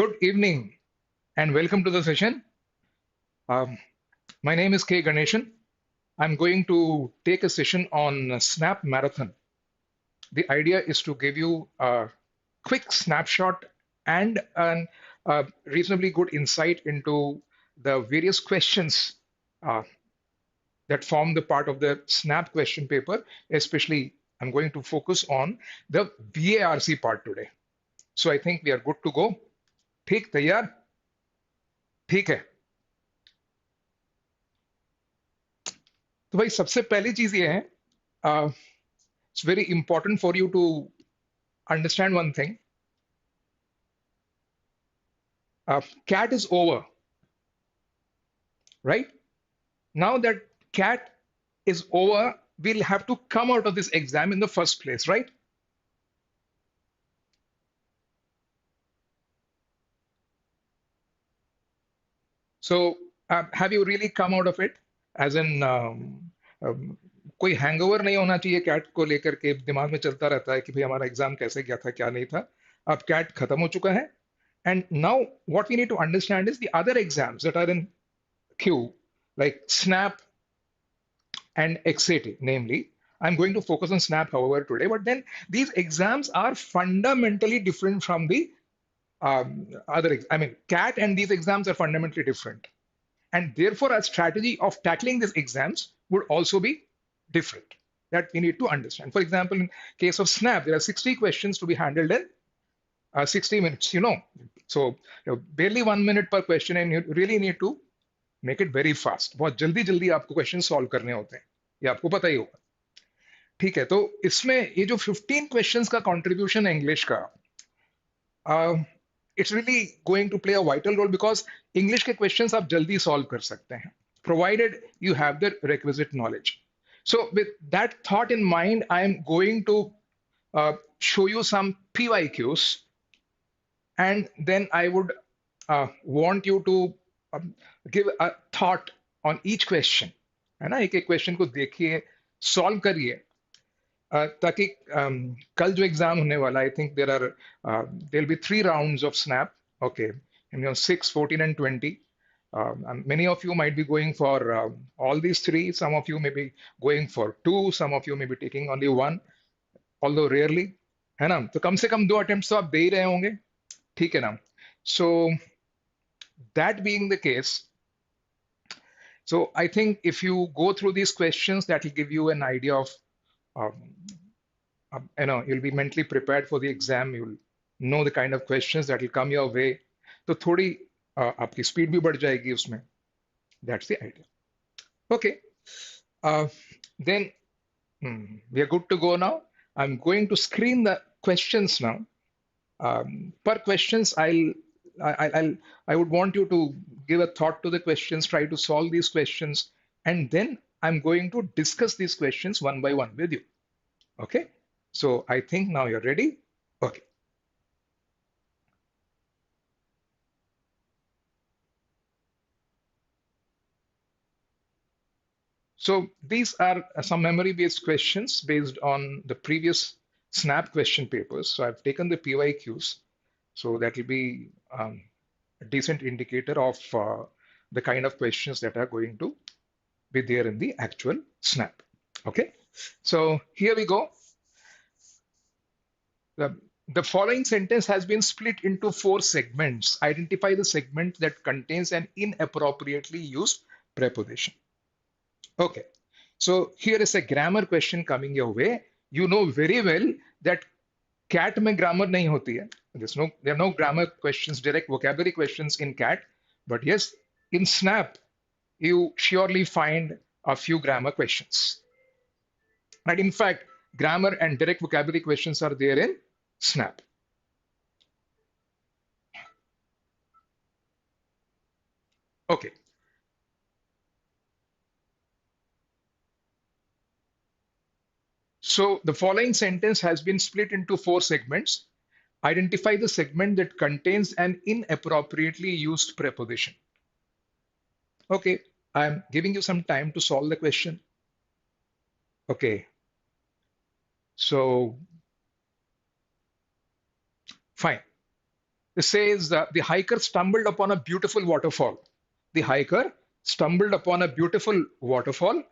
Good evening and welcome to the session. Um, my name is K. Ganeshan. I'm going to take a session on Snap Marathon. The idea is to give you a quick snapshot and a reasonably good insight into the various questions uh, that form the part of the Snap question paper. Especially, I'm going to focus on the VARC part today. So I think we are good to go. ठीक तैयार ठीक है तो भाई सबसे पहली चीज ये है it's very important for you to understand one thing cat is over, right? Now that cat is over, we'll have to come out of this exam in the first place, right? So have you really come out of it? As in कोई hangover नहीं होना चाहिए cat को लेकर के दिमाग में चलता रहता है कि भाई हमारा एग्जाम कैसे गया था क्या नहीं था. अब कैट खत्म हो चुका है. And now what we need to understand is the other exams that are in queue, like SNAP and XAT, namely. I'm going to focus on SNAP, however, today, but then these exams are fundamentally different from the I mean, CAT and these exams are fundamentally different. And therefore, our strategy of tackling these exams would also be different. That we need to understand. For example, in case of SNAP, there are 60 questions to be handled in 60 minutes, So barely 1 minute per question, and you really need to make it very fast. बहुत जल्दी जल्दी आपको question solve करने होते हैं, ये आपको पता ही होगा. ठीक है, तो इसमें ये जो 15 क्वेश्चंस का कंट्रीब्यूशन है इंग्लिश का, it's really going to play a vital role because English के क्वेश्चंस आप जल्दी सॉल्व कर सकते हैं, provided you have the requisite knowledge. So with that thought in mind, I am going to show you some PYQs, and then I would want you to give a thought on each question. है ना, एक एक question को देखिए, solve करिए, ताकि कल जो एग्जाम होने वाला, I think there will be 3 rounds of snap. Okay, 6, 14 and 20. Many of you might be going for all these 3. Some of you may be going for 2. Some of you may be taking only 1, although rarely. है ना, तो कम से कम 2 attempts तो आप दे ही रहे होंगे. ठीक है ना. So that being the case, so I think if you go through these questions, that will give you an idea of, you'll be mentally prepared for the exam. You'll know the kind of questions that will come your way. तो थोड़ी आपकी speed भी बढ़ जाएगी उसमें. That's the idea. Okay. Then we are good to go now. I'm going to screen the questions now. Per questions, I would want you to give a thought to the questions, try to solve these questions, and then I'm going to discuss these questions one by one with you. Okay? So I think now you're ready. Okay. So these are some memory-based questions based on the previous SNAP question papers. So I've taken the PYQs. So that will be a decent indicator of the kind of questions that are going to be there in the actual SNAP. Okay, so here we go. The following sentence has been split into 4 segments. Identify the segment that contains an inappropriately used preposition. Okay, so here is a grammar question coming your way. You know very well that CAT में grammar नहीं होती है. There are no grammar questions, direct vocabulary questions in CAT. But yes, in SNAP, you surely find a few grammar questions. Right? In fact, grammar and direct vocabulary questions are there in SNAP. Okay. So the following sentence has been split into 4 segments. Identify the segment that contains an inappropriately used preposition. Okay, I'm giving you some time to solve the question. Okay, so fine. It says the hiker stumbled upon a beautiful waterfall. The hiker stumbled upon a beautiful waterfall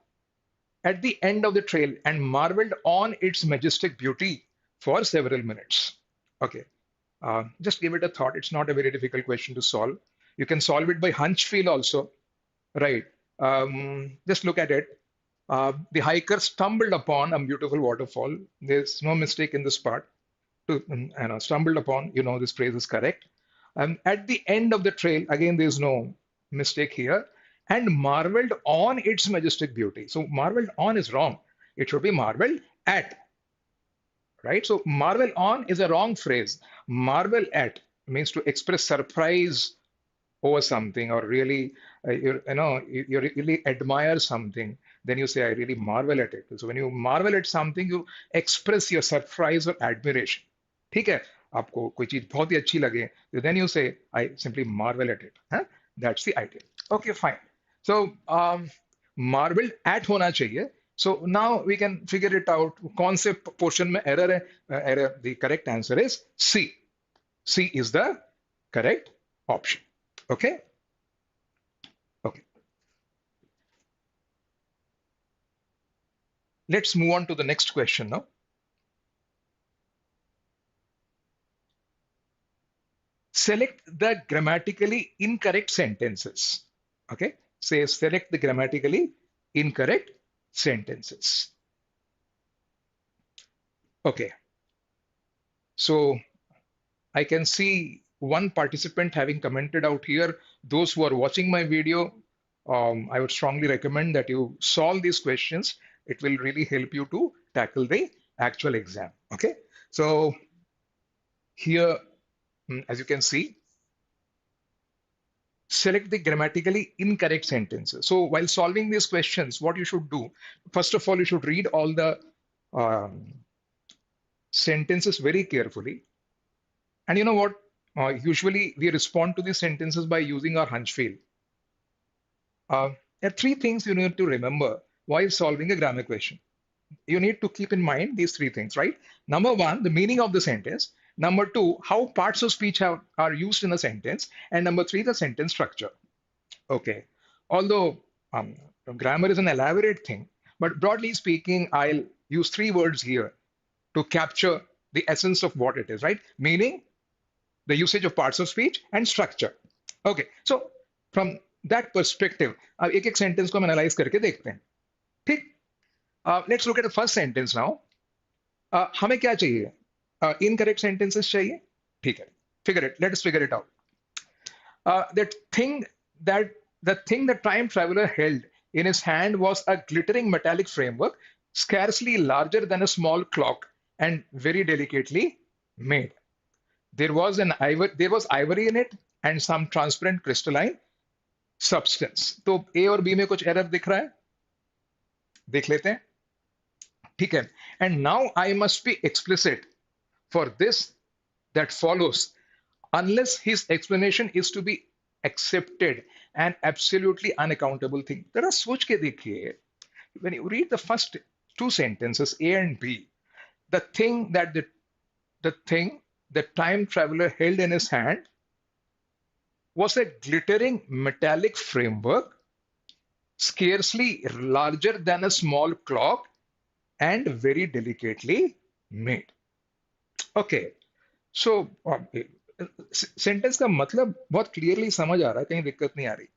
at the end of the trail and marveled on its majestic beauty for several minutes. Okay, just give it a thought. It's not a very difficult question to solve. You can solve it by hunch feel also, right? Just look at it. The hiker stumbled upon a beautiful waterfall. There's no mistake in this part. Stumbled upon, this phrase is correct. At the end of the trail, again, there's no mistake here, and marveled on its majestic beauty. So marveled on is wrong. It should be marveled at, right? So marvel on is a wrong phrase. Marvel at means to express surprise over something, or really, you really admire something. Then you say, I really marvel at it. So when you marvel at something, you express your surprise or admiration. ठीक है, आपको कोई चीज बहुत ही अच्छी लगे, then you say, I simply marvel at it. Huh? That's the idea. Okay, fine. So marveled at होना चाहिए. So now we can figure it out. कौन से portion में error है? Error. The correct answer is C. C is the correct option. Okay? Okay. Let's move on to the next question now. Select the grammatically incorrect sentences. Okay? Say select the grammatically incorrect sentences. Okay. So I can see one participant having commented out here. Those who are watching my video, I would strongly recommend that you solve these questions. It will really help you to tackle the actual exam. Okay. So here, as you can see, select the grammatically incorrect sentences. So while solving these questions, what you should do, first of all, you should read all the sentences very carefully. And you know what? Usually we respond to these sentences by using our hunch feel. There are three things you need to remember while solving a grammar question. You need to keep in mind these three things, right? Number one, the meaning of the sentence. Number two, how parts of speech are used in a sentence. And number three, the sentence structure. Okay. Although grammar is an elaborate thing, but broadly speaking, I'll use three words here to capture the essence of what it is, right? Meaning, the usage of parts of speech, and structure. Okay, so from that perspective, अब एक एक sentence को हम analyze करके देखते हैं. ठीक? Let's look at the first sentence now. हमें क्या चाहिए? Incorrect sentences चाहिए? ठीक है. Figure it. Let us figure it out. The thing the time traveler held in his hand was a glittering metallic framework, scarcely larger than a small clock and very delicately made. There was ivory in it and some transparent crystalline substance. तो A और B में कुछ error दिख रहा है? देख लेते हैं. ठीक है. And now I must be explicit for this that follows, unless his explanation is to be accepted and absolutely unaccountable thing. जरा सोच के देखिए. When you read the first two sentences, A and B, the thing the time traveler held in his hand was a glittering metallic framework, scarcely larger than a small clock and very delicately made. Okay, so sentence का मतलब बहुत clearly समझ आ रहा है, कहीं दिक्कत नहीं आ रही.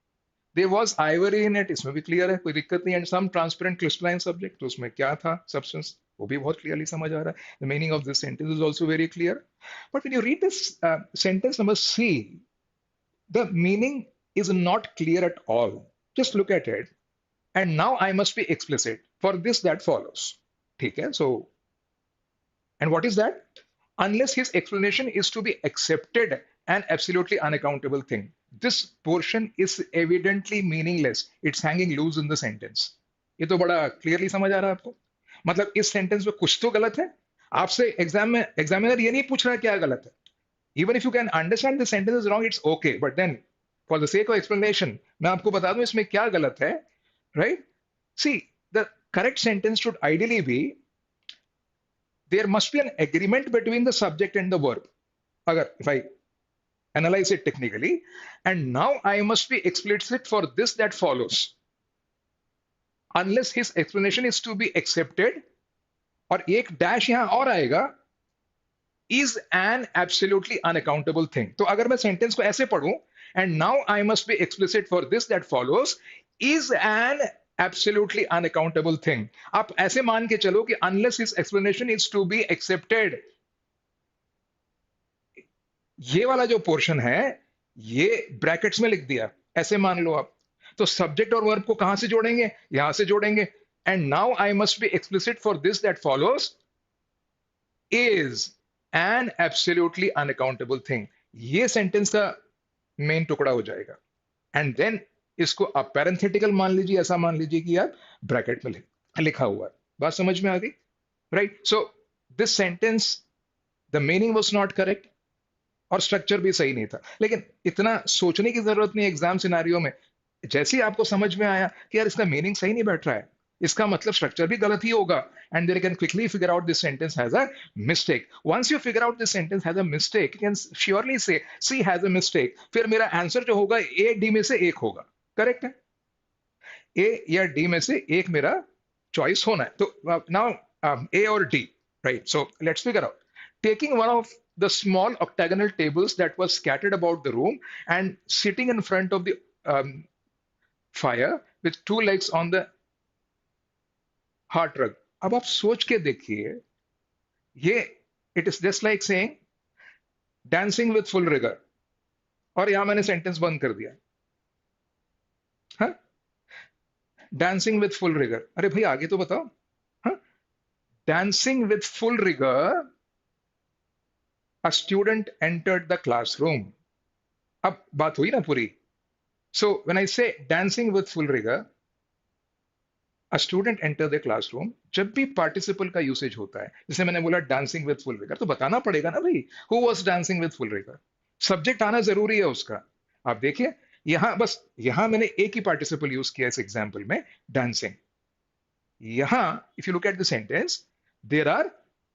There was ivory in it, इसमें भी clear है, कोई दिक्कत नहीं, and some transparent crystalline subject, तो उसमें क्या था, substance, वो भी बहुत clearly समझ आ रहा है. The meaning of this sentence is also very clear. But when you read this sentence number C, the meaning is not clear at all. Just look at it. And now I must be explicit for this that follows. ठीक है? So, and what is that? Unless his explanation is to be accepted an absolutely unaccountable thing. This portion is evidently meaningless. It's hanging loose in the sentence. ये तो बड़ा clearly समझ आ रहा है आपको? मतलब इस sentence में कुछ तो गलत है. आपसे एग्जाम में एग्जामिनर ये नहीं पूछ रहा क्या गलत है. Even if you can understand the sentence is wrong, it's okay. But then, for the sake of explanation, मैं आपको बता दूं इसमें क्या गलत है, right? See, the correct sentence should ideally be, there must be an agreement between the subject and the verb. अगर if I analyze it technically, and now I must be explicit for this that follows. Unless his explanation is to be accepted, और एक dash यहां और आएगा, is an absolutely unaccountable thing. तो अगर मैं sentence को ऐसे पढ़ूं, and now I must be explicit for this that follows, is an absolutely unaccountable thing. आप ऐसे मान के चलो कि unless his explanation is to be accepted, ये वाला जो पोर्शन है ये ब्रैकेट्स में लिख दिया, ऐसे मान लो आप। तो सब्जेक्ट और वर्ब को कहां से जोड़ेंगे? यहां से जोड़ेंगे। And now I must be explicit for this that follows is an absolutely unaccountable thing. ये सेंटेंस का मेन टुकड़ा हो जाएगा। एंड देन इसको आप पैरेंथेटिकल मान लीजिए, ऐसा मान लीजिए कि यार ब्रैकेट में लिखा हुआ है। बात समझ में आ गई? Right. So this sentence, the meaning was not correct और स्ट्रक्चर भी सही नहीं था, लेकिन इतना सोचने की जरूरत नहीं एग्जाम सिनारियो में। जैसे ही आपको समझ में आया कि यार इसका मीनिंग सही नहीं बैठ रहा है, इसका मतलब स्ट्रक्चर भी गलत ही होगा, and there can quickly figure out this sentence has a mistake. Once you figure out this sentence has a mistake, you can surely say see has a mistake. फिर मेरा आंसर जो होगा ए डी में से एक होगा। Correct है? ए या डी में से एक मेरा चॉइस होना है। तो नाउ ए और D, right? So let's figure out. Taking one of the small octagonal tables that was scattered about the room and sitting in front of the fire with two legs on the hearth rug. अब आप सोच के देखिए, ये it is just like saying dancing with full rigor, और यहां मैंने sentence बंद कर दिया। हाँ, dancing with full rigor। अरे भाई आगे तो बताओ। हाँ, dancing with full rigor, a student entered the classroom। अब बात हुई ना पूरी। So when I say dancing with full rigor, a student entered the classroom, जब भी participle का यूसेज होता है, जैसे मैंने बोला dancing with full rigor, तो बताना पड़ेगा ना भाई who was dancing with full rigor। Subject आना जरूरी है उसका। आप देखिए यहां, बस यहां मैंने एक ही पार्टिसिपल यूज किया इस एग्जाम्पल में, dancing। यहां if you look at the sentence, there are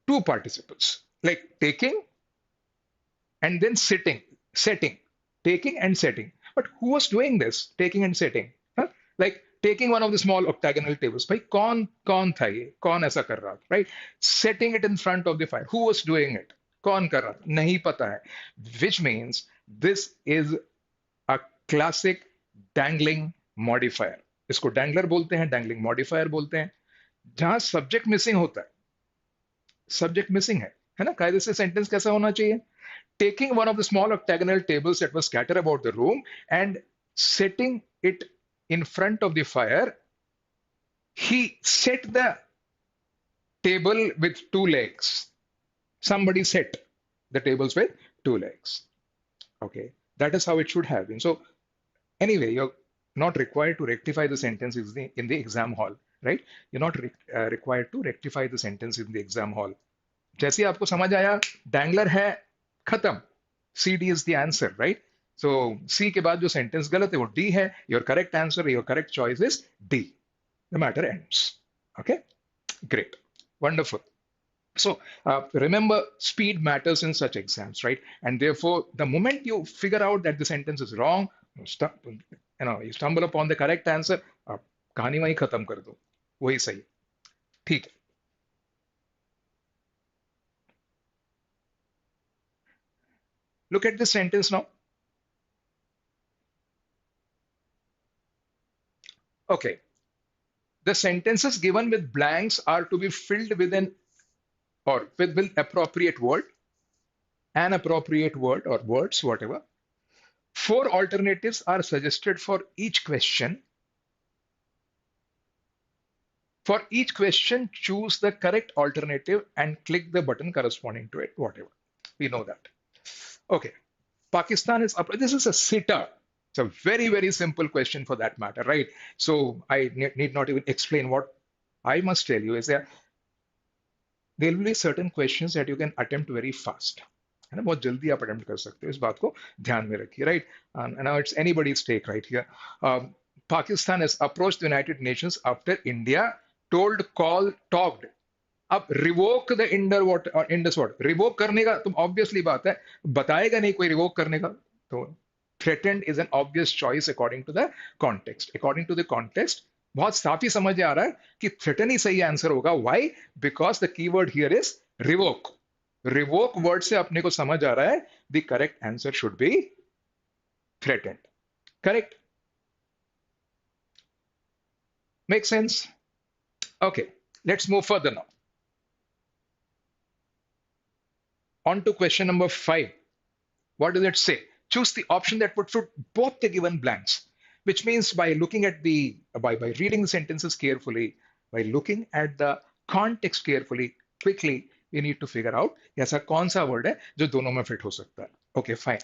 two participles like taking and then sitting, setting, taking and setting. But who was doing this, taking and setting? Huh? Like taking one of the small octagonal tables. भाई कौन था ये? कौन ऐसा कर रहा था? Right? Setting it in front of the fire. Who was doing it? कौन कर रहा था? नहीं पता है. Which means this is a classic dangling modifier. इसको dangler बोलते हैं, dangling modifier बोलते हैं। जहां सब्जेक्ट मिसिंग होता है, सब्जेक्ट मिसिंग है ना? कायदे से सेंटेंस कैसा होना चाहिए? Taking one of the small octagonal tables that was scattered about the room and setting it in front of the fire, he set the table with two legs. Somebody set the tables with two legs. Okay, that is how it should have been. So anyway, you're not required to rectify the sentence in the exam hall, right? You're not required to rectify the sentence in the exam hall. जैसे आपको समझ आया dangler है, खत्म। C D is the answer, right? So C के बाद जो sentence गलत है वो डी है। Your correct answer, your correct choice is D. The matter ends. Okay, great, wonderful. So remember, speed matters in such exams, right? And therefore, the moment you figure out that the sentence is wrong, you stumble upon the correct answer, कहानी वहीं खत्म कर दो, वही सही। ठीक है। Look at this sentence now. Okay. The sentences given with blanks are to be filled with with appropriate word, an appropriate word or words, whatever. 4 alternatives are suggested for each question. For each question, choose the correct alternative and click the button corresponding to it, whatever. We know that. Okay. Pakistan is up. This is a sitter. It's a very, very simple question for that matter, right? So I need not even explain. What I must tell you is that there will be certain questions that you can attempt very fast. है ना? बहुत जल्दी आप attempt कर सकते हो, इस बात को ध्यान में रखिए, right? Now it's anybody's take right here. Pakistan has approached the United Nations after India told, called, talked. अब revoke the Indus what, revoke करने का तो ऑब्वियसली बात है, बताएगा नहीं कोई रिवोक करने का, तो threatened is an obvious choice according to the context. According to the context, बहुत साफ ही समझ आ रहा है कि threaten ही सही आंसर होगा. Why? Because the keyword here is revoke. Revoke word से अपने को समझ आ रहा है the correct answer should be threatened. Correct? Make sense? Okay, let's move further now. On to question number 5. What does it say? Choose the option that would fit both the given blanks, which means by looking at by reading the sentences carefully, by looking at the context carefully, quickly, we need to figure out ऐसा कौन सा word है जो दोनों में fit हो सकता है. Okay, fine.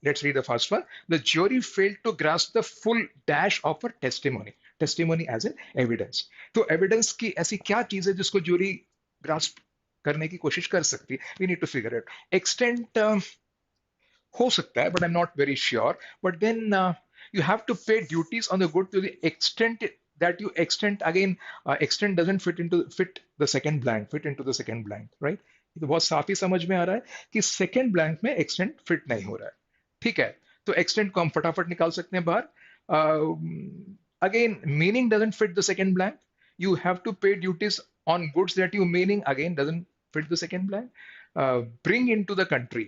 Let's read the first one. The jury failed to grasp the full dash of a testimony. Testimony as an evidence. तो evidence की ऐसी क्या चीज है जिसको jury grasp करने की कोशिश कर सकती है? We need to figure it. Extent हो सकता है, but I'm not very sure. But then you have to pay duties on the good to the extent that you extend again. Extent doesn't fit the second blank, fit into the second blank, right? तो बहुत साफ ही समझ में आ रहा है कि सेकेंड ब्लैंक में एक्सटेंड फिट नहीं हो रहा है. ठीक है, तो एक्सटेंड को हम फटाफट निकाल सकते हैं बाहर. Again meaning doesn't fit the second blank. You have to pay duties on goods that you meaning again doesn't fit the second blank. Bring into the country.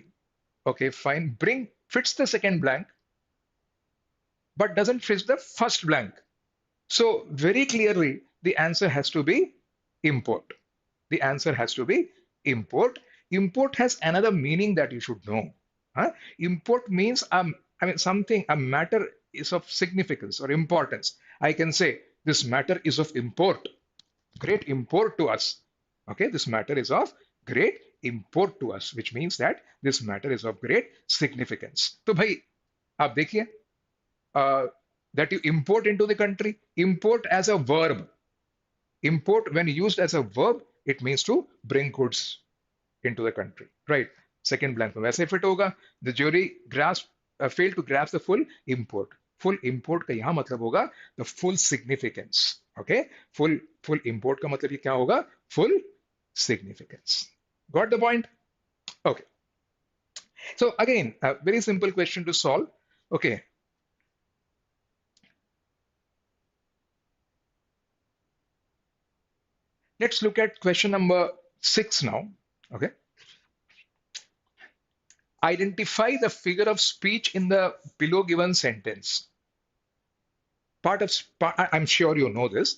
Okay, fine. Bring fits the second blank, but doesn't fit the first blank. So very clearly, the answer has to be import. The answer has to be import. Import has another meaning that you should know. Huh? Import means something, a matter is of significance or importance. I can say this matter is of import, great import to us. Okay, this matter is of great import to us, which means that this matter is of great significance. तो भाई आप देखिए, that you import into the country, import as a verb. Import when used as a verb, it means to bring goods into the country, right? Second blank में वैसे fit होगा. The jury failed to grasp the full import. Full import का यहाँ मतलब होगा the full significance. Okay, full import का मतलब ये क्या होगा? Full significance. Got the point? Okay. So again, a very simple question to solve. Okay. Let's look at question number 6 now. Okay. Identify the figure of speech in the below given sentence. I'm sure you know this.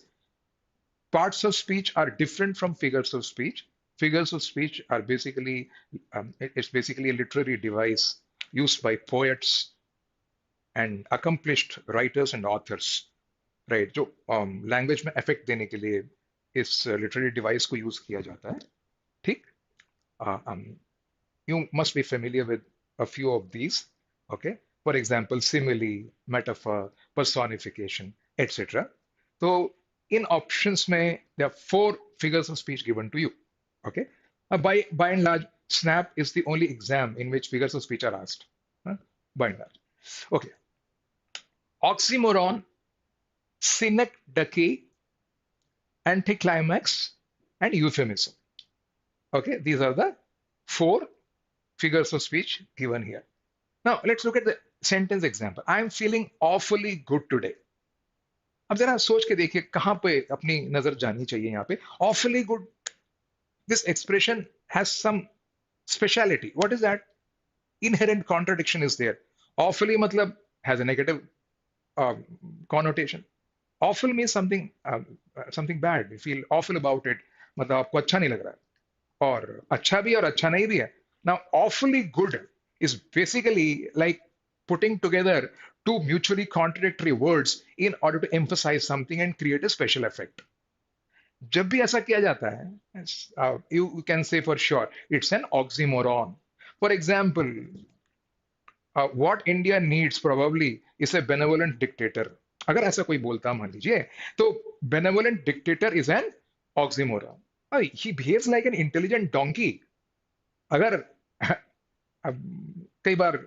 Parts of speech are different from figures of speech. Figures of speech are basically, it's basically a literary device used by poets and accomplished writers and authors, right? जो language में effect देने के लिए इस literary device को use किया जाता है, ठीक? You must be familiar with a few of these, okay? For example, simile, metaphor, personification, etc. So in options में there are 4 figures of speech given to you, okay? By and large, SNAP is the only exam in which figures of speech are asked, by and large. Okay. Oxymoron, synecdoche, anticlimax, and euphemism. Okay, these are the 4 figures of speech given here. Now, let's look at the sentence example. I am feeling awfully good today. अब जरा सोच के देखिए कहां पे अपनी नजर जानी चाहिए यहाँ पे. Awfully good. This expression has some speciality. What is that? Inherent contradiction is there. Awfully मतलब has a negative connotation. Awful means something bad. You feel awful about it. मतलब आपको अच्छा नहीं लग रहा है. और अच्छा भी और अच्छा नहीं भी है. Now, awfully good is basically like putting together 2 mutually contradictory words in order to emphasize something and create a special effect. जब भी ऐसा किया जाता है, you can say for sure it's an oxymoron. For example, what India needs probably is a benevolent dictator. अगर ऐसा कोई बोलता मान लीजिए, तो benevolent dictator is an oxymoron. He behaves like an intelligent donkey. अगर कई बार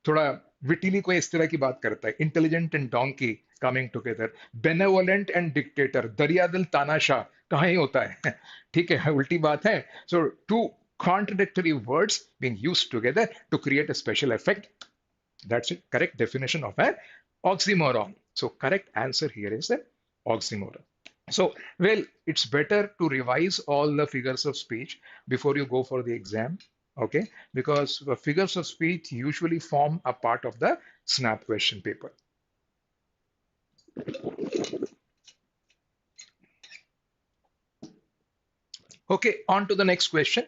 थोड़ा विटिली कोई इस तरह की बात करता है, intelligent and donkey coming together, benevolent and dictator, दरिया दिल तानाशाह कहाँ ही होता है, ठीक है, उल्टी बात है. सो 2 contradictory words being used together to create a special effect That's it. Correct definition of an oxymoron. So correct answer here is an oxymoron. So, well, it's better to revise all the figures of speech before you go for the exam, okay? Because the figures of speech usually form a part of the snap question paper. Okay, on to the next question.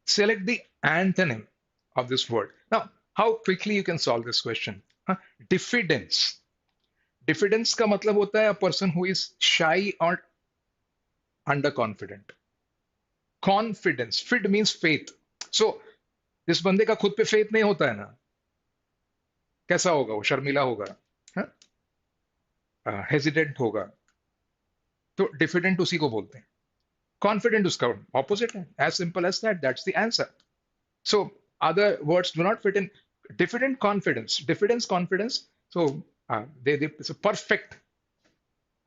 Select the antonym of this word. Now, how quickly you can solve this question? Huh? Diffidence. Diffidence का मतलब होता है a person who is shy or underconfident. Confidence. Fid means faith. So, जिस बंदे का खुद पे faith नहीं होता है ना, कैसा होगा वो? शर्मिला होगा, हेजिडेंट होगा, तो डिफिडेंट उसी को बोलते हैं. कॉन्फिडेंट उसका ऑपोजिट है. As simple as that. That's the answer. So other words do not fit in. Diffident confidence, diffidence confidence. So they it's a perfect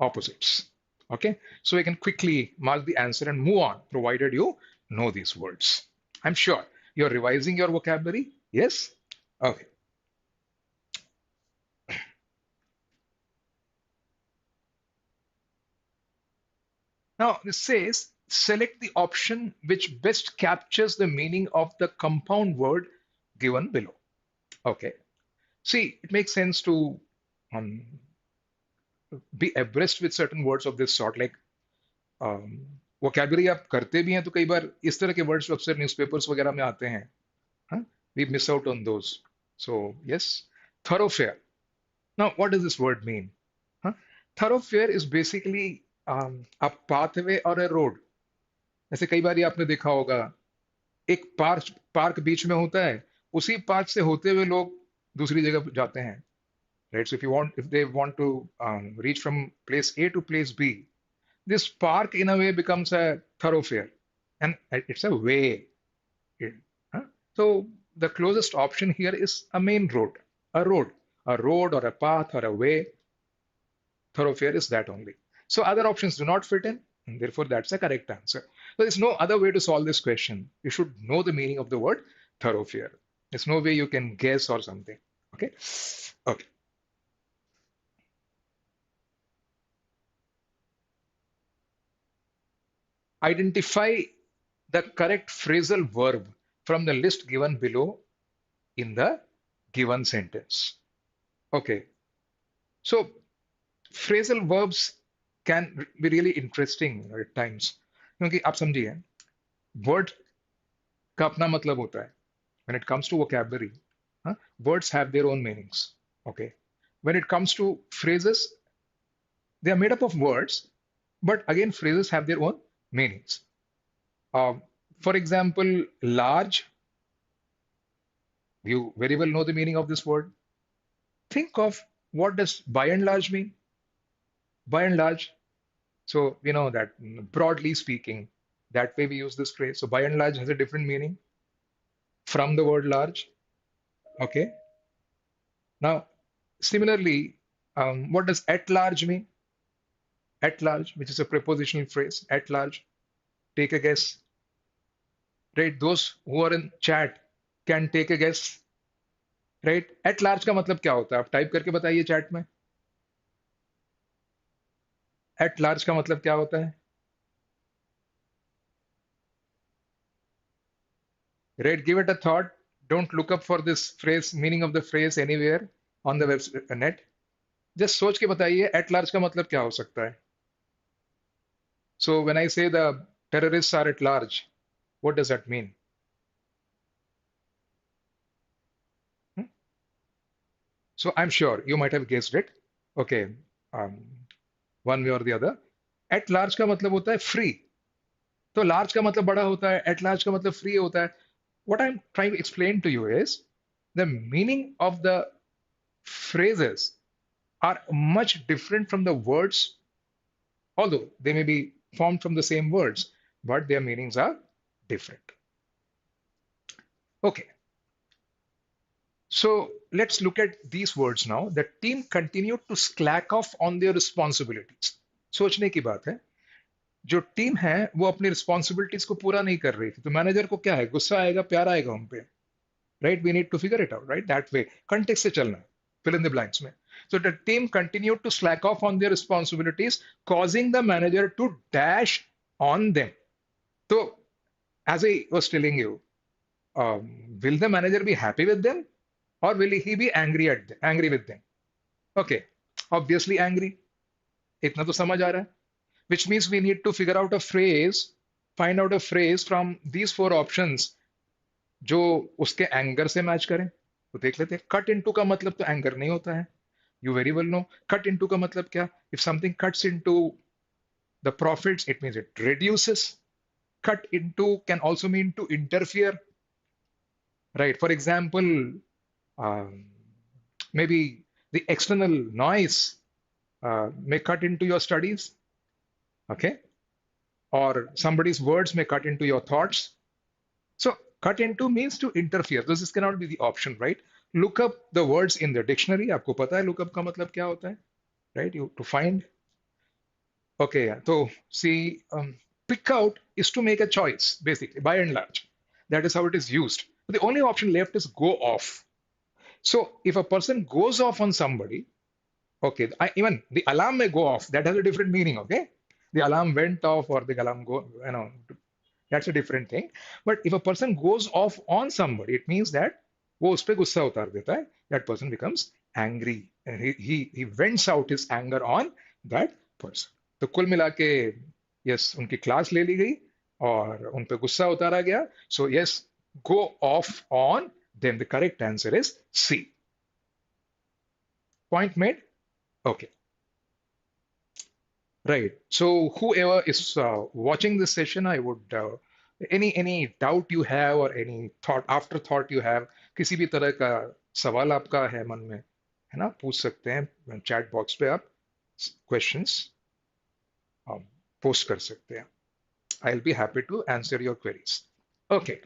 opposites. Okay, so we can quickly mark the answer and move on, provided you know these words. I'm sure you're revising your vocabulary. Yes. Okay. Now, this says select the option which best captures the meaning of the compound word given below. Okay. See, it makes sense to um, be abreast with certain words of this sort. Like vocabulary आप करते भी हैं तो कई बार इस तरह के words अक्सर न्यूज़पेपर्स वगैरह में आते हैं. We miss out on those. So, yes, thoroughfare. Now, what does this word mean? Thoroughfare is basically a pathway or a road. ऐसे कई बार आपने देखा होगा एक पार्क बीच में होता है, उसी पार्क से होते हुए लोग दूसरी जगह जाते हैं, right? So if they want to reach from place A to place B, this park in a way becomes a thoroughfare, and it's a way. Huh? So the closest option here is a main road, a road or a path or a way. Thoroughfare is that only. So other options do not fit in, and therefore that's a correct answer. So there's no other way to solve this question. You should know the meaning of the word thoroughfare. There's no way you can guess or something. Okay. Okay. Identify the correct phrasal verb from the list given below in the given sentence. Okay. So phrasal verbs can be really interesting at times. क्योंकि आप समझिए word का अपना मतलब होता है. When it comes to vocabulary, words have their own meanings. Okay. When it comes to phrases, they are made up of words, but again, phrases have their own meanings. For example, large, you very well know the meaning of this word. Think of what does by and large mean? By and large. So we know that broadly speaking, that way we use this phrase. So by and large has a different meaning from the word large. Okay. Now, similarly, what does at large mean? At large, which is a prepositional phrase, at large. Take a guess. Right? Those who are in chat can take a guess. Right? At large का मतलब क्या होता है? आप type करके बताइए chat में. At large का मतलब क्या होता है? Right? Give it a thought. Don't look up for this phrase, meaning of the phrase anywhere on the web net. Just सोच के बताइए at large का मतलब क्या हो सकता है? So when I say the terrorists are at large, what does that mean? So I'm sure you might have guessed it. Okay, um, one way or the other. At large का मतलब होता है free. तो large का मतलब बड़ा होता है. At large का मतलब free होता है. What I'm trying to explain to you is the meaning of the phrases are much different from the words, although they may be formed from the same words, but their meanings are different. Okay. So let's look at these words now. The team continued to slack off on their responsibilities. सोचने की बात है. जो team है वो अपनी responsibilities को पूरा नहीं कर रही थी, तो मैनेजर को क्या है, गुस्सा आएगा, प्यार आएगा उन पे, right? We need to figure it out, right? That way context से चलना है, फिल इन द ब्लैंक्स में. So the team continued to slack off on their responsibilities, causing the manager to dash on them. So, as I was telling you, will the manager be happy with them, or will he be angry with them? Okay, obviously angry. इतना तो समझ आ रहा है. Which means we need to figure out a phrase, find out a phrase from these four options जो उसके anger से match करें. तो देख लेते हैं. कट इनटू का मतलब तो एंगर नहीं होता है. You very well know. Cut into का मतलब क्या? If something cuts into the profits, it means it reduces. Cut into can also mean to interfere, right? For example, um, maybe the external noise may cut into your studies, okay? Or somebody's words may cut into your thoughts. So cut into means to interfere. This cannot be the option, right? Look up the words in the dictionary. आपको पता है look up का मतलब क्या होता है, right? You to find. Okay, yeah. So see, pick out is to make a choice, basically, by and large. That is how it is used. The only option left is go off. So if a person goes off on somebody, okay, even the alarm may go off. That has a different meaning, okay? The alarm went off or the alarm go, that's a different thing. But if a person goes off on somebody, it means that वो उस पे गुस्सा उतार देता है. That person becomes angry. And he vents out his anger on that person. तो कुल मिला के यस उनकी क्लास ले ली गई और उन पे गुस्सा उतारा गया. So yes, go off on them. The correct answer is C. Point made? Okay. Right. So whoever is watching this session, I would any doubt you have or any thought afterthought you have, किसी भी तरह का सवाल आपका है मन में, है ना, पूछ सकते हैं चैट बॉक्स पे. आप क्वेश्चंस पोस्ट कर सकते हैं. I'll be happy to answer your queries. Okay.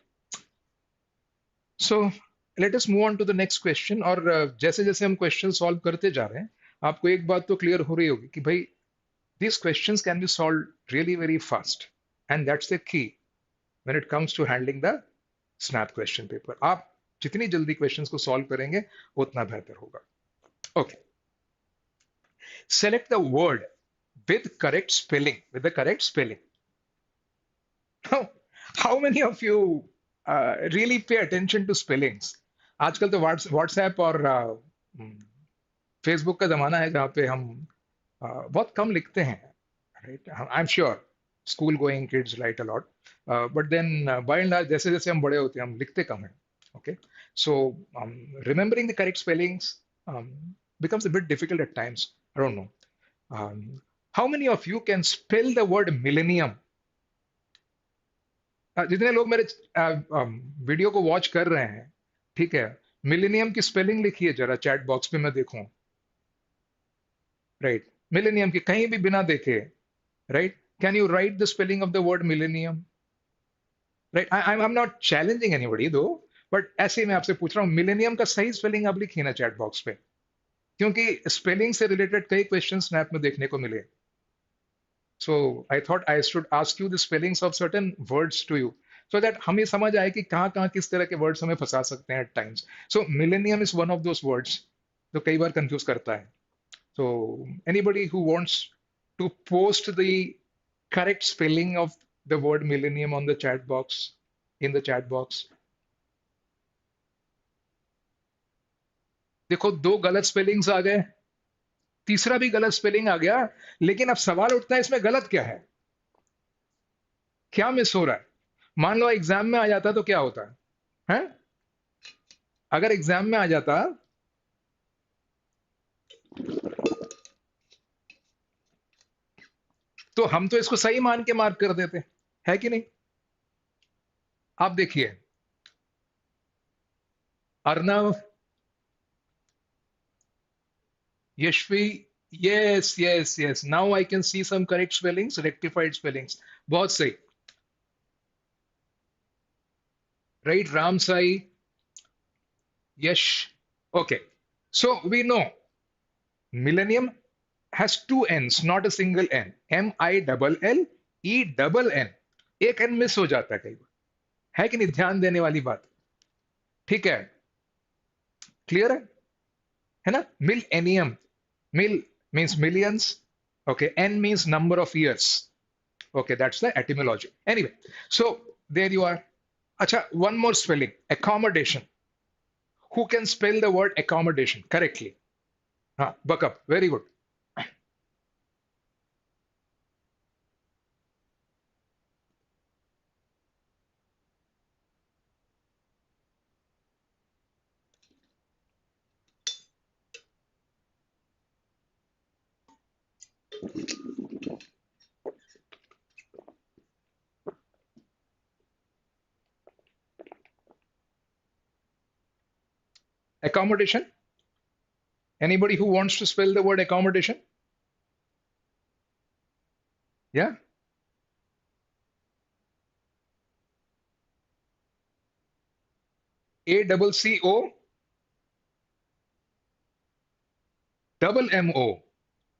So let us move on to the next question. और जैसे जैसे हम क्वेश्चन सॉल्व करते जा रहे हैं, आपको एक बात तो क्लियर हो रही होगी कि भाई these questions can be solved really very fast, and that's the key when it comes to handling the snap question paper. आप जितनी जल्दी क्वेश्चंस को सॉल्व करेंगे उतना बेहतर होगा. Okay. Select the word with correct spelling. With the correct spelling. How many of you really pay attention to spellings? आजकल तो व्हाट्सएप और फेसबुक का जमाना है जहाँ पे हम बहुत कम लिखते हैं, right? I am sure school going kids write a lot, but then by and large जैसे जैसे हम बड़े होते हैं हम लिखते कम हैं. Okay, so remembering the correct spellings becomes a bit difficult at times. I don't know. How many of you can spell the word millennium? जितने लोग मेरे वीडियो को वॉच कर रहे हैं, ठीक है, मिलेनियम की स्पेलिंग लिखिए जरा चैट बॉक्स पे मैं देखूं. राइट, मिलेनियम की कहीं भी बिना देखे, right? Can you right the spelling of the word millennium? Right, I am not challenging anybody दो, बट ऐसे ही मैं आपसे पूछ रहा हूँ, मिलेनियम का सही स्पेलिंग आप लिखिए ना चैट बॉक्स पे, क्योंकि स्पेलिंग से रिलेटेड कई क्वेश्चन स्नैप में देखने को मिले. So I thought I should ask you the spellings of certain words to you, so that हमें समझ आए कि कहाँ कहाँ किस तरह के words हमें फंसा सकते हैं at times. So millennium is one of those words जो कई बार confuse करता है. So anybody who wants to post the correct spelling of the word millennium on the chat box, in the chat box. देखो दो गलत spellings आ गए, तीसरा भी गलत स्पेलिंग आ गया, लेकिन अब सवाल उठता है इसमें गलत क्या है, क्या मिस हो रहा है? मान लो एग्जाम में आ जाता तो क्या होता है? अगर एग्जाम में आ जाता तो हम तो इसको सही मान के मार्क कर देते, है कि नहीं? आप देखिए, Arnav, Yashvi, yes, yes, yes, now I can see some correct spellings, rectified spellings. बहुत सही, right? Ram Sai, Yash. Okay, so we know millennium has two N's, not a single N. M-I-double-L ENN, एक एन मिस हो जाता है कई बार, है कि नहीं? ध्यान देने वाली बात। ठीक है, क्लियर है ना? Millennium, mill means millions, okay, n means number of years, okay, that's the etymology. Anyway, so there you are. Acha, one more spelling, accommodation. Who can spell the word accommodation correctly? Buck up, very good. Accommodation, anybody who wants to spell the word accommodation? Yeah, ACCO double MO.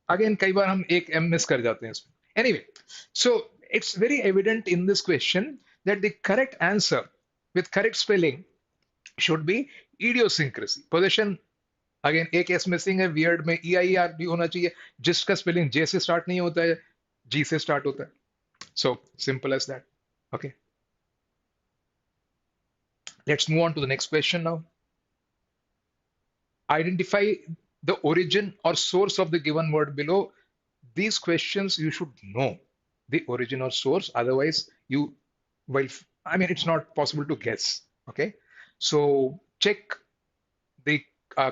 Again, कई बार हम एक M miss कर जाते हैं इसमें. Anyway, so it's very evident in this question that the correct answer with correct spelling should be idiosyncrasy. Possession, again एक S missing है, weird में ई आई आर भी होना चाहिए, जिसका स्पेलिंग जे से स्टार्ट नहीं होता है, जी से स्टार्ट होता है. So simple as that. Okay, let's move on to the next question now. Identify the origin or source of the given word below. These questions you should know the origin or source, otherwise you, well, I mean, it's not possible to guess. Okay, so check. The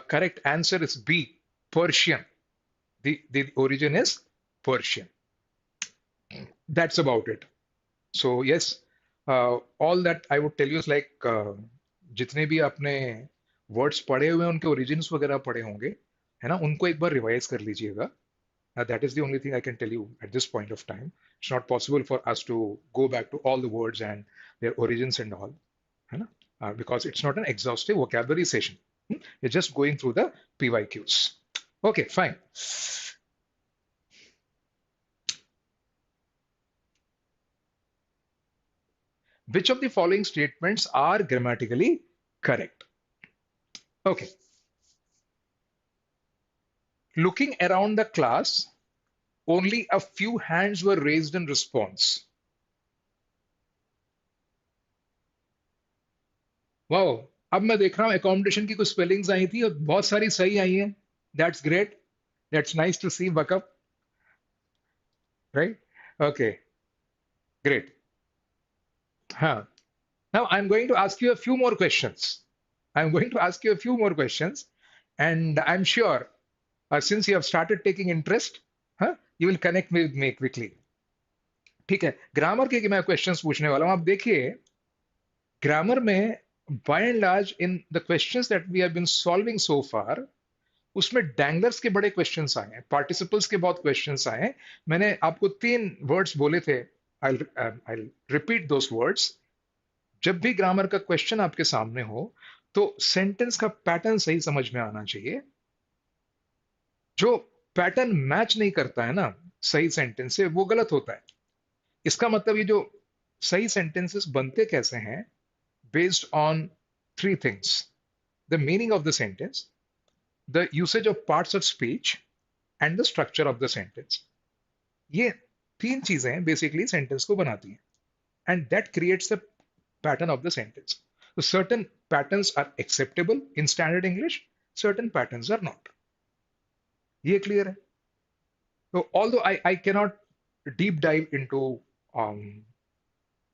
correct answer is B, Persian. The origin is Persian. That's about it. So yes, all that I would tell you is like, जितने भी आपने words पढ़े हुए हैं उनके origins वगैरह पढ़े होंगे, है ना, उनको एक बार रिवाइज कर लीजिएगा. That is the only thing I can tell you at this point of time. It's not possible for us to go back to all the words and their origins and all, है ना? Because it's not an exhaustive vocabulary session. You're just going through the PYQs. Okay, fine. Which of the following statements are grammatically correct? Okay. Looking around the class, only a few hands were raised in response. Wow. अब मैं देख रहा हूं accommodation की कुछ spellings आई थी और बहुत सारी सही आई हैं. That's great. That's nice to see, Buckup. Right? Okay. Great. Huh. Now I'm going to ask you a few more questions. I'm going to ask you a few more questions, and I'm sure, since you have started taking interest, you will connect with me quickly. ठीक है, grammar के मैं questions पूछने वाला हूं. आप देखिए, grammar में by and large in the questions that we have been solving so far, उसमें डैंगलर्स के बड़े क्वेश्चंस आए हैं, पार्टिसिपल्स के बहुत क्वेश्चंस आए हैं. मैंने आपको 3 वर्ड्स बोले थे. I'll repeat those words. जब भी ग्रामर का क्वेश्चन आपके सामने हो, तो सेंटेंस का पैटर्न सही समझ में आना चाहिए. जो पैटर्न मैच नहीं करता है ना सही सेंटेंस से, वो गलत होता है. इसका मतलब ये जो सही सेंटेंसेस बनते कैसे हैं, based on 3 things: the meaning of the sentence, the usage of parts of speech, and the structure of the sentence. ये 3 चीजें बेसिकली सेंटेंस को बनाती हैं, and that creates the pattern of the sentence. So certain patterns are acceptable in standard English, certain patterns are not. ये clear है? So although I cannot deep dive into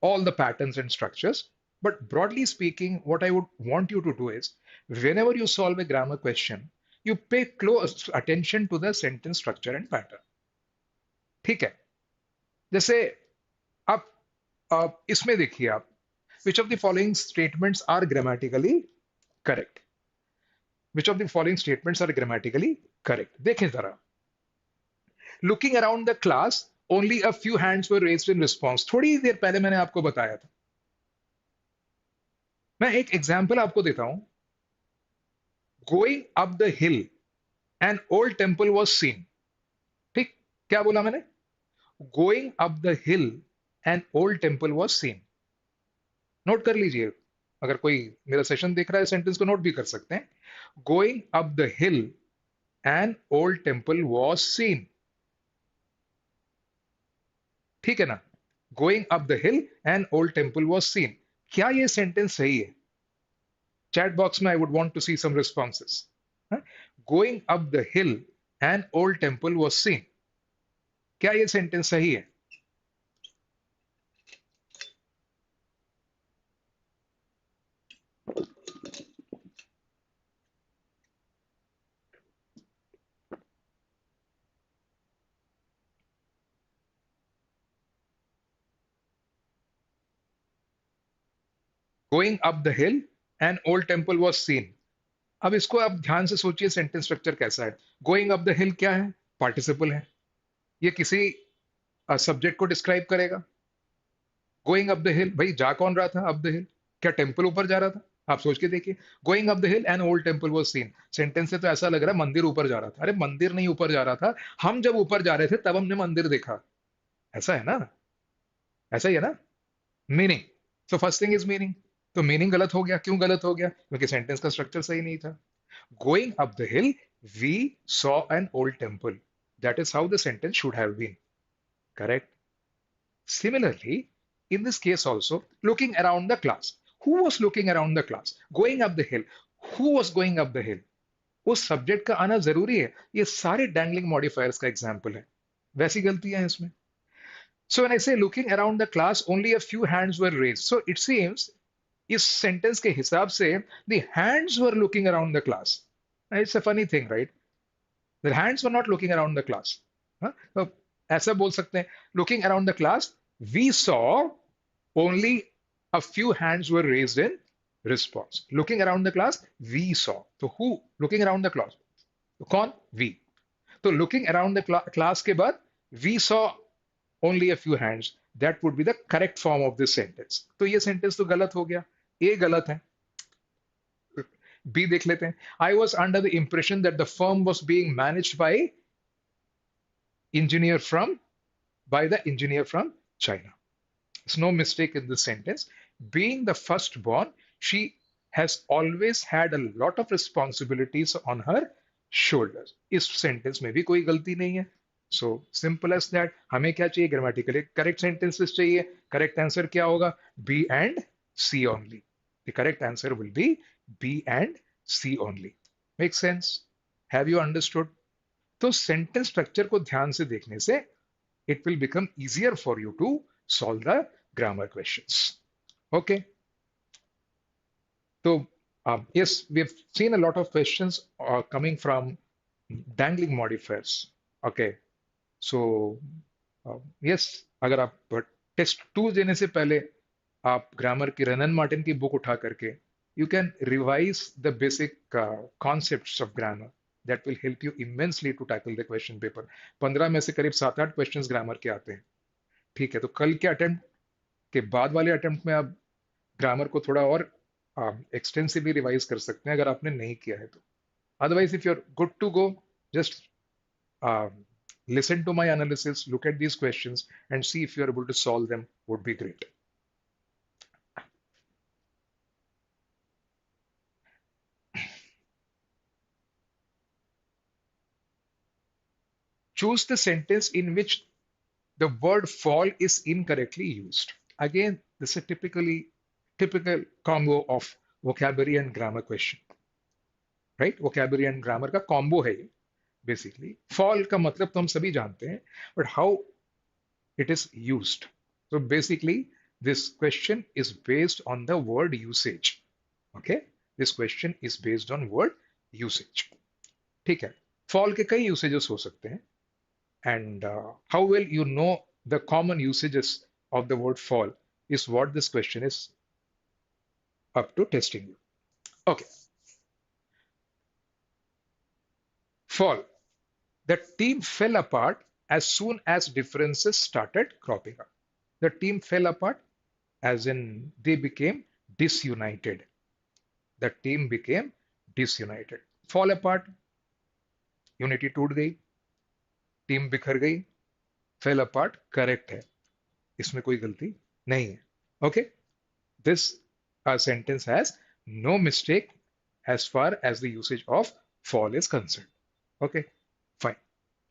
all the patterns and structures, but broadly speaking, what I would want you to do is, whenever you solve a grammar question, you pay close attention to the sentence structure and pattern. ठीक है? जैसे आप इसमें देखिए आप, which of the following statements are grammatically correct? Which of the following statements are grammatically correct? देखें जरा. Looking around the class, only a few hands were raised in response. थोड़ी देर पहले मैंने आपको बताया था. मैं एक एग्जाम्पल आपको देता हूं. Going up the hill, an old temple was seen. ठीक, क्या बोला मैंने? Going up the hill an old temple was scene. Note कर लीजिए, अगर कोई मेरा सेशन देख रहा है सेंटेंस को नोट भी कर सकते हैं। Going up the hill an old temple was seen. ठीक है ना? Going up the hill an old temple was seen. क्या ये सेंटेंस सही है? चैट बॉक्स में I would want to see some responses. Going up the hill an old temple was seen, क्या ये सेंटेंस सही है? Going up the hill an old temple was seen. अब इसको आप ध्यान से सोचिए, सेंटेंस स्ट्रक्चर कैसा है। गोइंग अप द हिल क्या है? पार्टिसिपल है, ये किसी सब्जेक्ट को डिस्क्राइब करेगा। गोइंग अप द हिल, भाई जा कौन रहा था अप द हिल? क्या टेम्पल ऊपर जा रहा था? आप सोच के देखिए। Going up the hill an old temple was scene, sentence से तो ऐसा लग रहा है मंदिर ऊपर जा रहा था। अरे मंदिर नहीं ऊपर जा रहा था, हम जब ऊपर जा रहे थे तब हमने मंदिर देखा। ऐसा है ना? ऐसा ही है ना? Meaning, so first thing is meaning. तो मीनिंग गलत हो गया। क्यों गलत हो गया? क्योंकि सेंटेंस का स्ट्रक्चर सही नहीं था। Going up the hill we saw an old temple, that is how the sentence should have been. Correct? Similarly, in this case also, looking around the class. Who was looking around the class? Going up the hill. Who was going up the hill? उस subject का आना जरूरी है। ये सारे dangling modifiers का example है। वैसी गलतियां हैं इसमें। So when I say looking around the class, only a few hands were raised. So it seems इस सेंटेंस के हिसाब से the hands were looking around the class. It's a funny thing, right? The hands were not looking around the class. हाँ? तो ऐसा बोल सकते हैं, looking around the class, we saw only a few hands were raised in response. Looking around the class, we saw. So who looking around the class? तो कौन? We. तो looking around the class के बाद we saw only a few hands. That would be the correct form of this sentence. तो ये sentence तो गलत हो गया। A गलत है। B देख लेते हैं। I was under the impression that the firm was being managed engineer from by the engineer from China. There's no mistake in this sentence. Being the firstborn, she has always had a lot of responsibilities on her shoulders. इस sentence में भी कोई गलती नहीं है. So simple as that. हमें क्या चाहिए? Grammatically correct sentences चाहिए. Correct answer क्या होगा? B and C only. The correct answer will be B and C only. Make sense? Have you understood? तो sentence structure को ध्यान से देखने से it will become easier for you to solve the grammar questions. Okay. So, yes, we've seen a lot of questions coming from dangling modifiers. Okay. So, yes, अगर आप test 2 देने से पहले आप ग्रामर की रनन मार्टिन की बुक उठा करके you can revise the basic concepts of grammar that will help you immensely to tackle the question paper. 15 में से करीब 7-8 क्वेश्चंस ग्रामर के आते हैं। ठीक है, तो कल के अटेम्प्ट के बाद वाले अटेम्प्ट में आप ग्रामर को थोड़ा और एक्सटेंसिवली रिवाइज कर सकते हैं अगर आपने नहीं किया है तो। Otherwise if you are good to go, just listen to my analysis, look at these questions and see if you are able to solve them would be great. Choose the sentence in which the word fall is incorrectly used. Again, this is a typical combo of vocabulary and grammar question, right? Vocabulary and grammar का combo है ये basically. Fall का मतलब तो हम सभी जानते हैं, but how it is used. So basically, this question is based on the word usage. Okay? This question is based on word usage. ठीक है? Fall के कई usages हो सकते हैं, and how well you know the common usages of the word fall is what this question is up to testing you. Okay. Fall. The team fell apart as soon as differences started cropping up. The team fell apart as in they became disunited. The team became disunited. Fall apart, unity टूट गई, team बिखर गई, fail apart correct है, इसमें कोई गलती नहीं है. Okay, this sentence has no mistake as far as the usage of fall is concerned. Okay, fine.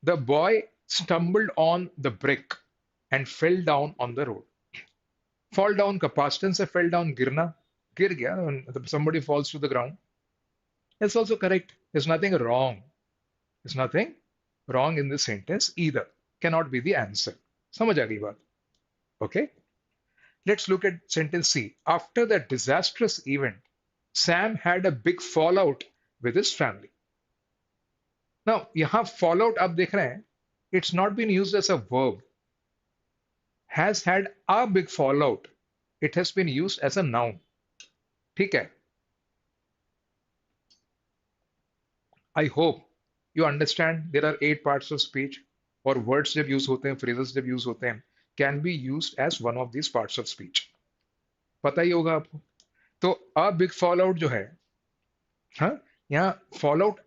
The boy stumbled on the brick and fell down on the road. Fall down का past tense है, fell down गिरना, गिर गया, somebody falls to the ground. It's also correct. There's nothing wrong. There's nothing wrong in this sentence either. Cannot be the answer. समझ आ गई बात? Okay. Let's look at sentence C. After the disastrous event, Sam had a big fallout with his family. Now, यहाँ fallout आप देख रहे हैं, it's not been used as a verb. Has had a big fallout. It has been used as a noun. ठीक है? I hope you understand there are 8 parts of speech, और words जब use होते हैं, phrases जब use होते हैं, can be used as one of these parts of speech. पता ही होगा आपको. तो a big fallout जो है, हाँ, यहाँ fallout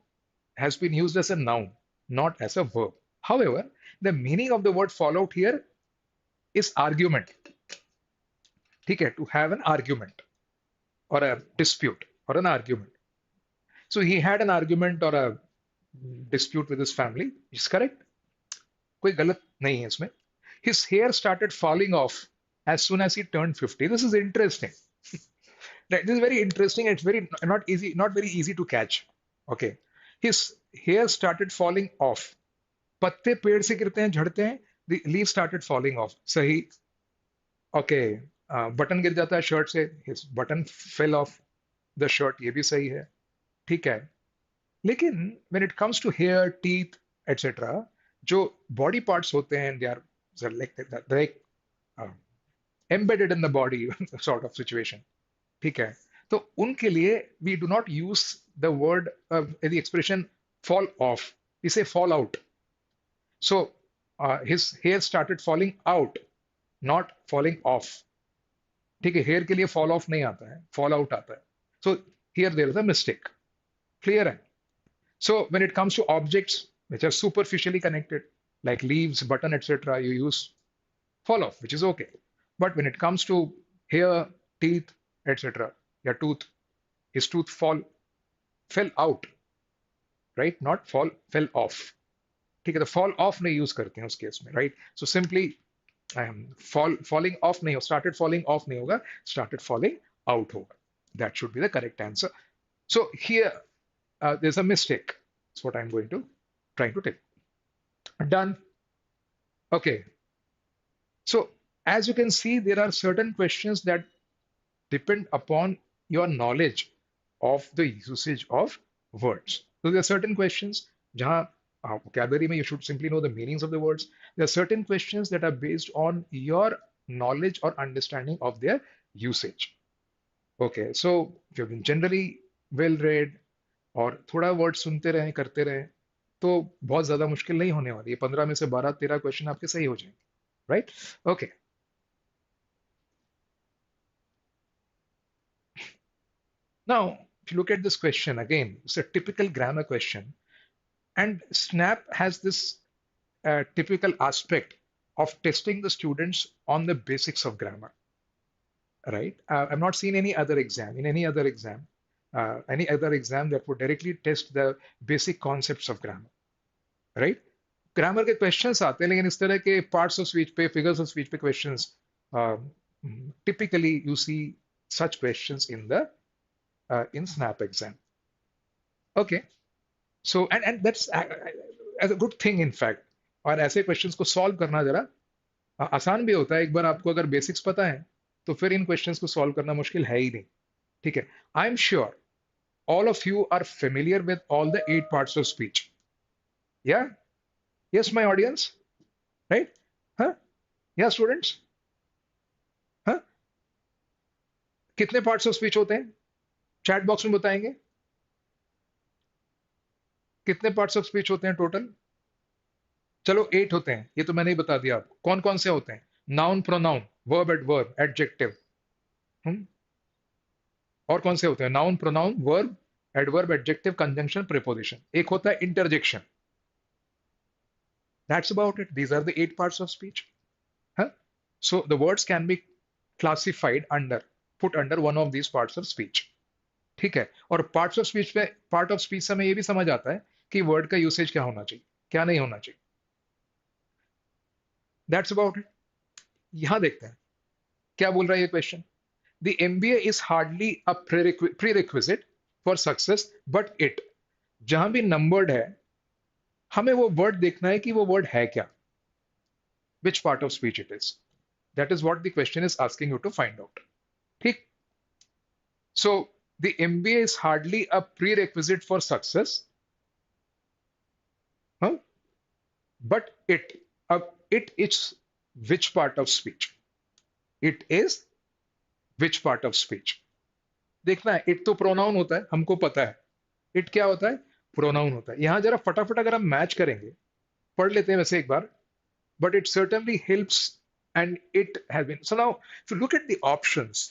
has been used as a noun, not as a verb. However, the meaning of the word fallout here is argument. ठीक है, to have an argument or a dispute or an argument. So he had an argument or a dispute with his family. Is correct. कोई गलत नहीं है इसमें. His hair started falling off as soon as he turned 50. This is interesting. This is very interesting. It's very not very easy to catch. Okay. His hair started falling off. पत्ते पेड़ से गिरते हैं, झड़ते हैं. The leaves started falling off. सही. Okay. Button गिर जाता है शर्ट से. His button fell off the shirt. ये भी सही है. ठीक है. लेकिन when it comes to hair, teeth, etc., जो body parts होते हैं, they are like embedded in the body sort of situation. ठीक है. तो उनके लिए we do not use the word, the expression fall off. We say fall out. So his hair started falling out, not falling off. ठीक है. hair के लिए fall off नहीं आता है, fall out आता है. So here there is a mistake. Clear है? So when it comes to objects which are superficially connected, like leaves, button, etc., you use fall off, which is okay. But when it comes to hair, teeth, etc., your tooth, his tooth fell out, right? Not fell off. ठीक है, तो fall off नहीं use करते हैं उस case में, right? So simply falling off नहीं हो, started falling off नहीं होगा, started falling out होगा. That should be the correct answer. So here there's a mistake. That's what I'm trying to tell. Done. Okay. So as you can see, there are certain questions that depend upon your knowledge of the usage of words. So there are certain questions जहाँ vocabulary में you should simply know the meanings of the words. There are certain questions that are based on your knowledge or understanding of their usage. Okay, so if you've been generally well read और थोड़ा word सुनते रहे, करते रहे, तो बहुत ज्यादा मुश्किल नहीं होने वाली. ये 15 में से 12-13 क्वेश्चन आपके सही हो जाएंगे. Right? Okay. Now, if you look at this question again, it's a typical grammar question, and SNAP has this typical aspect of testing the students on the basics of grammar. Right? I've not seen any other exam that would directly test the basic concepts of grammar. Right? Grammar के questions आते हैं, लेकिन इस तरह के parts of speech पे, figures of speech पे questions, typically you see such questions in SNAP exam. Okay, so and that's a good thing in fact. और ऐसे क्वेश्चंस को सॉल्व करना जरा आसान भी होता है. एक बार आपको अगर बेसिक्स पता है तो फिर इन क्वेश्चंस को सॉल्व करना मुश्किल है ही नहीं. ठीक है. आई am sure all of you are familiar with all the 8 parts of speech. Yeah? Yes, my audience? Right? Huh? Yeah, students? Huh? कितने parts of speech होते हैं? चैट बॉक्स में बताएंगे. कितने parts of speech होते हैं टोटल? चलो 8 होते हैं. ये तो मैंने ही बता दिया आपको. कौन कौन से होते हैं? Noun, pronoun, verb, adverb, adjective. और कौन से होते हैं? Noun, pronoun, verb, adverb, adjective, conjunction, preposition. एक होता है interjection. That's about it. These are the 8 parts of speech. Huh? So the words can be classified under, put under one of these parts of speech. ठीक है, और parts of speech पे, part of speech से हमें ये भी समझ आता है कि वर्ड का यूसेज क्या होना चाहिए, क्या नहीं होना चाहिए. That's about it. यहां देखते हैं क्या बोल रहा है ये question. The MBA is hardly a prerequisite for success but it. जहां भी नंबर्ड है, हमें वो वर्ड देखना है कि वो वर्ड है क्या, which part of speech it is. That is what the question is asking you to find out. ठीक. So the MBA is hardly a prerequisite for success, but it is which part of speech. It is which part of speech. देखना है, it तो pronoun होता है, हमको पता है. It क्या होता है, प्रोनाउन होता है. यहां जरा फटाफट अगर हम मैच करेंगे, पढ़ लेते हैं वैसे एक बार. But it certainly helps and it has been. So now if you look at the options,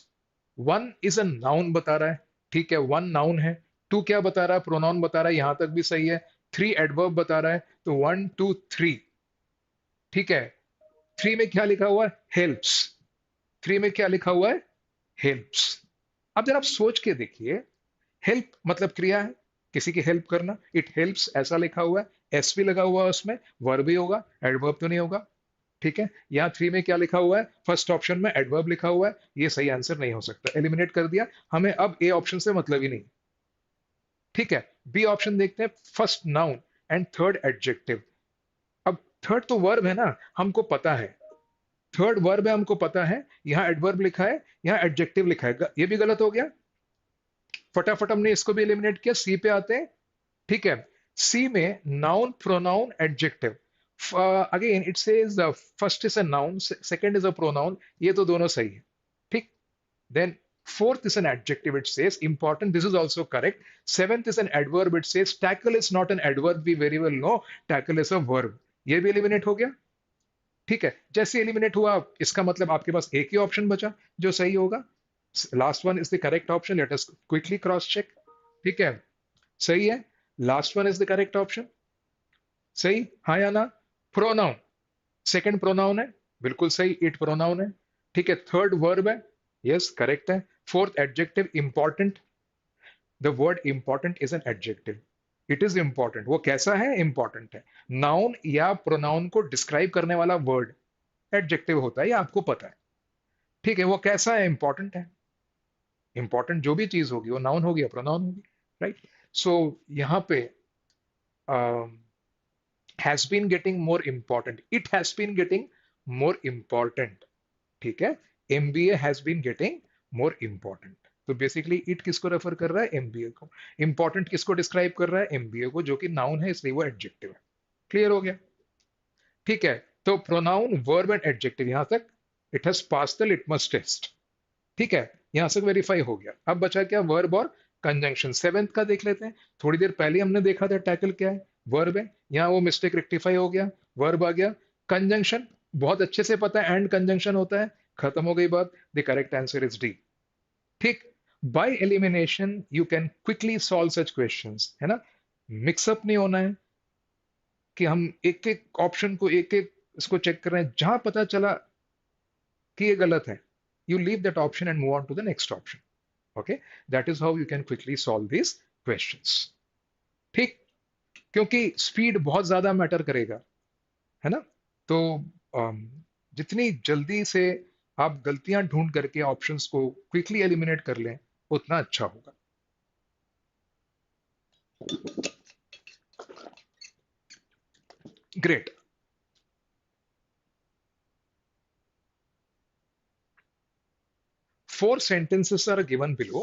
one is a noun बता रहा है. ठीक है, वन नाउन है. टू क्या बता रहा है, प्रोनाउन बता रहा है, यहां तक भी सही है. थ्री एडवर्ब बता रहा है, तो 1 2 3. ठीक है. थ्री में क्या लिखा हुआ है, हेल्प्स. थ्री में क्या लिखा हुआ है, हेल्प्स. अब जरा आप सोच के देखिए, हेल्प मतलब क्रिया है, किसी की हेल्प करना. इट हेल्प्स ऐसा लिखा हुआ है, एस भी लगा हुआ है उसमें, वर्ब भी होगा, एडवर्ब तो नहीं होगा. ठीक है. यहाँ थ्री में क्या लिखा हुआ है, फर्स्ट ऑप्शन में एडवर्ब लिखा हुआ है, ये सही आंसर नहीं हो सकता, एलिमिनेट कर दिया. हमें अब ए ऑप्शन से मतलब ही नहीं. ठीक है. बी ऑप्शन देखते हैं, first noun and third adjective. अब थर्ड तो वर्ब है ना, हमको पता है. थर्ड वर्ब है, हमको पता है. यहां एडवर्ब लिखा है, यहां एडजेक्टिव लिखा है, ये भी गलत हो गया. फटाफट हमने इसको भी एलिमिनेट किया. सी पे आते हैं. ठीक है. सी में noun, pronoun, adjective. Again it says first is a noun, second is a pronoun, ये तो दोनों सही है. ठीक. Then fourth is an adjective, it says important, this is also correct. Seventh is an adverb, it says tackle is not an adverb, we very well know tackle is a verb, ये भी eliminate हो गया. ठीक है. जैसे eliminate हुआ, इसका मतलब आपके पास एक ही ऑप्शन बचा जो सही होगा. Last one is the correct option. Let us quickly cross check. ठीक है, सही है. Last one is the correct option. सही, हाँ या ना. प्रोनाउन, सेकंड प्रोनाउन है, बिल्कुल सही, इट प्रोनाउन है. ठीक है. थर्ड वर्ब है, यस करेक्ट है. Fourth adjective, important. The word important is an adjective. It is important, वो कैसा है, इंपॉर्टेंट है. नाउन या प्रोनाउन को डिस्क्राइब करने वाला वर्ड एडजेक्टिव होता है, ये आपको पता है. ठीक है. वो कैसा है, इंपॉर्टेंट है. इंपॉर्टेंट जो भी चीज होगी वो नाउन होगी या प्रोनाउन होगी. राइट. सो यहां पे has been getting more important, it has been getting more important. ठीक है. MBA has been getting more important. तो बेसिकली इट किसको रेफर कर रहा है, एमबीए को. इंपॉर्टेंट किसको डिस्क्राइब कर रहा है, एमबीए को, जो कि नाउन है इसलिए वो एडजेक्टिव है. क्लियर हो गया. ठीक है. तो प्रोनाउन, वर्ब एंड एडजेक्टिव, यहां तक it has pass the litmus test. ठीक है. यहां से वेरीफाई हो गया. अब बचा क्या, वर्ब और कंजंक्शन. सेवेंथ का देख लेते हैं. थोड़ी देर पहले हमने देखा था टैकल क्या है, वर्ब है. यहां वो मिस्टेक रेक्टिफाई हो गया, वर्ब आ गया. कंजंक्शन बहुत अच्छे से पता है, एंड कंजंक्शन होता है, खत्म हो गई बात. The correct answer is D. ठीक. By elimination you can quickly solve such questions, है ना. मिक्सअप नहीं होना है कि हम एक एक ऑप्शन को, एक एक इसको चेक कर रहे हैं. जहां पता चला कि ये गलत है, you leave that option and move on to the next option. Okay, that is how you can quickly solve these questions. ठीक. क्योंकि स्पीड बहुत ज्यादा मैटर करेगा, है ना. तो जितनी जल्दी से आप गलतियां ढूंढ करके ऑप्शंस को क्विकली एलिमिनेट कर लें, उतना अच्छा होगा. Great. Four sentences are given below.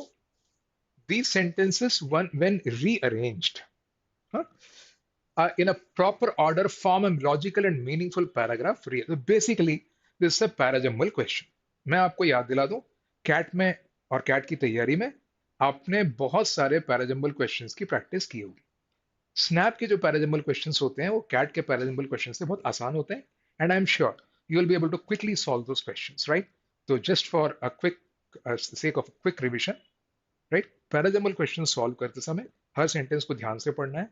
These sentences, when rearranged, huh, in a proper order, form a logical and meaningful paragraph. Basically, this is a parajumble question. मैं आपको याद दिला दूं, कैट में और कैट की तैयारी में आपने बहुत सारे पैराजम्बल क्वेश्चंस की प्रैक्टिस की होगी. स्नैप के जो पैराजम्बल क्वेश्चंस होते हैं वो कैट के पैराजम्बल क्वेश्चन से बहुत आसान होते हैं. And I am sure you will be able to quickly solve those questions, right. तो just for a quick sake of quick revision, right, parajumble question solve करते समय हर सेंटेंस को ध्यान से पढ़ना है.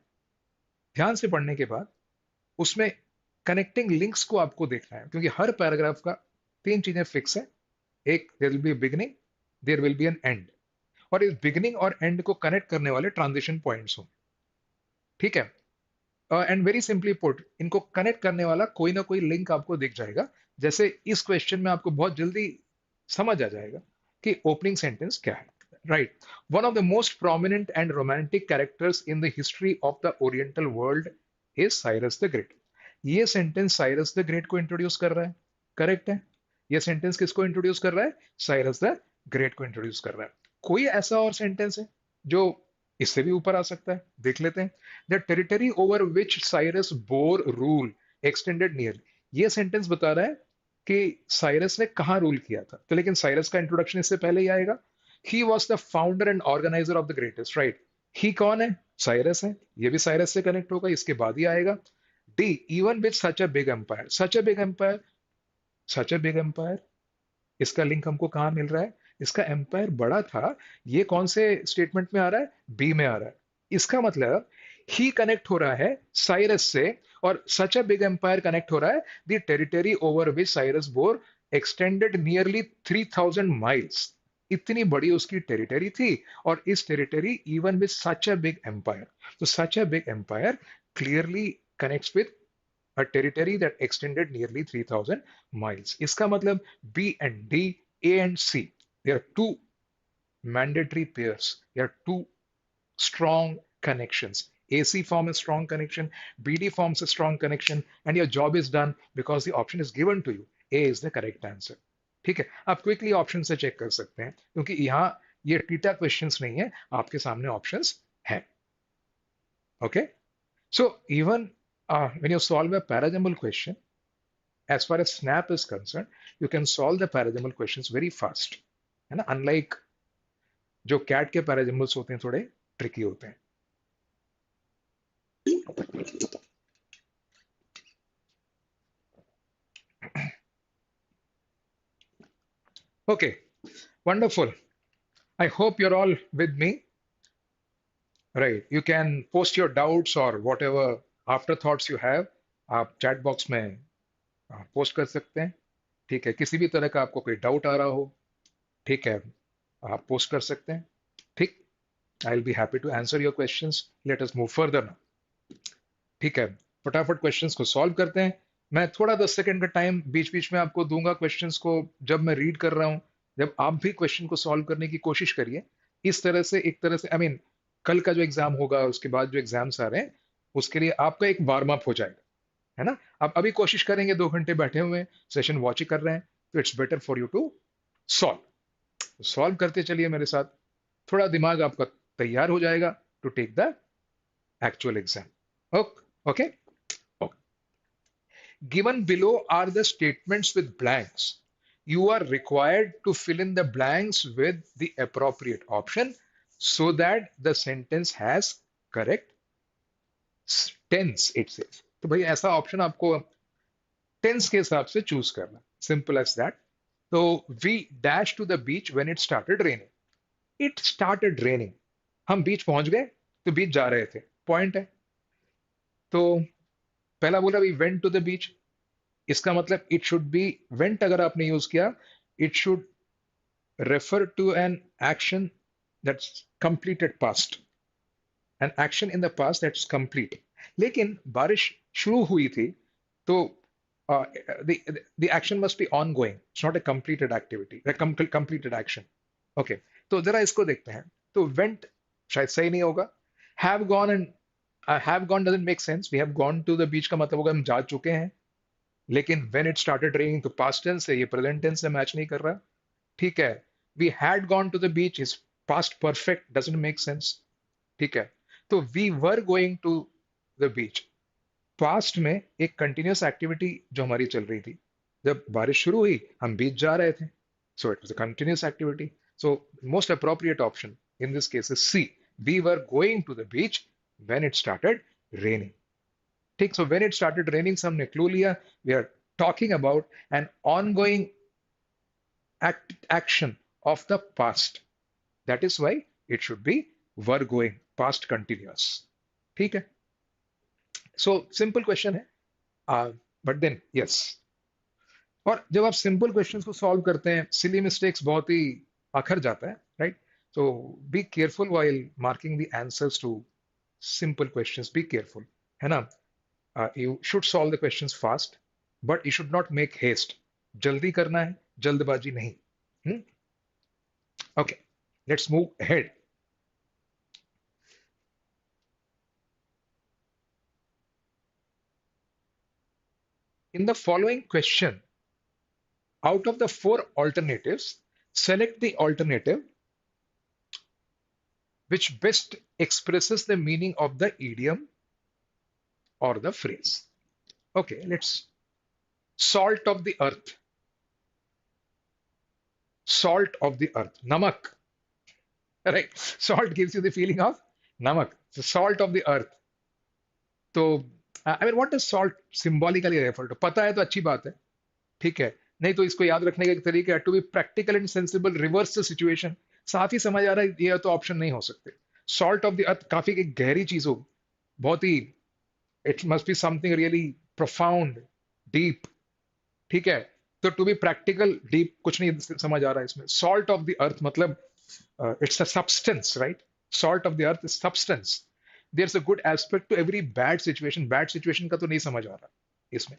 ध्यान से पढ़ने के बाद उसमें कनेक्टिंग लिंक्स को आपको देखना है, क्योंकि हर पैराग्राफ का तीन चीजें फिक्स है। एक, there will be beginning, there will be an end, और इस बिगिनिंग और एंड को कनेक्ट करने वाले ट्रांजिशन पॉइंट्स हो। ठीक है। एंड वेरी सिंपली पुट, इनको कनेक्ट करने वाला कोई ना कोई लिंक आपको दिख जाएगा। जैसे इस क्वेश्चन में आपको बहुत जल्दी समझ आ जाएगा कि ओपनिंग सेंटेंस क्या है। Right, one of the most prominent and romantic characters in the history of the oriental world is Cyrus the great. ये सेंटेंस साइरस द ग्रेट को इंट्रोड्यूस कर रहा है। करेक्ट है। ये सेंटेंस किसको इंट्रोड्यूस कर रहा है? साइरस द ग्रेट को इंट्रोड्यूस कर रहा है। कोई ऐसा और सेंटेंस है जो इससे भी ऊपर आ सकता है? देख लेते हैं। The territory over which Cyrus bore rule extended nearly. ये सेंटेंस बता रहा है कि साइरस ने कहाँ रूल किया था। तो लेकिन साइरस का इंट्रोडक्शन इससे पहले ही आएगा। He was the founder and organizer of the greatest. Right, he कौन है? साइरस है। ये भी साइरस से कनेक्ट होगा, इसके बाद ही आएगा। D, even with such a big empire. Such a big empire, such a big empire, इसका लिंक हमको कहाँ मिल रहा है? इसका एम्पायर बड़ा था। ये कौन से स्टेटमेंट में आ रहा है? बी में आ रहा है। इसका मतलब ही कनेक्ट हो रहा है साइरस से, और such a big empire connect हो रहा है the territory over which Cyrus bore extended nearly 3000 miles. इतनी बड़ी उसकी टेरिटरी थी, और इस territory even with such a big empire. तो such a big empire clearly connects with a territory that extended nearly 3000 miles. इसका मतलब B and D, A and C, they are two mandatory pairs. They are two strong connections. AC forms a strong connection, BD forms a strong connection, and your job is done because the option is given to you. A is the correct answer. ठीक है, आप quickly option से check कर सकते हैं, क्योंकि यहाँ ये टीटा क्वेश्चंस नहीं है, आपके सामने ऑप्शंस हैं। Okay, so even when you solve a parajumble question, as far as snap is concerned, you can solve the parajumble questions very fast, है ना? Unlike जो कैट के पैराजम्बल्स होते हैं, थोड़े ट्रिकी होते हैं। Okay, wonderful. I hope you're all with me. Right, you can post your doubts or whatever afterthoughts you have, आप चैट बॉक्स में पोस्ट कर सकते हैं। ठीक है, किसी भी तरह का आपको कोई डाउट आ रहा हो, ठीक है, आप पोस्ट कर सकते हैं। ठीक, I will be happy to answer your questions. Let us move further now. ठीक है, फटाफट क्वेश्चंस को सॉल्व करते हैं। मैं थोड़ा 10 सेकंड का टाइम बीच बीच में आपको दूंगा क्वेश्चंस को, जब मैं रीड कर रहा हूं, जब आप भी क्वेश्चन को सॉल्व करने की कोशिश करिए। इस तरह से, एक तरह से आई मीन कल का जो एग्जाम होगा, उसके बाद जो एग्जाम्स आ रहे हैं, उसके लिए आपका एक वार्म अप हो जाएगा, है ना? आप अभी कोशिश करेंगे, 2 घंटे बैठे हुए सेशन वॉच ही कर रहे हैं, तो it's better for you to solve. Solve करते चलिए मेरे साथ, थोड़ा दिमाग आपका तैयार हो जाएगा to take the actual exam. Okay, given below are the statements with blanks. You are required to fill in the blanks with the appropriate option so that the sentence has correct tense, it says. तो भाई ऐसा option आपको tense के हिसाब से choose करना, simple as that. तो we dash to the beach when it started raining. It started raining, हम बीच पहुंच गए, तो बीच जा रहे थे, पॉइंट है। तो पहला बोला we went to the beach, इसका मतलब इट शुड बी, वेंट अगर आपने यूज किया, it should refer to an action that's completed past, an action in the past that's complete. लेकिन बारिश शुरू हुई थी, तो the action must be ongoing, it's not a completed activity, completed action. Okay, तो जरा इसको देखते हैं। तो वेंट शायद सही नहीं होगा। Have gone and have gone doesn't make sense. We have gone to the beach का मतलब होगा हम जा चुके हैं, लेकिन व्हेन इट स्टार्टेड रेनिंग तो पास्ट टेंस है, ये प्रेजेंट टेंस से मैच नहीं कर रहा। ठीक है, we had gone to the beach is past perfect, doesn't make sense. ठीक है, तो we were going to the beach, past में एक कंटिन्यूअस एक्टिविटी जो हमारी चल रही थी, जब बारिश शुरू हुई हम बीच जा रहे थे, so it was a continuous activity. So most appropriate option in this case is C, we were going to the beach when it started raining. ठीक, so when it started raining, हमने क्लू लिया, we are talking about an ongoing action of the past. That is why it should be were going, past continuous. ठीक है, so simple question है। But then yes, और जब आप simple questions को solve करते हैं सिली मिस्टेक्स बहुत ही अखर जाता है, right? So be careful while marking the answers to simple questions. Be careful, है ना? You should solve the questions fast, but you should not make haste. जल्दी करना है, जल्दबाजी नहीं. Hmm? Okay, let's move ahead. In the following question, out of the four alternatives, select the alternative which best expresses the meaning of the idiom or the phrase. Okay, let's salt of the earth. Salt of the earth. Namak. Right? Salt gives you the feeling of namak. The salt of the earth. तो I mean what does salt symbolically refer to? पता है तो अच्छी बात है, ठीक है, नहीं तो इसको याद रखने का एक तरीका है to be practical and sensible, reverse the situation. साफ ही समझ आ रहा है ये तो ऑप्शन नहीं हो सकते. सॉल्ट ऑफ द अर्थ काफी एक गहरी चीज हो, बहुत ही, it must be something really profound, deep, ठीक है. तो टू बी प्रैक्टिकल डीप कुछ नहीं समझ आ रहा है इसमें. सॉल्ट ऑफ द अर्थ मतलब it's a substance, right? Salt of the earth is substance. There is a good aspect to every bad situation. Bad situation का तो नहीं समझ आ रहा इसमें.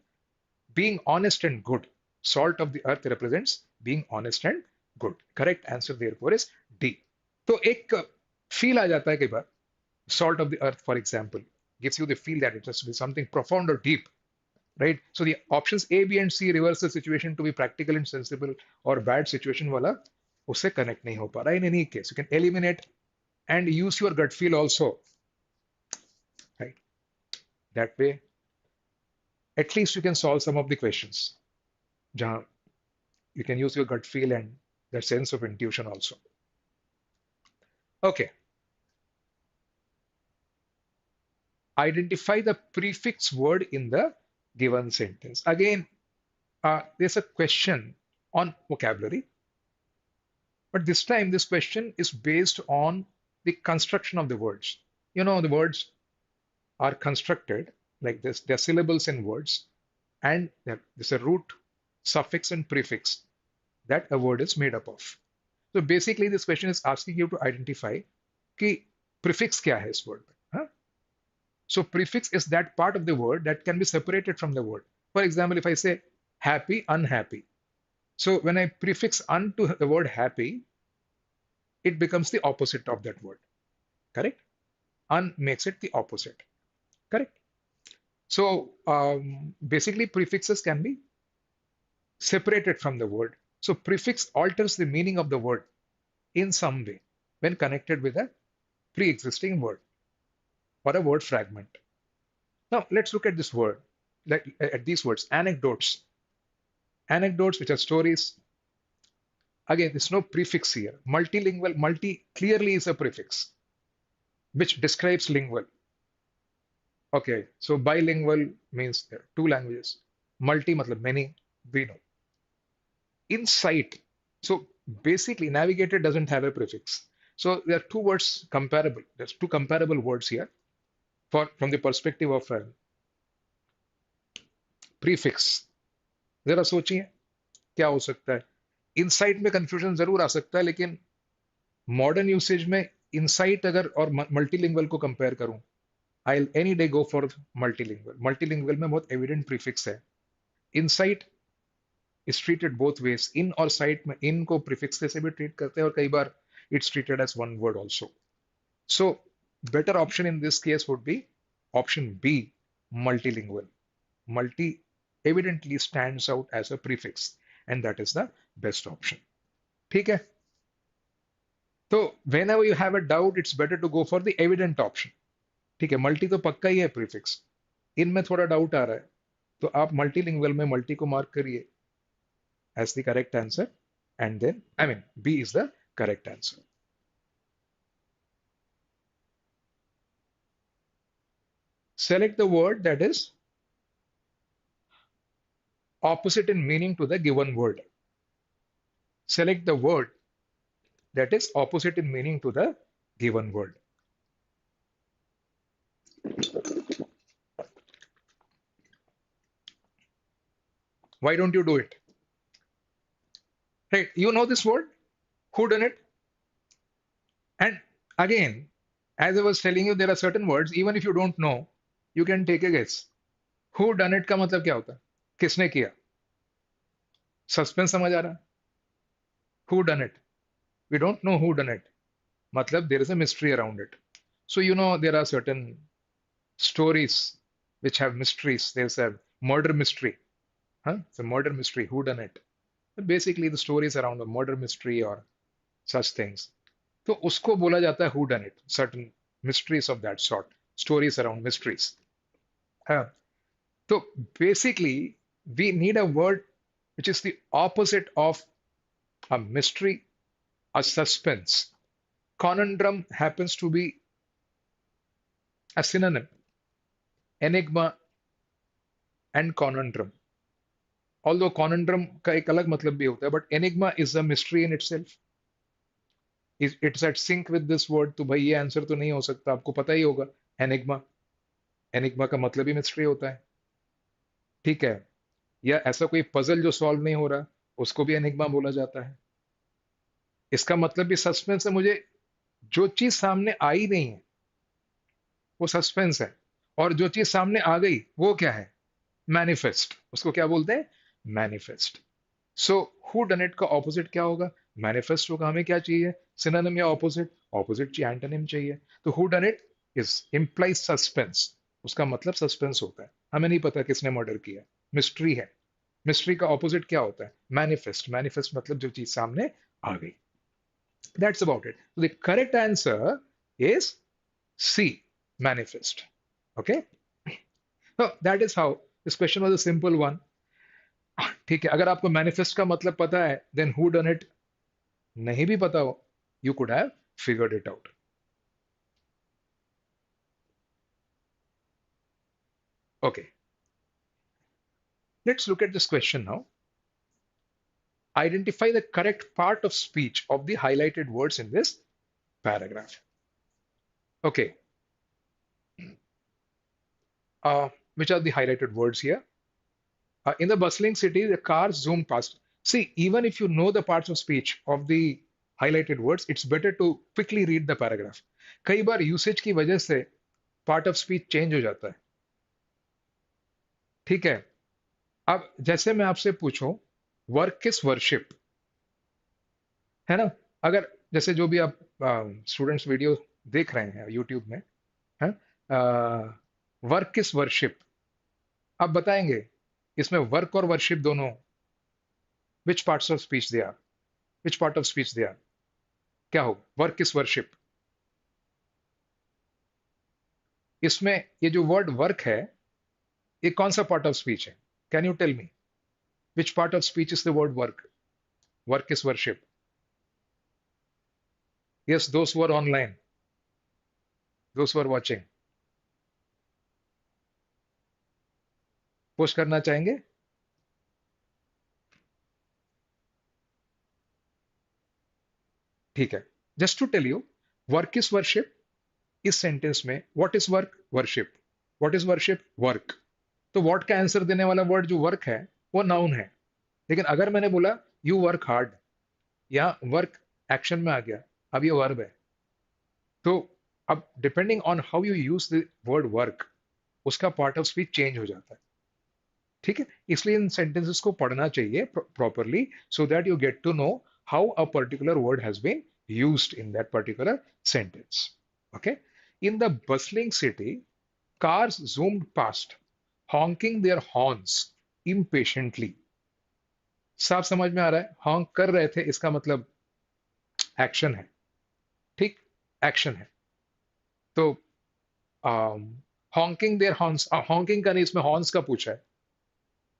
Being honest and good, salt of the earth represents being honest and good. Correct answer therefore is D. तो एक feel आ जाता है कई बार. Salt of the earth, for example, gives you the feel that it has to be something profound or deep, right? So the options A, B, and C reverse the situation to be practical and sensible, or bad situation वाला उससे connect नहीं हो पा रहा. In any case, you can eliminate and use your gut feel also, right? That way, at least you can solve some of the questions. जहाँ you can use your gut feel and that sense of intuition also. Okay. Identify the prefix word in the given sentence. Again, there's a question on vocabulary, but this time this question is based on the construction of the words. You know, the words are constructed like this. There are syllables in words, and there's a root, suffix, and prefix that a word is made up of. So basically, this question is asking you to identify कि prefix क्या है इस word में. हाँ? So prefix is that part of the word that can be separated from the word. For example, if I say happy, unhappy. So when I prefix un to the word happy, it becomes the opposite of that word. Correct? Un makes it the opposite. Correct? So basically, prefixes can be separated from the word. So prefix alters the meaning of the word in some way when connected with a pre-existing word or a word fragment. Now let's look at this word, like at these words, anecdotes. Anecdotes, which are stories. Again, there's no prefix here. Multilingual, multi clearly is a prefix, which describes lingual. Okay, so bilingual means there are two languages. Multi matlab many, we know. Insight. So basically, navigator doesn't have a prefix. So there are two words comparable. There's two comparable words here from the perspective of a prefix. जरा सोचिए क्या हो सकता है. Insight में confusion जरूर आ सकता है, लेकिन मॉडर्न यूसेज में इनसाइट अगर और मल्टीलिंगुअल को कंपेयर करूं, I any day go for multilingual. Multilingual में बहुत एविडेंट प्रीफिक्स है. Insight is treated both ways. In और साइट में इन को प्रीफिक्स से भी ट्रीट करते हैं और कई बार it's treated as one word also. So better option in this case would be option B, multilingual. Multi evidently stands out as a prefix, and that is the best option. ठीक है. तो whenever you have a doubt, it's better to go for the evident option. ठीक है, multi तो पक्का ही है prefix. इनमें थोड़ा डाउट आ रहा है तो आप मल्टीलिंगुअल में मल्टी को मार्क करिए as the correct answer, and then I mean B is the correct answer. Select the word that is opposite in meaning to the given word. Select the word that is opposite in meaning to the given word. Why don't you do it? Right? You know this word? Who done it? And again, as I was telling you, there are certain words, even if you don't know, you can take a guess. Who done it का मतलब क्या होता है? किसने किया? Suspense समझ आ रहा है? Who done it? We don't know who done it. मतलब there is a mystery around it. So you know there are certain stories which have mysteries. There's a murder mystery. Huh? It's a murder mystery. Who done it? Basically the stories around a murder mystery or such things. तो उसको बोला जाता है who done it. Certain mysteries of that sort. Stories around mysteries. हाँ. So basically we need a word which is the opposite of a mystery, a suspense. Conundrum happens to be a synonym. Enigma and conundrum. Although conundrum का एक अलग मतलब भी होता है, but enigma is a mystery in itself. It's at sync with this word. तो भाई ये आंसर तो नहीं हो सकता, आपको पता ही होगा. Enigma. Enigma का मतलब ही mystery होता है. ठीक है. या ऐसा कोई पजल जो सॉल्व नहीं हो रहा, उसको भी एनिग्मा बोला जाता है. इसका मतलब भी सस्पेंस है. मुझे जो चीज सामने आई नहीं है वो सस्पेंस है, और जो चीज सामने आ गई वो क्या है? मैनिफेस्ट. उसको क्या बोलते हैं? Manifest. So who done it का ऑपोजिट क्या होगा? मैनिफेस्ट होगा. हमें क्या चाहिए? सिनोनिम या ऑपोजिट? ऑपोजिट चाहिए, एंटोनिम चाहिए. तो who done it is implies suspense. उसका मतलब सस्पेंस होता है. हमें नहीं पता किसने मर्डर किया, मिस्ट्री है. मिस्ट्री का ऑपोजिट क्या होता है? मैनिफेस्ट. मैनिफेस्ट मतलब जो चीज सामने आ गई. That's about it. The correct answer is C, manifest. Okay, so that is how this question was a simple one. ठीक है. अगर आपको manifest का मतलब पता है, then who done it नहीं भी पता हो, you could have figured it out. Okay, let's look at this question now. Identify the correct part of speech of the highlighted words in this paragraph. Okay, which are the highlighted words here? In the bustling city, the cars zoom past. See, even if you know the parts of speech of the highlighted words, it's better to quickly read the paragraph. कई बार usage की वजह से part of speech change हो जाता है. ठीक है. अब जैसे मैं आपसे पूछूं, वर्क इज वर्शिप, है ना? अगर जैसे जो भी आप स्टूडेंट्स वीडियो देख रहे हैं यूट्यूब में, है, वर्क इज वर्शिप, आप बताएंगे इसमें वर्क और वर्शिप दोनों which parts of speech they are? Which part of speech they are? क्या हो? Work is worship. इसमें ये जो वर्ड वर्क है, ये कौन सा पार्ट ऑफ स्पीच है? Can you tell me which part of speech is the word work? Work is worship. Yes, those who are online, those who are watching, post करना चाहेंगे? ठीक है. Just to tell you, work is worship इस sentence में, what is work? Worship. What is worship? Work. तो what का answer देने वाला वर्ड जो वर्क है वो नाउन है. लेकिन अगर मैंने बोला यू वर्क हार्ड, या वर्क एक्शन में आ गया, अब ये वर्ब है. तो अब depending on how you use the word work, उसका पार्ट ऑफ स्पीच चेंज हो जाता है. ठीक है. इसलिए इन सेंटेंसेस को पढ़ना चाहिए properly, so that you get to know how a particular word has been used in that particular sentence. Okay. In the bustling city, cars zoomed past, honking their horns impatiently. साफ समझ में आ रहा है? हॉन्क कर रहे थे, इसका मतलब एक्शन है. ठीक, एक्शन है. तो हॉन्किंग देयर हॉर्न्स, हॉन्किंग का नहीं, इसमें हॉर्न्स का पूछा है.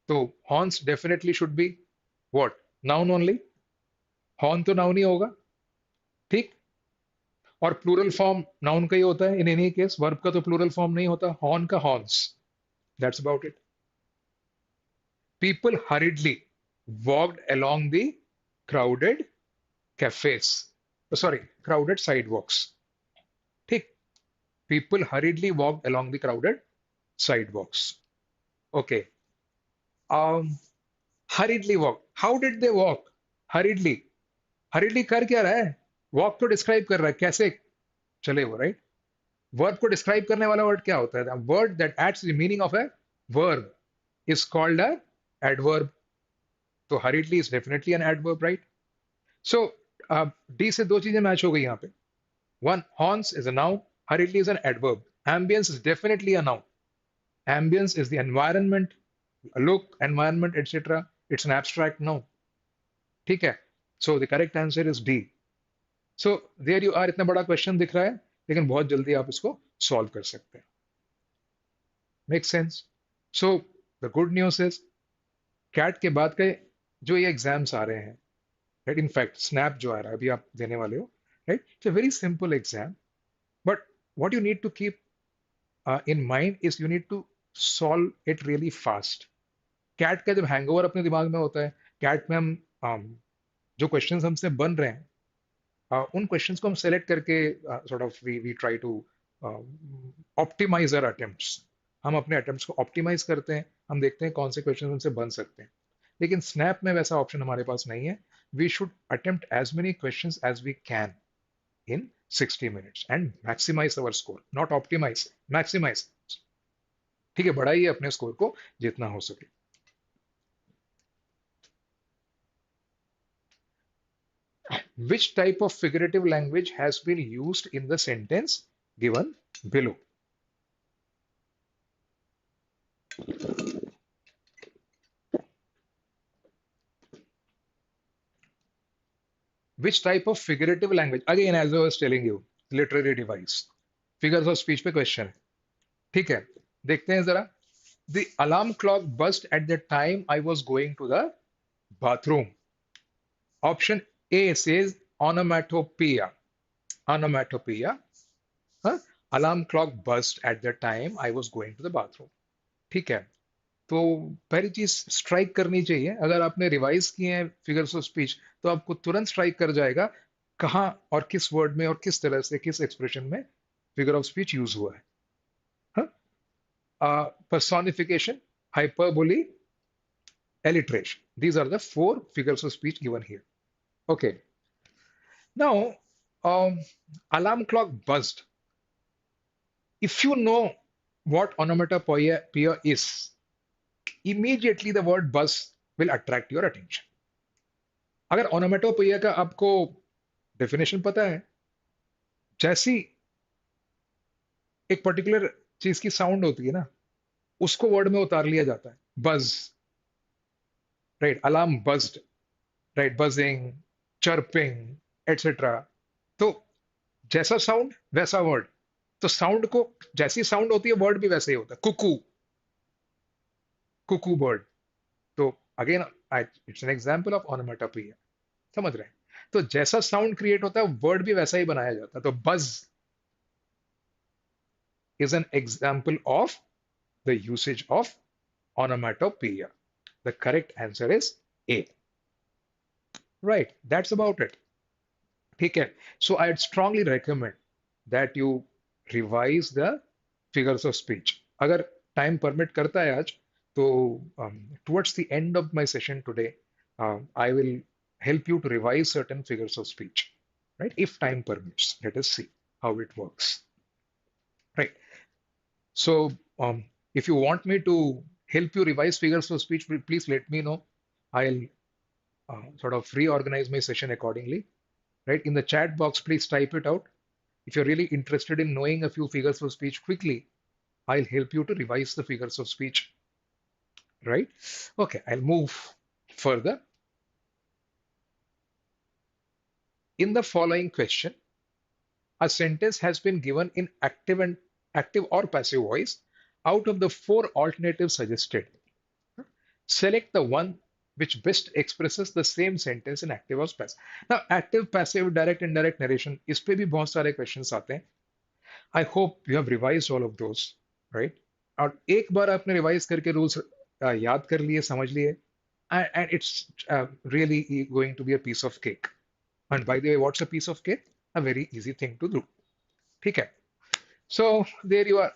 तो horns definitely should be what? Noun only. Horn तो नाउन ही होगा. ठीक. और प्लूरल फॉर्म नाउन का ही होता है इन एनी केस. वर्ब का तो प्लूरल फॉर्म नहीं होता. हॉर्न का horns. That's about it. People हरिडली walked along the crowded cafes, sorry, crowded sidewalks. ठीक. People hurriedly walked along the crowded sidewalks. Okay. um hurriedly walk. How did they walk? Hurriedly. Hurriedly कर क्या रहा है? Walk तो describe कर रहा है, कैसे चले वो, right? Verb को describe करने वाला word क्या होता है? A word that adds the meaning of a verb is called a adverb. So hurriedly is definitely an adverb, right? So D से दो चीजें मैच हो गई यहाँ पे. One, haunts is a noun. Hurriedly is an adverb. Ambience is definitely a noun. Ambience is the environment, look, environment, etc. It's an abstract noun. ठीक है? So the correct answer is D. So there you are. इतना बड़ा question दिख रहा है, लेकिन बहुत जल्दी आप इसको सॉल्व कर सकते हैं. Make sense? So the good news is CAT के बाद के जो ये एग्जाम्स आ रहे हैं, राइट, इनफैक्ट स्नैप जो आ रहा है अभी आप देने वाले हो, right, it's a very simple exam, but what you need to keep in mind is you need to solve it really fast. CAT का जब हैंगओवर अपने दिमाग में होता है, कैट में हम जो क्वेश्चंस हमसे बन रहे हैं, उन क्वेश्चंस को हम सेलेक्ट करके sort of we try to optimise our attempts. हम अपने अटेम्प्ट्स को ऑप्टिमाइज करते हैं, हम देखते हैं कौन से क्वेश्चन हमसे बन सकते हैं. लेकिन स्नैप में वैसा ऑप्शन हमारे पास नहीं है. We should attempt as many questions as we can in 60 minutes and maximize our score, not optimize, maximize. ठीक है, बढ़ाइए अपने स्कोर को जितना हो सके. Which type of figurative language has been used in the sentence given below? Which type of figurative language? Again, as I was telling you, literary device. Figures of speech पे question है. ठीक है, देखते हैं जरा. The alarm clock buzzed at the time I was going to the bathroom. Option A says onomatopoeia. Onomatopoeia. Huh? Alarm clock buzzed at the time I was going to the bathroom. ठीक है, तो पहली चीज strike करनी चाहिए. अगर आपने revise किए हैं फिगर्स ऑफ स्पीच तो आपको तुरंत स्ट्राइक कर जाएगा कहाँ और किस वर्ड में और किस तरह से किस एक्सप्रेशन में फिगर ऑफ स्पीच यूज हुआ है. Personification, hyperbole, alliteration. These are the four figures of speech given here. Okay. Now, alarm clock buzzed. If you know what onomatopoeia is, immediately the word buzz will attract your attention. अगर onomatopoeia का आपको definition पता है, जैसी एक particular चीज की sound होती है ना, उसको वर्ड में उतार लिया जाता है. Buzz, right, alarm buzzed, right, buzzing, chirping etcetera. तो जैसा साउंड वैसा वर्ड. तो साउंड को जैसी साउंड होती है वर्ड भी वैसे ही होता है. Cuckoo, cuckoo bird. तो again it's an example of onomatopoeia. समझ रहे हैं? तो जैसा साउंड क्रिएट होता है वर्ड भी वैसा ही बनाया जाता है. तो बज is an example of the usage of onomatopoeia. The correct answer is A. Right, that's about it. Okay, so I'd strongly recommend that you revise the figures of speech. अगर time permit करता है आज, तो towards the end of my session today, I will help you to revise certain figures of speech. Right, if time permits. Let us see how it works. Right. So, if you want me to help you revise figures of speech, please let me know. I'll sort of reorganize my session accordingly. Right? In the chat box, please type it out. If you're really interested in knowing a few figures of speech quickly, I'll help you to revise the figures of speech. Right? Okay, I'll move further. In the following question, a sentence has been given in active or passive voice. Out of the four alternatives suggested, select the one which best expresses the same sentence in active or passive. Now, active, passive, direct, indirect narration, इस पे भी बहुत सारे questions आते हैं. I hope you have revised all of those, right? और एक बार आपने revise करके rules याद कर लिए, समझ लिए, and it's really going to be a piece of cake. And by the way, what's a piece of cake? A very easy thing to do. ठीक है? So there you are.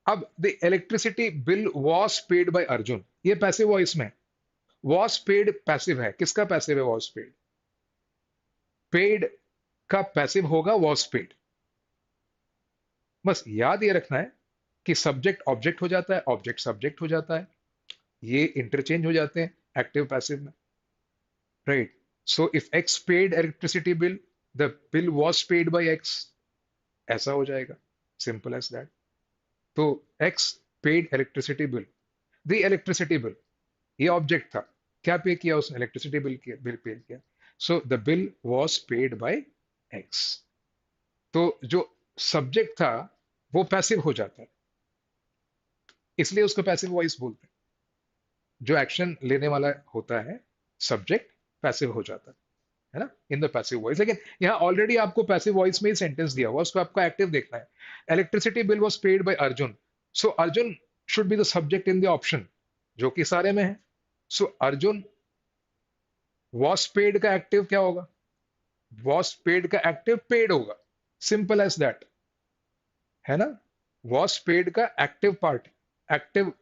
अब the electricity bill was paid by Arjun. ये passive voice में. Was paid passive है, किसका passive है was paid? Paid का passive होगा वॉज पेड। बस याद ये रखना है कि सब्जेक्ट ऑब्जेक्ट हो जाता है, ऑब्जेक्ट सब्जेक्ट हो जाता है, ये इंटरचेंज हो जाते हैं एक्टिव पैसिव में, right? So if x paid electricity bill, the bill was paid by x, ऐसा हो जाएगा, सिंपल एज दैट। तो x paid electricity bill, the electricity bill, ये ऑब्जेक्ट था, क्या पे किया उसने? इलेक्ट्रिसिटी बिल किया, बिल पे किया। So the bill was paid by x. तो जो सब्जेक्ट था वो पैसिव हो जाता है, इसलिए उसको पैसिव वॉइस बोलते हैं। जो एक्शन लेने वाला होता है सब्जेक्ट, पैसिव हो जाता है ना, इन द पैसिव वॉइस। लेकिन यहाँ ऑलरेडी आपको पैसिव वॉइस में ही सेंटेंस दिया हुआ, उसको आपको एक्टिव देखना है। Electricity bill was paid by Arjun, so Arjun should be the subject in the option, जो कि सारे में है। सो अर्जुन वॉज पेड का एक्टिव क्या होगा? वॉज पेड का एक्टिव पेड होगा, सिंपल एज दैट, है ना। वॉज पेड का एक्टिव पार्ट, एक्टिव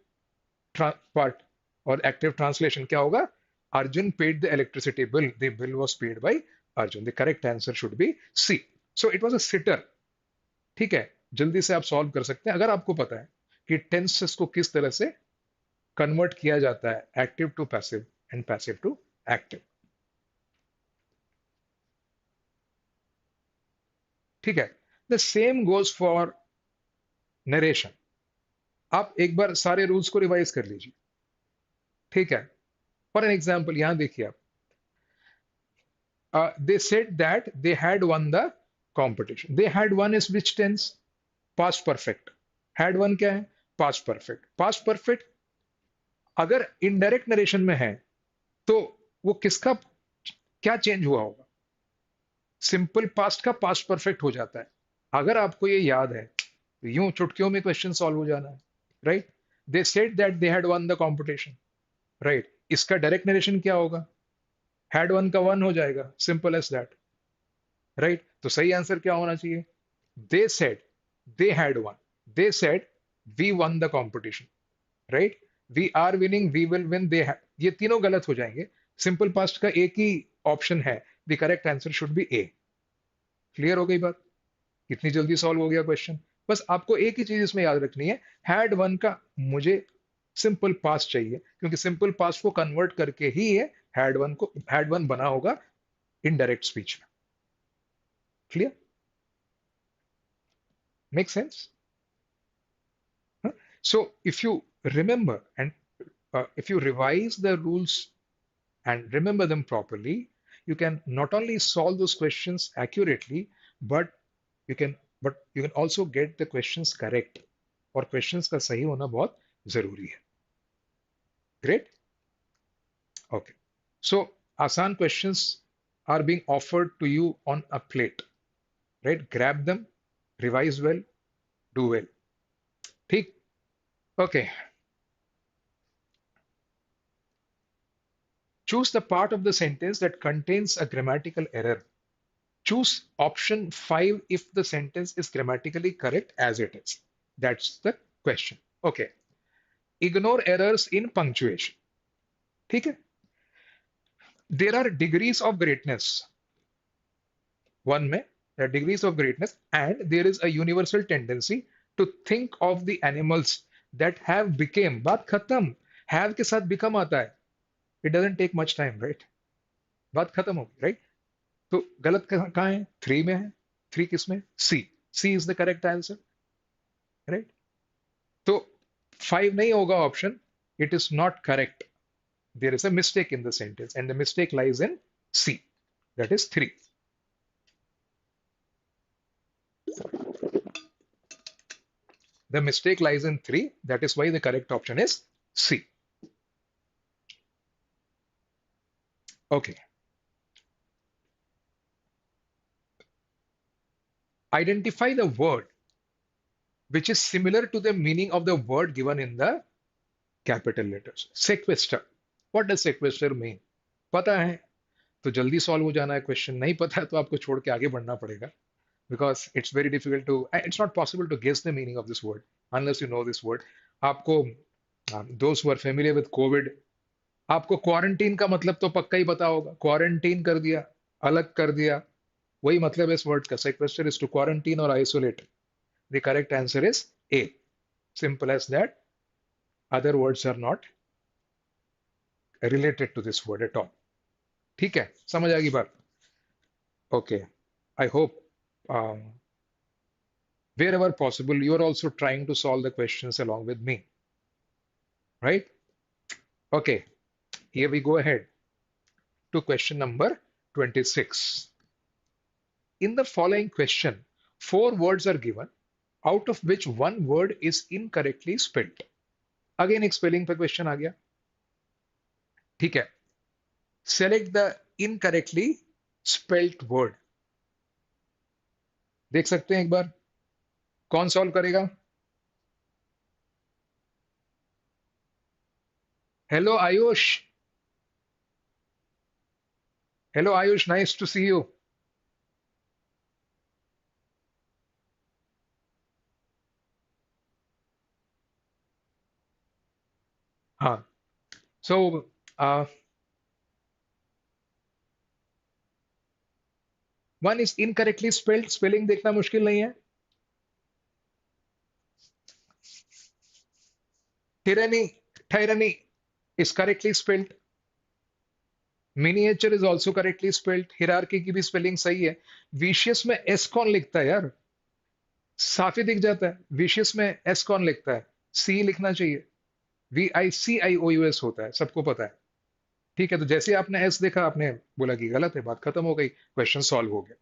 पार्ट और एक्टिव ट्रांसलेशन क्या होगा? Arjun paid the electricity bill, the bill was paid by Arjun. The correct answer should B C. So it was a sitter. ठीक है, जल्दी से आप सॉल्व कर सकते हैं अगर आपको पता है कि टेंसेस को किस तरह से कन्वर्ट किया जाता है, active to passive and passive to active. ठीक है, the same goes for narration. आप एक बार सारे रूल्स को रिवाइज कर लीजिए। ठीक है, फॉर एन एग्जाम्पल यहां देखिए आप, they said that they had won the competition. They had won is which tense? Past perfect. Had won क्या है? Past perfect. Past perfect अगर indirect narration में है तो वो किसका क्या चेंज हुआ होगा? सिंपल पास्ट का पास्ट परफेक्ट हो जाता है। अगर आपको ये याद है तो यूं चुटकियों में क्वेश्चन सॉल्व हो जाना है, right? They said that they had one the competition, right? इसका डायरेक्ट नरेशन क्या होगा? हैड वन का वन हो जाएगा, सिंपल एज दैट, राइट? तो सही आंसर क्या होना चाहिए? They said they had won, they said we won the competition, right? We are winning, we will win, they, ये तीनों गलत हो जाएंगे। सिंपल पास्ट का एक ही ऑप्शन है, the correct answer should be A. Clear हो गई बात? कितनी जल्दी सॉल्व हो गया क्वेश्चन। बस आपको एक ही चीज इसमें याद रखनी है, हैड वन का मुझे सिंपल पास्ट चाहिए, क्योंकि सिंपल पास्ट को कन्वर्ट करके ही ये हैड वन बना होगा इनडायरेक्ट स्पीच में। Clear? Make sense? So if you remember and if you revise the rules and remember them properly, you can not only solve those questions accurately, but you can you can also get the questions correct. और questions का सही होना बहुत जरूरी है। Great. Okay. So आसान questions are being offered to you on a plate. Right? Grab them, revise well, do well. ठीक? Okay. Choose the part of the sentence that contains a grammatical error. Choose option 5 if the sentence is grammatically correct as it is. That's the question. Okay. Ignore errors in punctuation. ठीक है? There are degrees of greatness. One में, there are degrees of greatness, and there is a universal tendency to think of the animals that have became. बात खत्म. Have के साथ become आता है. It doesn't take much time, right? बात खत्म होगी, right? तो गलत कहाँ है? 3 में है। 3 किस में? C. C is the correct answer, right? तो 5 नहीं होगा option, it is not correct. There is a mistake in the sentence and the mistake lies in C, that is 3। The mistake lies in 3, that is why the correct option is C. Okay. Identify the word which is similar to the meaning of the word given in the capital letters. Sequester. What does sequester mean? पता है तो जल्दी solve हो जाना है question, नहीं पता है तो आपको छोड़ के आगे बढ़ना पड़ेगा, because it's very difficult to, it's not possible to guess the meaning of this word unless you know this word. आपको those who are familiar with COVID, आपको क्वारंटीन का मतलब तो पक्का ही पता होगा, क्वारंटीन कर दिया, अलग कर दिया, वही मतलब है इस वर्ड का। सेक्वेस्टर इज टू क्वारंटीन और isolate. The correct answer is A, simple as that. Other words are not related to this word at all. ठीक है, समझ आ गई बात? Okay, I hope wherever possible you are also trying to solve the questions along with me, right? Okay, here we go ahead to question number 26. In the following question, four words are given, out of which one word is incorrectly spelled. Again, एक spelling पे question आ गया। ठीक है, select the incorrectly spelled word। देख सकते हैं एक बार, कौन सॉल्व करेगा? Hello Ayush, hello Ayush, nice to see you. हाँ, so uh, one is incorrectly spelled, spelling देखना मुश्किल नहीं है। tyranny, tyranny is correctly spelled. Miniature is also correctly spelled. Hierarchy की भी स्पेलिंग सही है। विशियस में एस कौन लिखता है यार? साफ ही दिख जाता है। विशियस में एस कौन लिखता है? सी लिखना चाहिए। VICIOUS होता है, सबको पता है। ठीक है, तो जैसे आपने एस देखा, आपने बोला कि गलत है, बात खत्म हो गई, क्वेश्चन सॉल्व हो गया।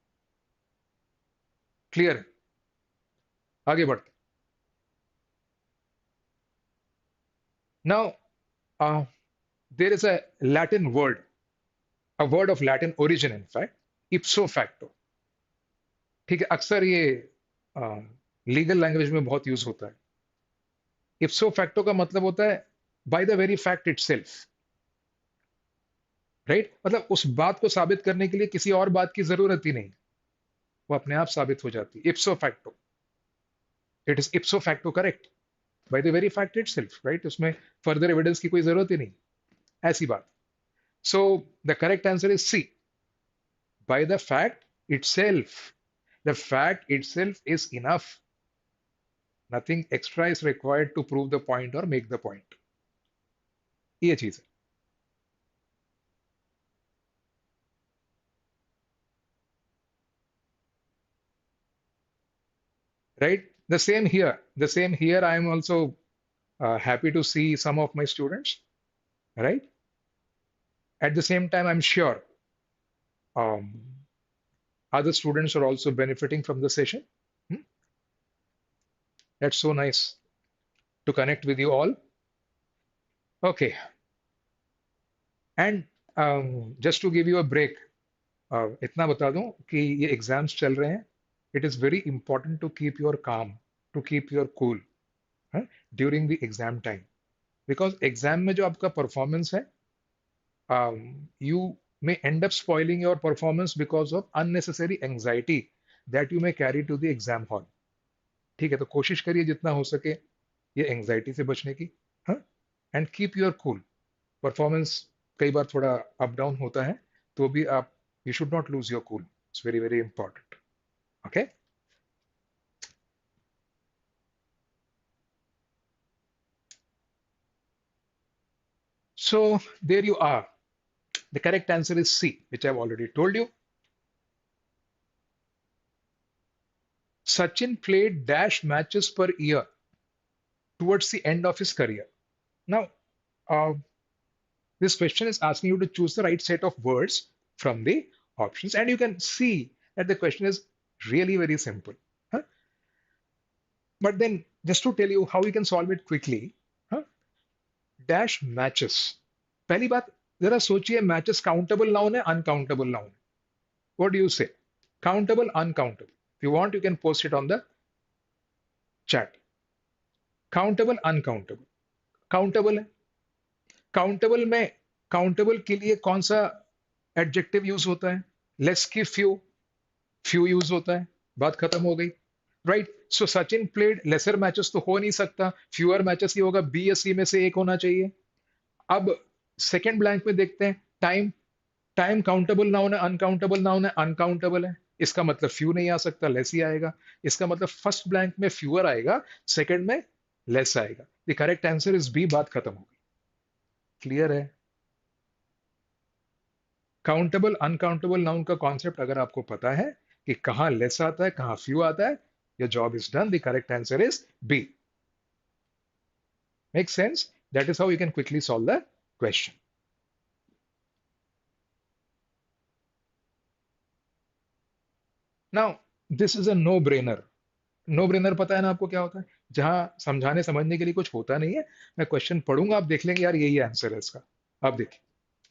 क्लियर है? आगे बढ़ते। Now there is a Latin word, a word of Latin origin, in fact, ipso facto। ठीक है, अक्सर ये लीगल लैंग्वेज में बहुत यूज होता है। इप्सो फैक्टो का मतलब होता है bye the very fact itself, right? मतलब उस बात को साबित करने के लिए किसी और बात की जरूरत ही नहीं, वो अपने आप साबित हो जाती है। Ipso facto, it is ipso facto correct by the very fact itself, right? उसमें फर्दर एविडेंस की कोई जरूरत ही नहीं, ऐसी बात। So the correct answer is C, by the fact itself. The fact itself is enough, nothing extra is required to prove the point or make the point। ये चीज है, right? The same here, I am also happy to see some of my students, right? At the same time, I'm sure um, other students are also benefiting from the session. Hmm? That's so nice to connect with you all. Okay, and just to give you a break, इतना बता दूं कि ये exams चल रहे हैं। It is very important to keep your calm, to keep your cool during the exam time, because exam में जो आपका परफॉर्मेंस है, you may end up spoiling your performance because of unnecessary anxiety that you may carry to the exam hall। ठीक है, तो कोशिश करिए जितना हो सके ये एंजाइटी से बचने की। हाँ, and keep your cool. Performance कई बार थोड़ा अप डाउन होता है, तो भी आप, you should not lose your cool, it's very very important. Okay, so there you are. The correct answer is C, which I've already told you। Sachin played dash matches per year towards the end of his career। Now, uh, this question is asking you to choose the right set of words from the options, and you can see that the question is really very simple। Huh? But then, just to tell you how you can solve it quickly, huh? Dash matches। पहली बात, जरा सोचिए, matches countable noun है, uncountable noun है? What do you say? Countable, uncountable? If you want, you can post it on the chat। Countable, uncountable? Countable है। Countable में, countable के लिए कौन सा एडजेक्टिव यूज होता है? लेस की फ्यू, फ्यू यूज होता है, बात खत्म हो गई, राइट? सो सचिन प्लेड लेसर मैचेस तो हो नहीं सकता, फ्यूअर मैचेस ही होगा, बी या सी में से एक होना चाहिए। अब सेकेंड ब्लैंक में देखते हैं टाइम। टाइम काउंटेबल नाउन है, अनकाउंटेबल नाउन है, अनकाउंटेबल है, इसका मतलब फ्यू नहीं आ सकता, लेस ही आएगा। इसका मतलब फर्स्ट ब्लैंक में फ्यूअर आएगा, सेकंड में लेस आएगा। The correct answer is B. बात खत्म हो गई। क्लियर है? काउंटेबल अनकाउंटेबल नाउन का कॉन्सेप्ट अगर आपको पता है कि कहां लेस आता है कहां फ्यू आता है, your job is done. The correct answer is B. Make sense? That is how you can quickly solve the question. Now this is a no brainer. No brainer पता है ना आपको क्या होता है? जहां समझाने समझने के लिए कुछ होता नहीं है, मैं क्वेश्चन पढ़ूंगा, आप देख लेंगे यार यही आंसर है इसका। आप देखिए,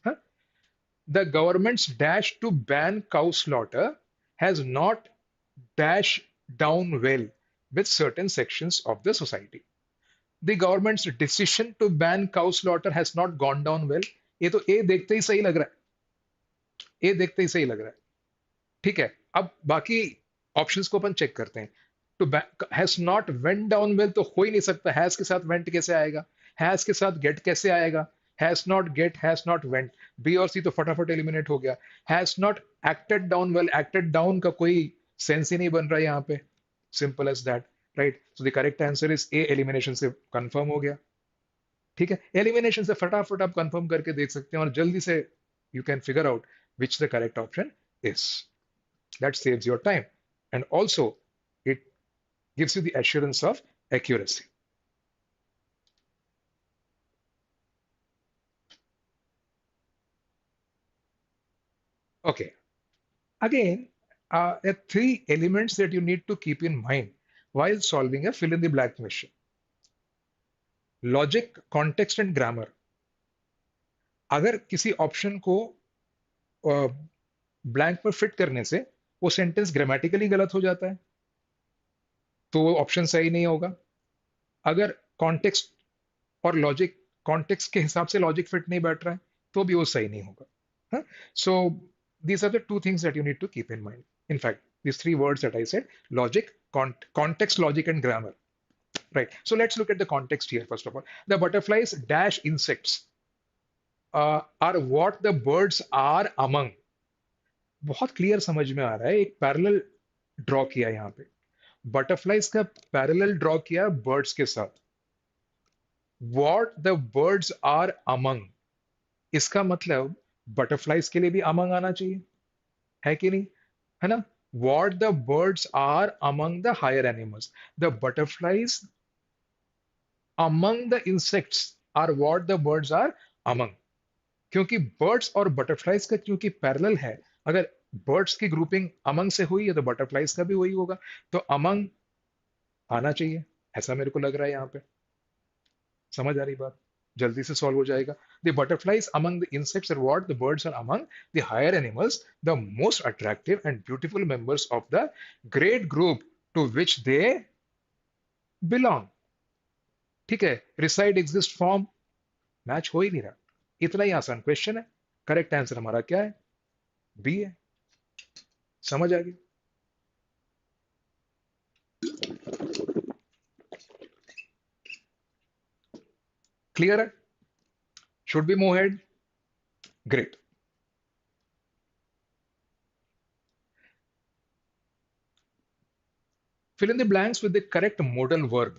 हाँ? The government's dash to ban cow slaughter has not dash down well with certain sections of the society. The government's decision to ban cow slaughter has not gone down well. ये तो ए देखते ही सही लग रहा है, ए देखते ही सही लग रहा है। ठीक है, अब बाकी ऑप्शंस को अपन चेक करते हैं। To has not went down well तो हो ही नहीं सकता, हैज के साथ वेंट कैसे आएगा, हैज के साथ गेट कैसे आएगा? Has not get, has not went, B और सी तो फटाफट एलिमिनेट हो गया। Has not acted down well, acted down का कोई सेंस ही नहीं बन रहा है यहाँ पे। Simple as that, right? So the correct answer is A. Elimination से कंफर्म हो गया। ठीक है, एलिमिनेशन से फटाफट आप कंफर्म करके देख सकते हैं और जल्दी से you can figure out which the correct option is. That saves your time, and also it gives you the assurance of accuracy. Okay, again, there are three elements that you need to keep in mind while solving a fill in the blank question. Logic, context and grammar. अगर किसी option को blank पर fit करने से वो sentence grammatically गलत हो जाता है तो वो ऑप्शन सही नहीं होगा। अगर कॉन्टेक्स्ट और लॉजिक, कॉन्टेक्स्ट के हिसाब से लॉजिक फिट नहीं बैठ रहा है तो भी वो सही नहीं होगा। सो these are the two things that you need to keep in mind. In fact, these three words that I said: logic, context, logic, and grammar. Right. So let's look at the context here first of all. The butterflies dash insects are what the birds are among. बहुत clear समझ में आ रहा है, एक parallel draw किया यहाँ पे, बटरफ्लाइज का पैरेलल ड्रॉ किया बर्ड्स के साथ। What the birds are among, इसका मतलब बटरफ्लाइज के लिए भी among आना चाहिए, है कि नहीं? है ना? What the birds are among the higher animals. The butterflies among the insects are what the birds are among. क्योंकि birds और butterflies का क्योंकि पैरेलल है, अगर birds की ग्रुपिंग among से हुई है तो butterflies का भी वही होगा, तो among आना चाहिए, ऐसा मेरे को लग रहा है यहाँ पे। समझ आ रही बात? जल्दी से सॉल्व हो जाएगा। The butterflies among the insects are what the birds are among the higher animals, the most attractive and beautiful members of the great group to which they belong. ठीक है, reside exist form मैच हो ही नहीं रहा। इतना ही आसान question है। Correct answer हमारा क्या है? बी है। समझ आ गई? क्लियर है? Should be move head? Great. Fill in the blanks with the correct modal verb.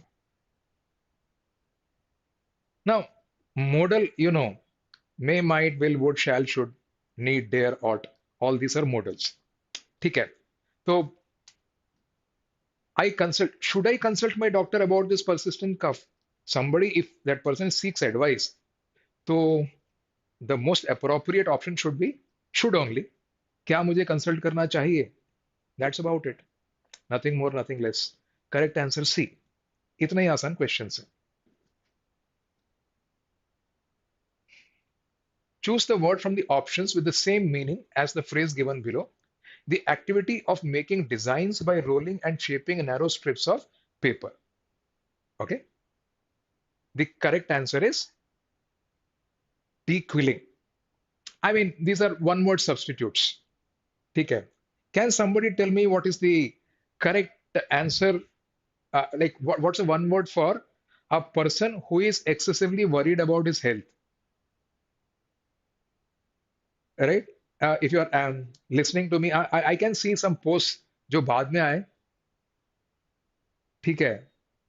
Now, modal, you know, may, might, will, would, shall, should, need, dare, ought. All these are modals. ठीक है, तो should I consult my doctor about this persistent cough? Somebody, if that person seeks advice, तो the most appropriate option should be should only. क्या मुझे consult करना चाहिए? That's about it. Nothing more, nothing less. Correct answer C. इतना ही आसान question है। Choose the word from the options with the same meaning as the phrase given below. The activity of making designs by rolling and shaping narrow strips of paper. Okay. The correct answer is dequilling. I mean, these are one word substitutes. Okay. Can somebody tell me what is the correct answer? Like, what's a one word for a person who is excessively worried about his health? right? If you are listening to me, I can see some posts जो बाद में आए, ठीक है?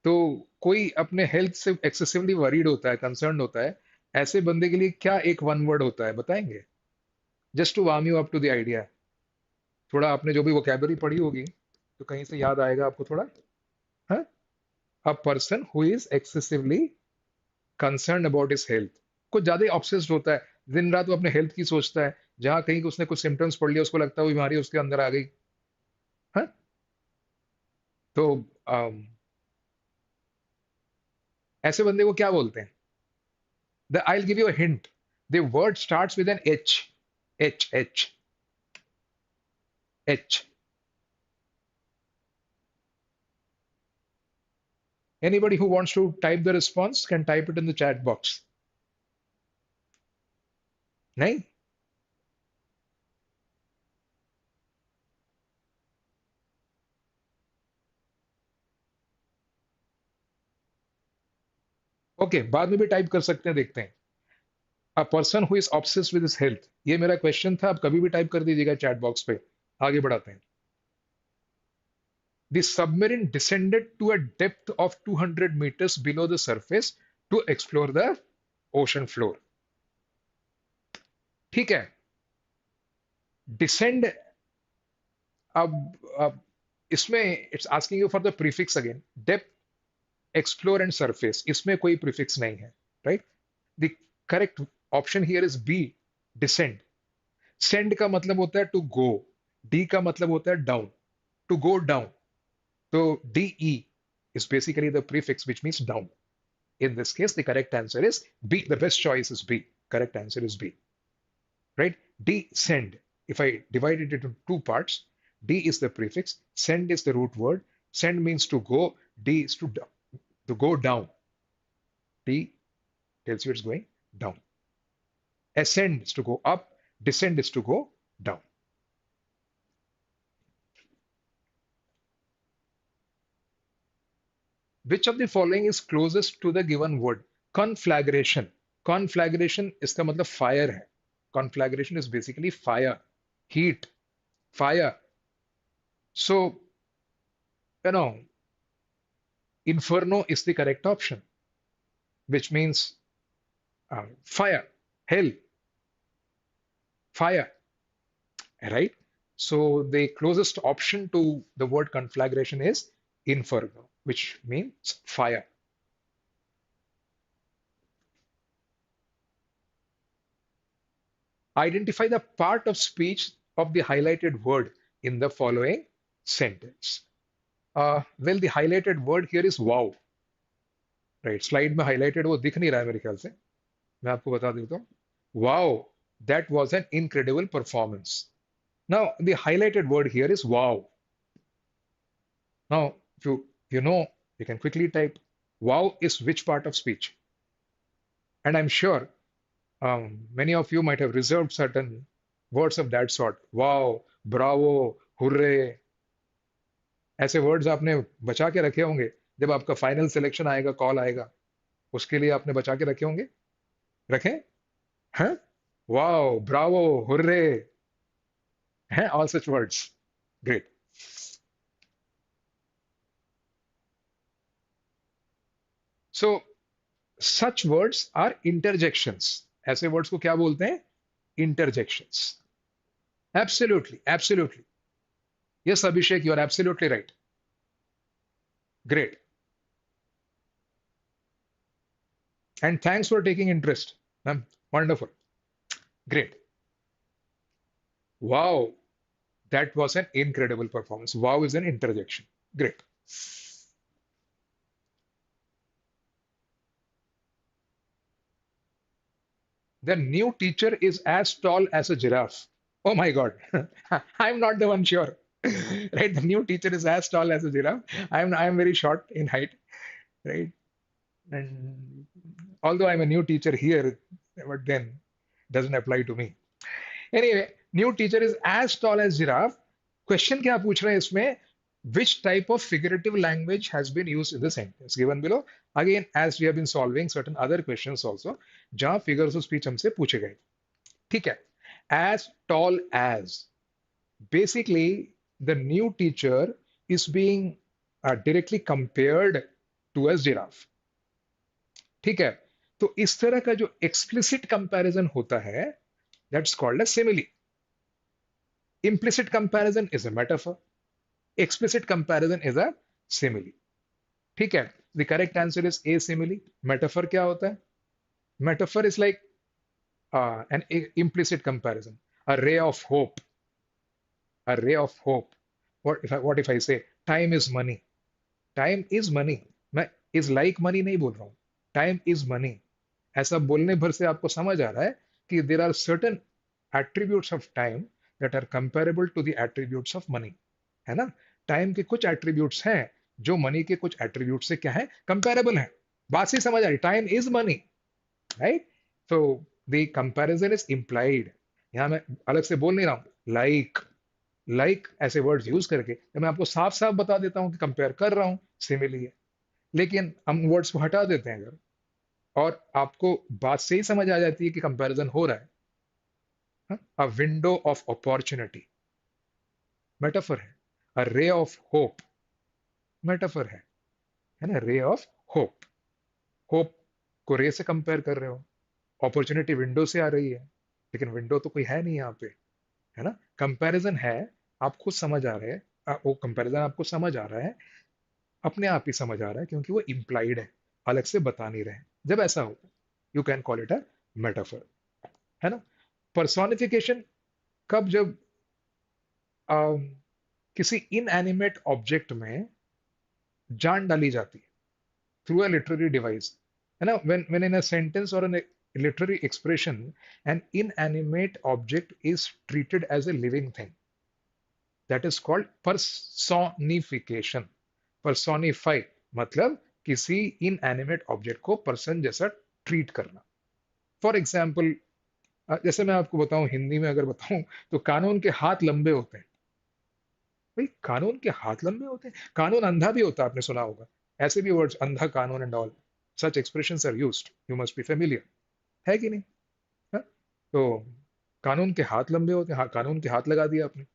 तो कोई अपने health से एक्सेसिवली वरीड होता है, कंसर्न होता है, ऐसे बंदे के लिए क्या एक वन वर्ड होता है, बताएंगे? Just to warm you up to the idea. थोड़ा आपने जो भी वोकेबलरी पढ़ी होगी, तो कहीं से याद आएगा आपको थोड़ा। हाँ, a person who is excessively concern about his health, कुछ ज्यादा ऑब्सेस्ड होता है, दिन रात वो अपने हेल्थ की सोचता है, जहां कहीं उसने कुछ सिम्टम्स पढ़ लिया, उसको लगता है वो बीमारी उसके अंदर आ गई। हाँ, तो ऐसे बंदे को क्या बोलते हैं? I'll give you a hint. The word starts with an H. H, H, H. Anybody who wants to type the response can type it in the chat box. नहीं? ओके, बाद में भी टाइप कर सकते हैं, देखते हैं। A person who is obsessed with his health. ये मेरा क्वेश्चन था, आप कभी भी टाइप कर दीजिएगा चैट बॉक्स पे। आगे बढ़ाते हैं। The submarine descended to a depth of 200 meters below the surface to explore the ocean floor. ठीक है, descend, अब इसमें it's asking you for the prefix again, depth, explore and surface, इसमें कोई प्रीफिक्स नहीं है, right? The correct option here is B, descend. Send का मतलब होता है टू गो, डी का मतलब होता है डाउन, टू गो डाउन, तो D E is basically the prefix which means down. In this case, the correct answer is B. The best choice is B. Correct answer is B. Right? Descend. If I divide it into two parts, D is the prefix, send is the root word. Send means to go, D is to go down. D tells you it's going down. Ascend is to go up, descend is to go down. Which of the following is closest to the given word? Conflagration. Conflagration इसका मतलब fire है. Conflagration is basically fire, heat, fire. So, you know, inferno is the correct option, which means fire, hell, fire, right? So the closest option to the word conflagration is inferno, which means fire. Identify the part of speech of the highlighted word in the following sentence. Well, the highlighted word here is wow. Right, slide में highlighted वो दिख नहीं रहा है मेरे ख्याल से, मैं आपको बता देता हूँ. Wow, that was an incredible performance. Now, the highlighted word here is wow. Now, if you know, you can quickly type wow is which part of speech. And I'm sure many of you might have reserved certain words of that sort. Wow, bravo, hooray. ऐसे words आपने बचा के रखे होंगे, जब आपका final selection आएगा, call आएगा, उसके लिए आपने बचा के रखे होंगे. रखें? हैं? Wow, bravo, hooray. हैं? All such words. Great. So, such words are interjections. ऐसे words को क्या बोलते हैं? Interjections. Absolutely, absolutely. Yes, Abhishek, you are absolutely right. Great. And thanks for taking interest. Wonderful. Great. Wow, that was an incredible performance. Wow is an interjection. Great. The new teacher is as tall as a giraffe. Oh my God. I'm not the one sure. Right? The new teacher is as tall as a giraffe. I'm very short in height. Right? And although I'm a new teacher here, but then doesn't apply to me. Anyway, new teacher is as tall as giraffe. Question क्या पूछ रहे हैं इसमें? Which type of figurative language has been used in the sentence? Given below. Again, as we have been solving certain other questions also, जहाँ figures of speech हमसे पूछे गए. ठीक है. as tall as. Basically, the new teacher is being directly compared to a giraffe. ठीक है? तो इस तरह का जो explicit comparison होता है, that's called a simile. Implicit comparison is a metaphor. Explicit comparison is a simile. ठीक है? The correct answer is a simile. Metaphor क्या होता है? Metaphor is like an implicit comparison, a ray of hope, a ray of hope. What if I say time is money? Time is money. मैं is like money नहीं बोल रहा हूँ. Time is money. ऐसा बोलने भर से आपको समझ आ रहा है कि there are certain attributes of time that are comparable to the attributes of money. है ना? टाइम के कुछ एट्रीब्यूट्स हैं जो मनी के कुछ एट्रीब्यूट से क्या है, कंपेरेबल है. बात से समझ आ रही, time is money, right? So the comparison is implied. यहां मैं अलग से बोल नहीं रहा हूं. लाइक ऐसे वर्ड्स यूज करके तो मैं आपको साफ साफ बता देता हूं कि कंपेयर कर रहा हूं, सिमिली है. लेकिन हम वर्ड्स को हटा देते हैं अगर, और आपको बात से ही समझ आ जाती है कि कंपैरिजन हो रहा है. अ विंडो ऑफ अपॉर्चुनिटी मेटाफर है. अ रे ऑफ होप मेटाफर है ना? Ray of hope. होप को रे से कंपेयर कर रहे हो. अपॉर्चुनिटी विंडो से आ रही है, लेकिन विंडो तो कोई है नहीं यहाँ पे, है ना? कंपैरिजन है, आप खुद समझ आ रहे हैं. वो कंपैरिजन आपको समझ आ रहा है, अपने आप ही समझ आ रहा है, क्योंकि वो इम्प्लाइड है, अलग से बता नहीं रहे हैं. जब ऐसा होता है, you can call it a metaphor, है ना? पर्सोनिफिकेशन कब, जब किसी इनएनिमेट ऑब्जेक्ट में जान डाली जाती है through a literary device. है ना? When in a sentence or in a literary expression, an inanimate object is treated as a living thing. That is called personification. Personify मतलब किसी inanimate object को person जैसा treat करना. For example, जैसे मैं आपको बताऊं, हिंदी में अगर बताऊं, तो कानून के हाथ लंबे होते हैं. भाई, कानून के हाथ लंबे होते हैं. कानून अंधा भी होता है, आपने सुना होगा. ऐसे भी वर्ड्स, अंधा कानून and all, such expressions are used, you must be familiar. है कि नहीं? हाँ? तो कानून के हाथ लंबे होते हैं. हाँ, कानून के हाथ लगा दिया आपने,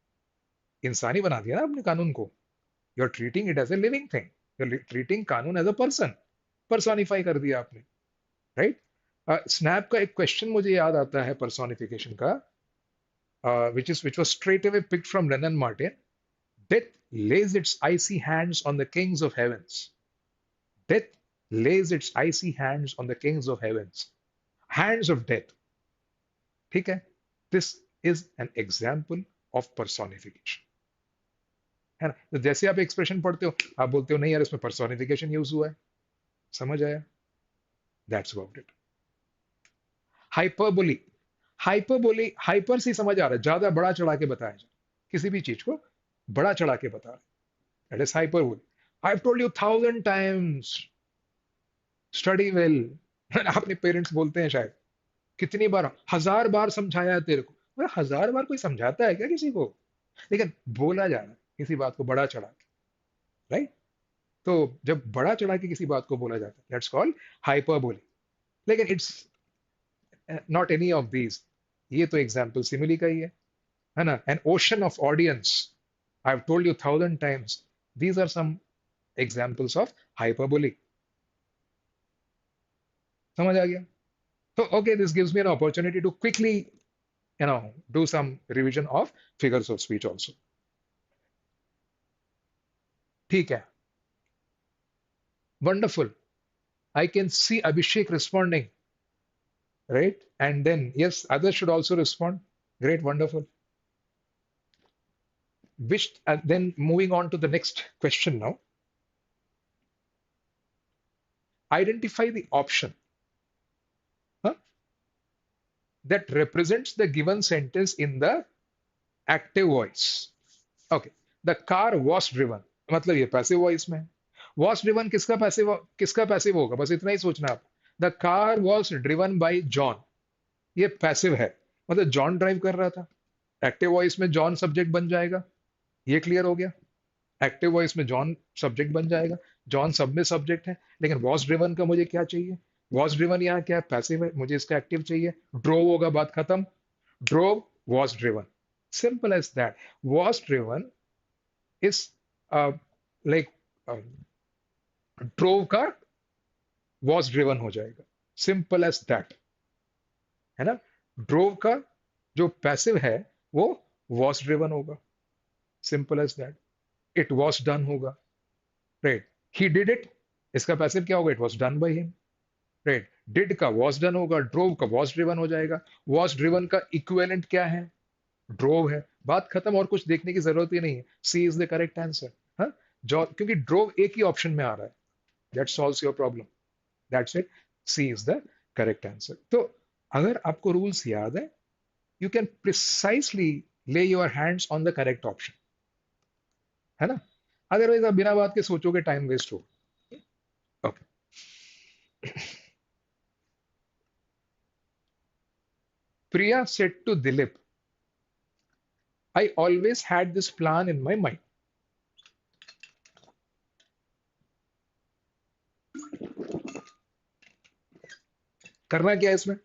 इंसानी बना दिया ना आपने कानून को. You are treating it as a living thing. You are treating कानून एज अ पर्सन. पर्सोनिफाई कर दिया आपने, राइट? स्नैप का एक क्वेश्चन मुझे याद आता है पर्सोनिफिकेशन का, which was straight away picked from Lennon Martin. Death lays its icy hands on the kings of heavens. Death lays its icy hands on the kings of heavens. Hands of death. ठीक है? This is an example of personification. है ना? तो जैसे आप expression पढ़ते हो, आप बोलते हो नहीं यार, इसमें personification यूज हुआ है. समझ आया? That's about it. Hyperbole. Hyperbole, hyper से समझ आ रहा है, ज्यादा बड़ा चढ़ा के बताया जाए, किसी भी चीज को बड़ा चढ़ा के बता रहा है. That is hyperbole. I've told you 1,000 times. Study well. अपने पेरेंट्स बोलते हैं शायद, कितनी बार, 1,000 बार समझाया है तेरे को. भाई, 1,000 बार कोई समझाता है क्या किसी को? लेकिन बोला जा रहा है किसी बात को बड़ा चढ़ा के, राइट? तो जब बड़ा चढ़ा के किसी बात को बोला जाता है, दैट्स कॉल्ड हाइपरबोली. लेकिन it's not any of these. ये तो एग्जाम्पल सिमिली का ही है ना? N ocean of audience. I have told you 1,000 times. These are some examples of hyperbole. समझ आ गया? So, okay, this gives me an opportunity to quickly, do some revision of figures of speech also. ठीक है. Wonderful. I can see Abhishek responding, right? And then, yes, others should also respond. Great, wonderful. Then moving on to the next question now. Identify the option, huh, that represents the given sentence in the active voice. Okay. The car was driven. मतलब ये passive voice में है. Was driven किसका passive होगा? बस इतना ही सोचना आप. The car was driven by John. ये पैसिव है, मतलब जॉन ड्राइव कर रहा था. एक्टिव वॉइस में जॉन सब्जेक्ट बन जाएगा. ये क्लियर हो गया? एक्टिव वॉइस में जॉन सब्जेक्ट बन जाएगा. जॉन सब में सब्जेक्ट है, लेकिन वॉज ड्रिवन का मुझे क्या चाहिए? वॉज ड्रिवन यहाँ क्या है? पैसिव है, मुझे इसका एक्टिव चाहिए. ड्रोव होगा, बात खत्म. Drove was driven. Simple as that. Was driven is like uh, drove का was driven हो जाएगा. Simple as that. है ना? Drove का जो पैसिव है वो was driven होगा. Simple as that. It was done होगा. Right. He did it. इसका पैसिव क्या होगा? It was done by him. Right. Did का was done होगा. Drove का was driven हो जाएगा. Was driven का equivalent क्या है? ड्रोव है. बात खत्म, और कुछ देखने की जरूरत ही नहीं है. सी इज द करेक्ट आंसर. हाँ, जो क्योंकि ड्रोव एक ही ऑप्शन में आ रहा है. That solves your problem. That's it. C is the correct answer. तो अगर आपको रूल्स याद है, you can precisely lay your hands on the correct option. है ना? अदरवाइज आप बिना बात के सोचोगे, टाइम वेस्ट हो. Okay. Priya said to Dilip, I always had this plan in my mind. करना क्या है इसमें?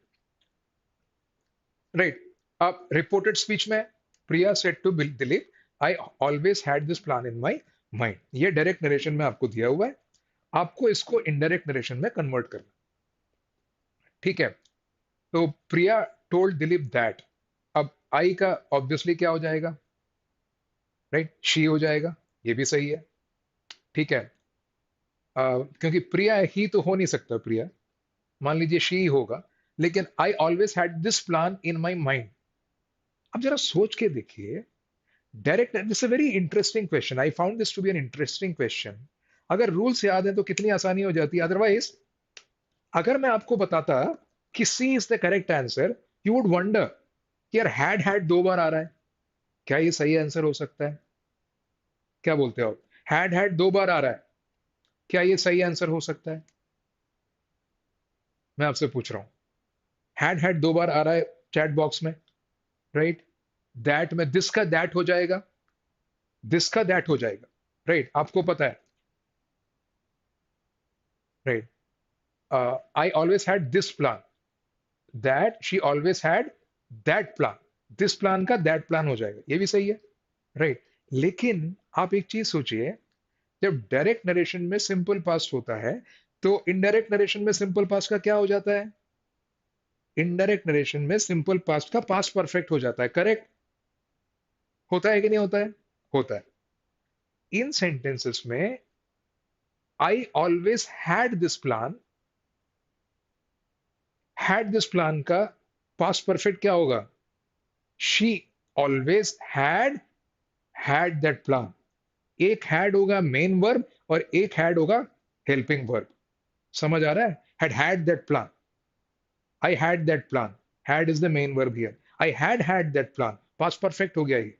राइट. अब रिपोर्टेड स्पीच में Priya said to Dilip, I always had this plan in my mind. ये डायरेक्ट नरेशन में आपको दिया हुआ है. आपको इसको इनडायरेक्ट नरेशन में कन्वर्ट करना. ठीक है. तो प्रिया टोल्ड दिलीप दैट. अब आई का ऑब्वियसली क्या हो जाएगा? राइट, शी हो जाएगा. ये भी सही है. ठीक है. क्योंकि प्रिया ही तो हो नहीं सकता. प्रिया, मान लीजिए शी होगा, लेकिन I always had this plan in my mind. अब जरा सोच के देखिए. Direct, this a very interesting question. I found this to be an interesting question. अगर रूल्स याद है तो कितनी आसानी हो जाती है. अदरवाइज अगर मैं आपको बताता कि C is the correct answer, you would wonder कि यार हैड दो बार आ रहा है, क्या ये सही आंसर हो सकता है? क्या बोलते हो आप? हैड दो बार आ रहा है, क्या ये सही आंसर हो सकता है? मैं आपसे पूछ रहा हूं. हैड दो बार आ रहा है चैट बॉक्स में. राइट. दैट में दिस का दैट हो जाएगा. दिस का दैट हो जाएगा. राइट. आपको पता है. Right. I always had this plan. That, she always had that plan. This plan का दैट प्लान हो जाएगा. ये भी सही है. राइट. लेकिन आप एक चीज सोचिए, जब डायरेक्ट नरेशन में सिंपल पास्ट होता है, तो इनडायरेक्ट नरेशन में सिंपल पास्ट का क्या हो जाता है? इनडायरेक्ट नरेशन में सिंपल पास्ट का पास्ट परफेक्ट हो जाता है. करेक्ट होता है कि नहीं होता है? होता है. इन सेंटेंसेस में आई ऑलवेज हैड दिस प्लान का पास्ट परफेक्ट क्या होगा? She always had that plan. एक हैड होगा मेन वर्ब और एक हैड होगा हेल्पिंग वर्ब. समझ आ रहा है? Had that plan. I had that plan. Had is the main verb here. I had that plan. Past perfect हो गया ये.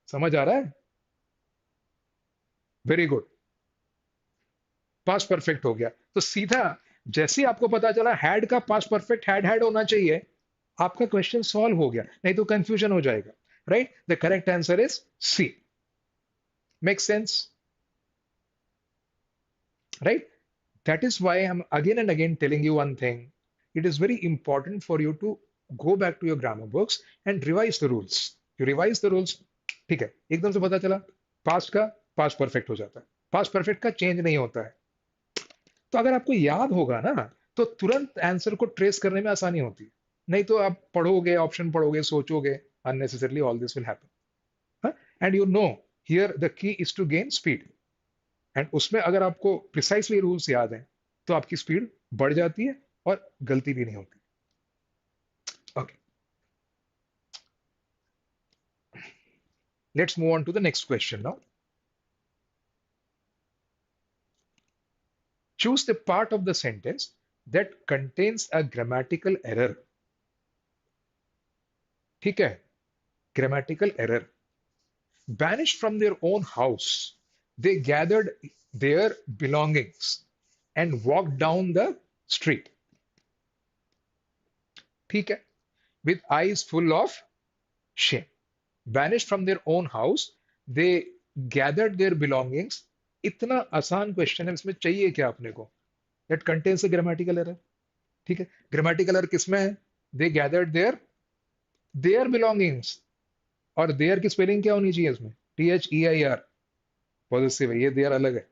समझ आ रहा है? Very good. पास्ट परफेक्ट हो गया. तो सीधा जैसे ही आपको पता चला हैड का पास्ट परफेक्ट हैड होना चाहिए, आपका क्वेश्चन सॉल्व हो गया. नहीं तो कंफ्यूजन हो जाएगा. Right. The correct answer is C. Make sense? Right. That is why I'm again and again telling you one thing. It is very important for you to go back to your grammar books and revise the rules. You revise the rules. ठीक है. एकदम से पता चला past का past perfect हो जाता है. पास्ट परफेक्ट का चेंज नहीं होता है. तो अगर आपको याद होगा ना, तो तुरंत आंसर को ट्रेस करने में आसानी होती है. नहीं तो आप पढ़ोगे, ऑप्शन पढ़ोगे, सोचोगे, unnecessarily all this will happen. And you know, here the key is to gain speed. And उसमें अगर आपको प्रिसाइसली रूल्स याद हैं, तो आपकी स्पीड बढ़ जाती है और गलती भी नहीं होती. Okay. Let's move on to the next question now. Choose the part of the sentence that contains a grammatical error. ठीक है. Grammatical error. Banished from their own house, they gathered their belongings and walked down the street. ठीक है. With eyes full of shame. Banished from their own house, they gathered their belongings. इतना आसान question है, इसमें चाहिए क्या अपने को? That contains a grammatical error. ठीक है. ग्रामेटिकल एरर किसमें है? They gathered their their belongings, और देयर की स्पेलिंग क्या होनी चाहिए इसमें? THEIR, पॉजिटिव है, ये देयर अलग है।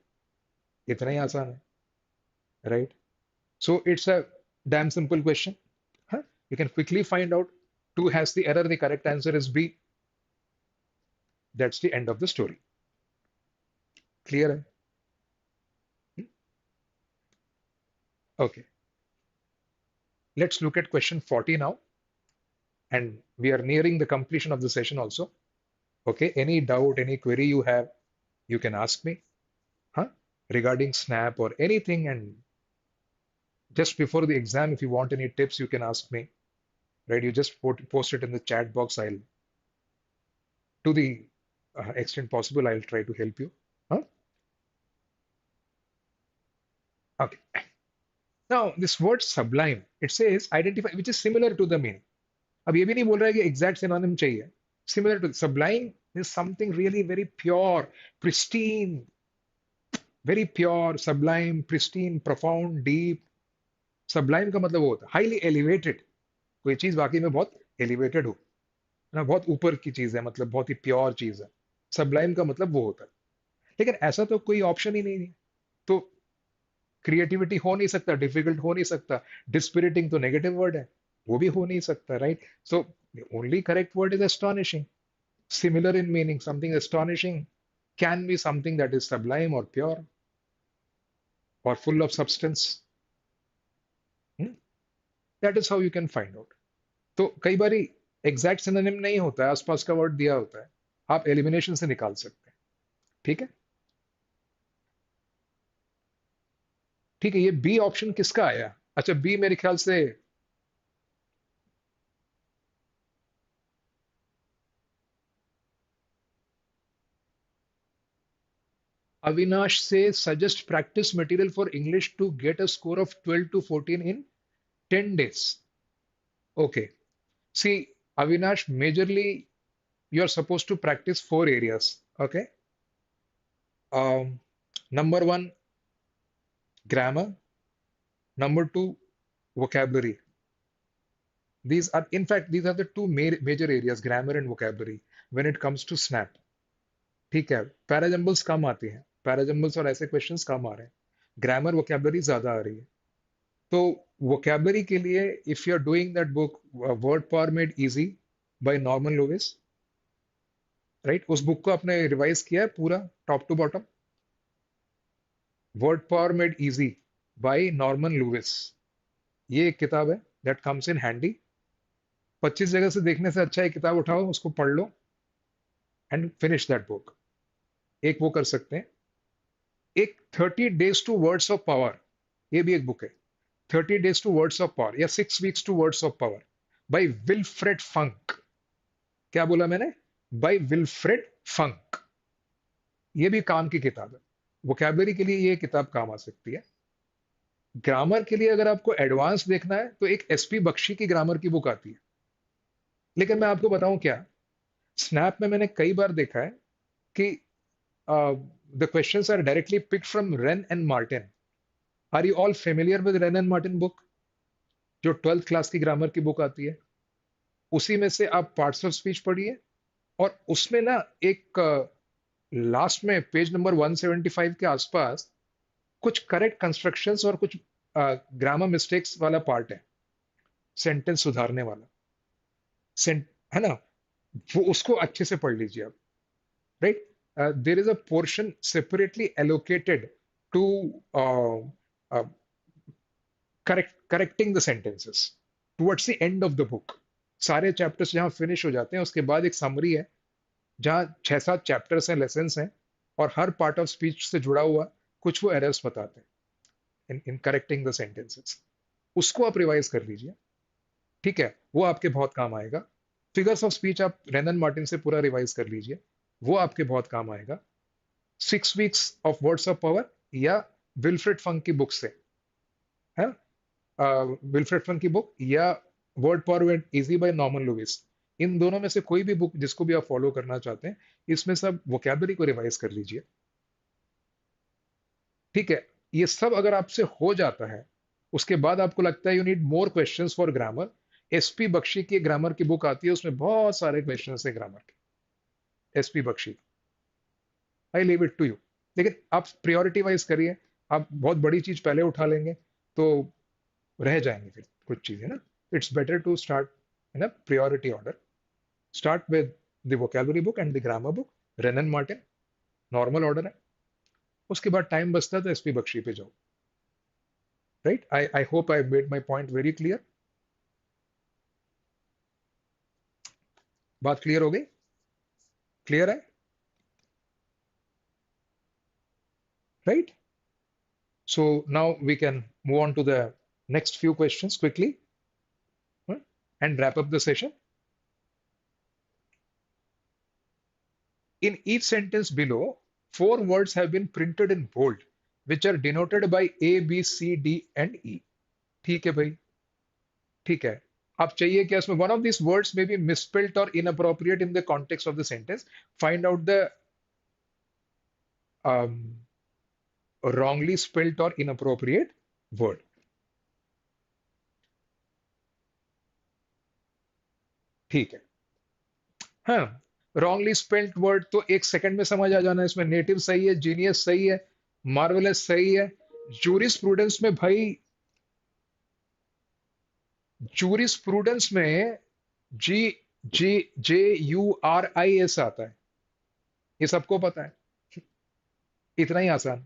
इतना ही आसान है, right? So it's a damn simple question. Huh? You can quickly find out. Two has the error. The correct answer is B. That's the end of the story. Clear? Hai? Hmm? Okay. Let's look at question 40 now. And we are nearing the completion of the session also. Okay. Any doubt, any query you have, you can ask me. Huh? Regarding Snap or anything. And just before the exam, if you want any tips, you can ask me. Right? You just post it in the chat box. I'll, to the extent possible, I'll try to help you. Huh? Okay. Now, this word sublime, it says identify, which is similar to the meaning. अब ये भी नहीं बोल रहा है कि exact synonym चाहिए. Similar to sublime is something really very pure, pristine, very pure, sublime, pristine, profound, deep. Sublime का मतलब वो होता है highly elevated. कोई चीज वाकई में बहुत elevated हो ना, बहुत ऊपर की चीज है, मतलब बहुत ही प्योर चीज है. Sublime का मतलब वो होता है. लेकिन ऐसा तो कोई ऑप्शन ही नहीं है. तो क्रिएटिविटी हो नहीं सकता, डिफिकल्ट हो नहीं सकता, डिस्पिरिटिंग तो नेगेटिव वर्ड है, वो भी हो नहीं सकता, right? So only correct word is astonishing. Similar in meaning, something astonishing can be something that is sublime और प्योर और full of substance. That is how you can find out. तो कई बार एग्जैक्ट सिनोनिम नहीं होता है, आसपास का word दिया होता है, आप एलिमिनेशन से निकाल सकते हैं. ठीक है, ठीक है. ये बी ऑप्शन किसका आया? अच्छा, बी मेरे ख्याल से Avinash says suggest practice material for English to get a score of 12 to 14 in 10 days. Okay. See, Avinash, majorly you're supposed to practice four areas. Okay. Um, Number one, grammar. Number two, vocabulary. These are, in fact, these are the two major areas, grammar and vocabulary, when it comes to snap. ठीक है, parajumbles कम आती हैं, parajumbles और ऐसे questions कम आ रहे हैं, grammar vocabulary ज्यादा आ रही है. तो वोकेबलरी के लिए if you are doing that book word power made easy by Norman Lewis, right? उस बुक को आपने रिवाइज किया है पूरा top to bottom? Word power made easy by Norman Lewis, ये एक किताब है दैट कम्स इन हैंडी. 25 जगह से देखने से अच्छा है किताब उठाओ, उसको पढ़ लो एंड फिनिश दैट बुक. एक वो कर सकते हैं. एक 30 days to words of power, ये भी एक बुक है. 30 days to words of power या 6 weeks to words of power by Wilfred Funk. क्या बोला मैंने? By Wilfred Funk. ये भी काम की किताब है. वोकैबुलरी के लिए ये किताब काम आ सकती है. ग्रामर के लिए अगर आपको एडवांस देखना है तो एक एसपी बख्शी की ग्रामर की बुक आती है. लेकिन मैं आपको बताऊं क्या, स्नैप में मैंने कई बार देखा है कि the questions are directly picked from Wren and Martin. Are you all familiar with Wren and Martin book, जो 12th क्लास की ग्रामर की बुक आती है? उसी में से आप पार्ट्स ऑफ स्पीच पढ़िए, और उसमें ना एक लास्ट में पेज नंबर 175 के आसपास कुछ करेक्ट कंस्ट्रक्शंस और कुछ ग्रामर मिस्टेक्स वाला पार्ट है, सेंटेंस सुधारने वाला है ना, वो उसको अच्छे से पढ़ लीजिए आप, right? There is a portion separately allocated to correcting the sentences towards the end of the book. सारे चैप्टर्स जहां फिनिश हो जाते हैं उसके बाद एक समरी है जहां 6-7 चैप्टर्स हैं, लेसन्स हैं, और हर पार्ट ऑफ स्पीच से जुड़ा हुआ कुछ वो एरर्स बताते हैं इन करेक्टिंग द सेंटेंसेस. उसको आप रिवाइज कर लीजिए, ठीक है? वो आपके बहुत काम आएगा. फिगर्स ऑफ स्पीच आप रेनन मार्टिन से पूरा रिवाइज कर लीजिए, वो आपके बहुत काम आएगा. 6 weeks of words of power या विल्फ्रेड फंक की बुक से, है, विल्फ्रेड फंक की बुक या word power made easy by Norman Lewis, इन दोनों में से कोई भी बुक जिसको भी आप फॉलो करना चाहते हैं, इसमें सब वोकैबुलरी को रिवाइज कर लीजिए, ठीक है? ये सब अगर आपसे हो जाता है, उसके बाद आपको लगता है you need more questions for grammar, SP Bakshi की ग्रामर की बुक आती है, उसमें बहुत सारे क्वेश्चन है ग्रामर के, SP Bakshi. I leave it to you. लेकिन आप प्रायोरिटी वाइज करिए। आप बहुत बड़ी चीज पहले उठा लेंगे तो रह जाएंगे फिर कुछ चीजें ना। It's better to start in a priority order. Start with the vocabulary book and the grammar book, Wren and Martin, normal order है। उसके बाद टाइम बचता है तो एसपी बख्शी पे जाओ। Right, I hope I made my point very clear. बात clear हो गई? क्लियर है? Right, so now we can move on to the next few questions quickly, and wrap up the session. In each sentence below, four words have been printed in bold, which are denoted by A, B, C, D, and E. ठीक है भाई, ठीक है। आप चाहिए क्या इसमें? One of these words may be misspelt or inappropriate in the context of the sentence. Find out the um, wrongly spelt or inappropriate word. ठीक है। हाँ, रॉन्गली स्पेल्ड वर्ड तो एक सेकंड में समझ आ जाना है। इसमें नेटिव सही है, जीनियस सही है, मार्वेलस सही है। जूरिस्प्रूडेंस में भाई, जूरिस्प्रूडेंस में जी जी JURIS आता है, ये सबको पता है। इतना ही आसान।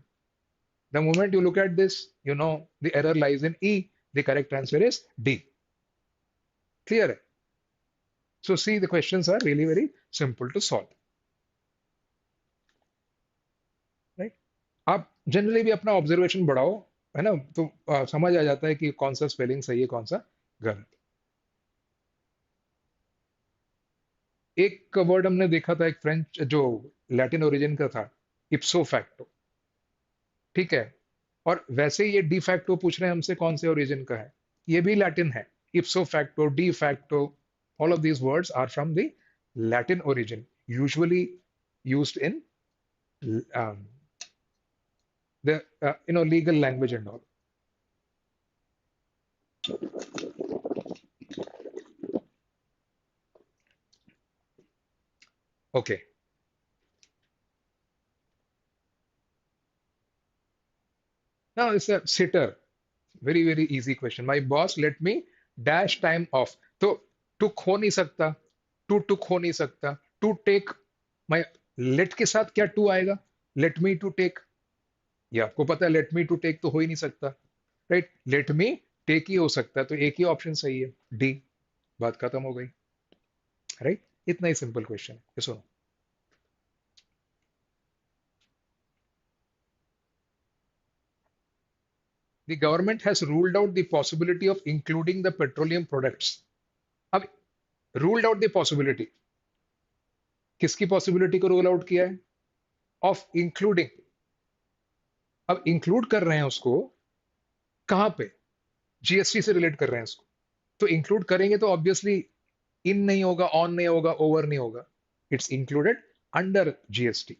The moment you look at this, you know the error lies in E, the correct answer is D. Clear है? So see, the questions are really very simple to solve. Right, आप जनरली भी अपना observation बढ़ाओ, है ना, तो समझ आ जाता है कि कौन सा स्पेलिंग सही है, कौन सा गलत। एक वर्ड हमने देखा था, एक फ्रेंच जो लैटिन ओरिजिन का था, इप्सो फैक्टो। ठीक है, और वैसे ये डी फैक्टो पूछ रहे हैं हमसे कौन से ओरिजिन का है, ये भी लैटिन है। Ipso facto, de facto, all of these words are from the Latin origin, usually used in the legal language and all. Okay, now it's a sitter. Very very easy question. My boss let me dash time off. तो took हो नहीं सकता, to took हो नहीं सकता, to take, my let के साथ क्या to आएगा? Let me to take, ये आपको पता है, let me to take तो हो ही नहीं सकता। राइट, let me take ही हो सकता है, तो एक ही ऑप्शन सही है, डी। बात खत्म हो गई। राइट, इतना ही सिंपल क्वेश्चन है ये, सुनो। The government has ruled out the possibility of including the petroleum products. अब ruled out the possibility, किसकी possibility को rule out किया है? Of including। अब include कर रहे हैं उसको कहां पे? जीएसटी से रिलेट कर रहे हैं इसको, तो इंक्लूड करेंगे तो ऑब्वियसली इन नहीं होगा, ऑन नहीं होगा, ओवर नहीं होगा। It's included under GST.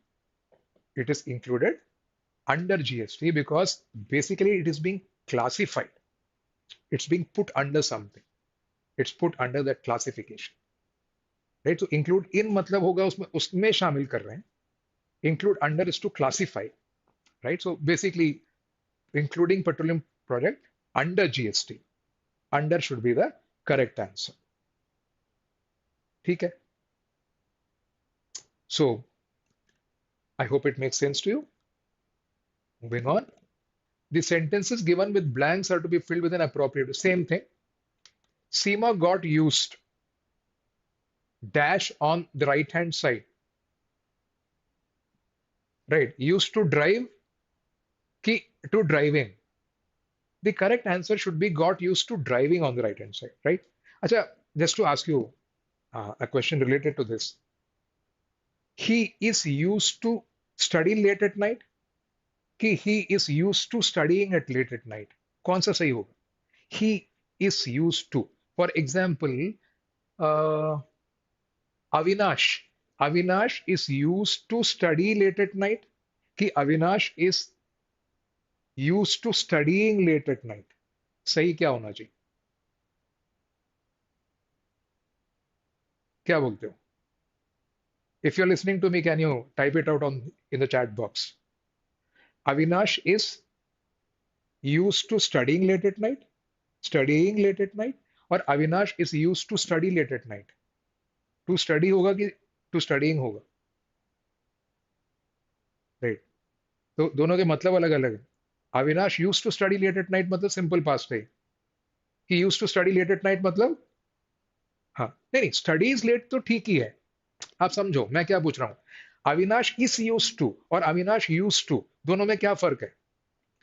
It is included under GST because basically it is being classified, it's being put under something, it's put under that classification। Right, तो इंक्लूड इन मतलब होगा उसमें, उसमें शामिल कर रहे हैं। Include under is to classify. Right, so basically including petroleum product under GST, under should be the correct answer. ठीक है, so I hope it makes sense to you. Moving on, the sentences given with blanks are to be filled with an appropriate, same thing। Seema got used dash on the right hand side, right, used to drive ki to driving, the correct answer should be got used to driving on the right hand side, right? Acha, just to ask you a question related to this, he is used to study late at night कि he is used to studying at late at night, कौन सा सही होगा? He is used to, for example, Avinash, Avinash is used to study late at night कि Avinash is used to studying late at night, सही क्या होना चाहिए? क्या बोलते हो? If you're listening to me, can you type it out on in the chat box? Avinash is used to studying late at night, studying late at night, और Avinash is used to study late at night. To study होगा कि to studying होगा, right? तो दोनों के मतलब अलग अलग है. Avinash used to study late at night मतलब सिंपल पास्ट है. He used to study late at night मतलब हाँ, नहीं नहीं, स्टडीज लेट तो ठीक ही है. आप समझो मैं क्या पूछ रहा हूँ. अविनाश इज यूज्ड टू और अविनाश यूज्ड टू, दोनों में क्या फर्क है?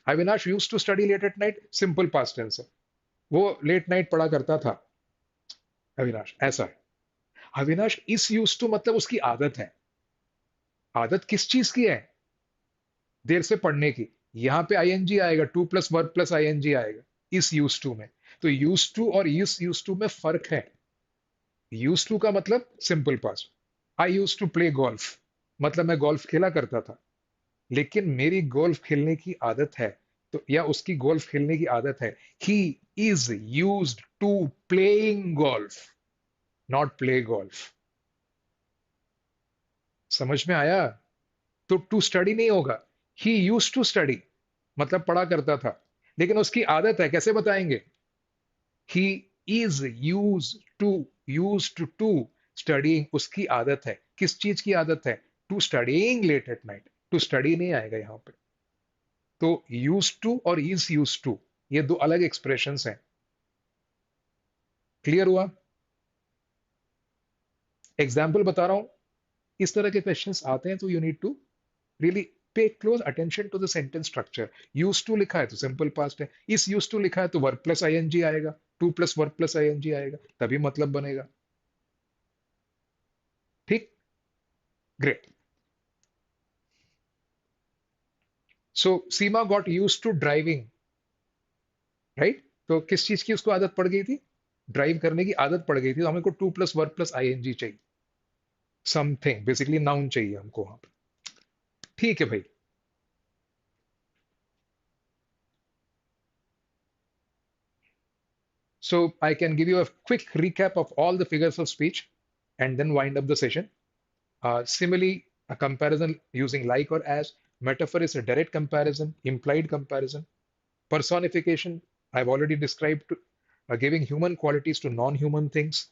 Avinash used to study late at night, simple past tense है. वो लेट नाइट पढ़ा करता था अविनाश, ऐसा है. अविनाश इज यूज्ड टू मतलब उसकी आदत है. आदत किस चीज की है? देर से पढ़ने की. यहां पे आईएनजी आएगा, to plus verb plus ING आएगा इज यूज्ड टू में. तो यूज्ड टू और इज यूज्ड टू में फर्क है. यूज्ड टू का मतलब simple past. I used to play golf मतलब मैं गोल्फ खेला करता था, लेकिन मेरी गोल्फ खेलने की आदत है. तो या उसकी गोल्फ खेलने की आदत है. He is used to playing golf, not play golf. समझ में आया? तो टू स्टडी नहीं होगा. ही यूज्ड टू स्टडी मतलब पढ़ा करता था, लेकिन उसकी आदत है. कैसे बताएंगे? He is used to studying, उसकी आदत है. किस चीज की आदत है? To studying late at night. To study नहीं आएगा यहां पे. तो यूज टू और इज यूज टू, ये दो अलग एक्सप्रेशंस हैं. क्लियर हुआ? एग्जाम्पल बता रहा हूं. इस तरह के क्वेश्चंस आते हैं तो you need to really pay close attention to the sentence structure. Use to लिखा है तो सिंपल पास्ट है. इस यूज टू लिखा है तो वर्ब प्लस आईएनजी आएगा, to plus verb plus ING आएगा, तभी मतलब बनेगा. ठीक, great. So Seema got use to driving, right? तो किस चीज की उसको आदत पड़ गई थी? ड्राइव करने की आदत पड़ गई थी. तो हमको to plus verb plus ING चाहिए. समथिंग बेसिकली नाउन चाहिए हमको वहां पर. ठीक है भाई. So I can give you a quick recap of all the figures of speech and then wind up the session. Simile, a comparison using like or as. Metaphor is a direct comparison, implied comparison. Personification, I've already described, giving human qualities to non-human things.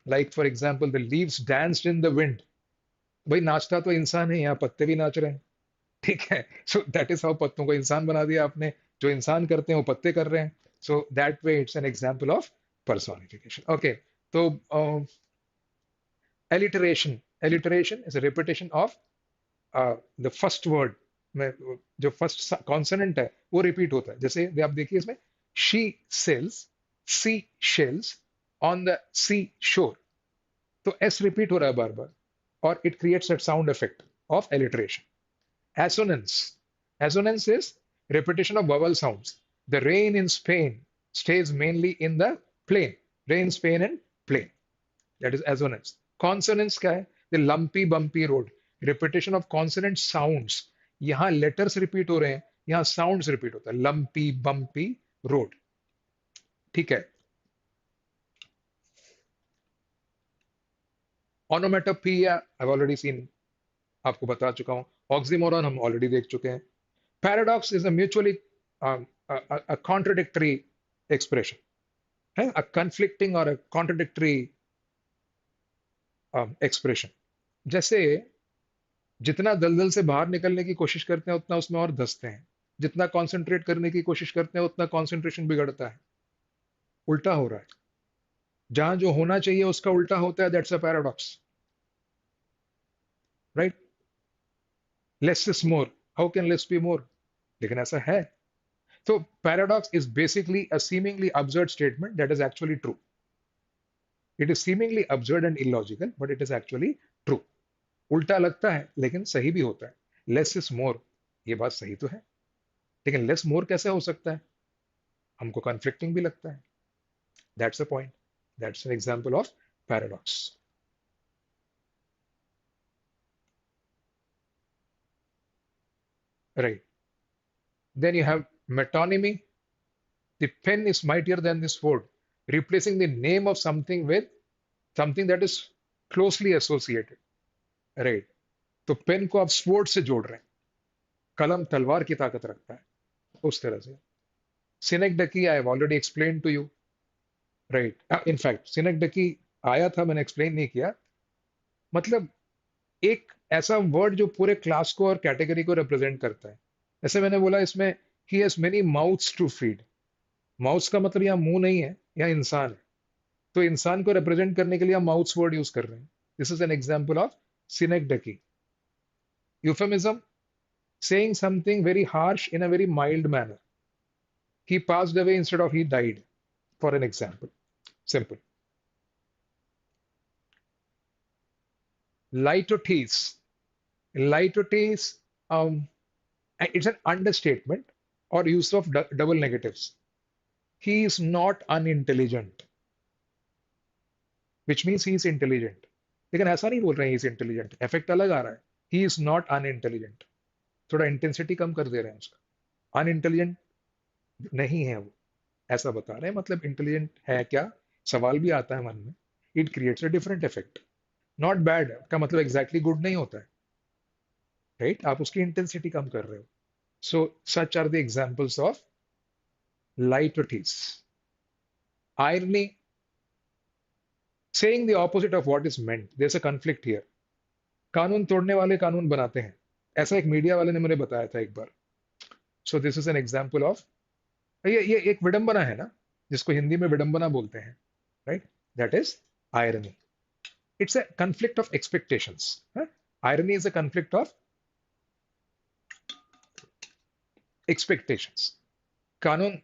Like for example, the leaves danced in the wind. भाई नाचता तो इंसान है, यहाँ पत्ते भी नाच रहे हैं. ठीक है. सो दैट इज हाउ पत्तों को इंसान बना दिया आपने. जो इंसान करते हैं वो पत्ते कर रहे हैं. So that way it's an example of personification. Okay. तो alliteration, alliteration is a repetition of the first word में जो फर्स्ट कॉन्सोनेंट है वो रिपीट होता है. जैसे आप देखिए इसमें she sells sea shells on the sea shore. तो s रिपीट हो रहा है बार बार और it creates that sound effect of alliteration. Assonance. Assonance is repetition of vowel sounds. The rain in Spain stays mainly in the plain. Rain, Spain, and plain. That is assonance. Consonance क्या है? The lumpy, bumpy road. Repetition of consonant sounds. यहाँ letters repeat हो रहे हैं, यहाँ sounds repeat होता है. Lumpy, bumpy road. ठीक है. Onomatopoeia, I've already seen. आपको बता चुका हूँ. Oxymoron हम already देख चुके हैं. Paradox is a mutually a contradictory expression. A conflicting or a contradictory expression. जैसे जितना दलदल से बाहर निकलने की कोशिश करते हैं उतना उसमें और धंसते हैं. जितना कंसंट्रेट करने की कोशिश करते हैं उतना कंसंट्रेशन बिगड़ता है. उल्टा हो रहा है. जहां जो होना चाहिए उसका उल्टा होता है. That's a paradox, right? Less is more. How can less be more? लेकिन ऐसा है. So paradox is basically a seemingly absurd statement that is actually true. It is seemingly absurd and illogical, but it is actually true. उल्टा लगता है लेकिन सही भी होता है. Less is more, ये बात सही तो है, लेकिन less more कैसे हो सकता है? हमको conflicting भी लगता है. That's the point. That's an example of paradox. Right. Then you have metonymy. The pen is mightier than the sword, replacing the name of something with something that is closely associated, right. तो pen को आप sport से जोड़ रहे हैं, कलम तलवार की ताकत रखता है, उस तरह से। Synecdoche I have already explain to you, right. In fact synecdoche आया था, मैंने एक्सप्लेन नहीं किया। मतलब एक ऐसा वर्ड जो पूरे क्लास को और कैटेगरी को रिप्रेजेंट करता है। जैसे मैंने बोला इसमें, he has many mouths to feed. Mouths का मतलब यहाँ मुंह नहीं है, यहाँ इंसान है। तो इंसान को रिप्रेजेंट करने के लिए हम माउथ्स वर्ड यूज कर रहे हैं। This is an example of synecdoche. Euphemism, saying something very harsh in a very mild manner. He passed away instead of he died, for an example. Simple. Lie to tease. Lie to tease, it's an understatement or use of double negatives. He is not unintelligent, which means he is intelligent. लेकिन ऐसा नहीं बोल रहे हैं he is intelligent, effect अलग आ रहा है। He is not unintelligent. थोड़ा इंटेंसिटी कम कर दे रहे हैं उसका। अनइंटेलिजेंट नहीं है वो, ऐसा बता रहे हैं। मतलब इंटेलिजेंट है क्या, सवाल भी आता है मन में। It creates a different effect. Not bad का मतलब एग्जैक्टली गुड नहीं होता है, राइट। आप उसकी इंटेंसिटी कम कर रहे हो। So such are the examples of litotes. Irony, saying the opposite of what is meant. There's a conflict here. कानून तोड़ने वाले कानून बनाते हैं, ऐसा एक मीडिया वाले ने मुझे बताया था एक बार। So this is an example of, ये एक विडंबना है ना, जिसको हिंदी में विडंबना बोलते हैं, right. That is irony. It's a conflict of expectations. Irony is a conflict of expectations. कानून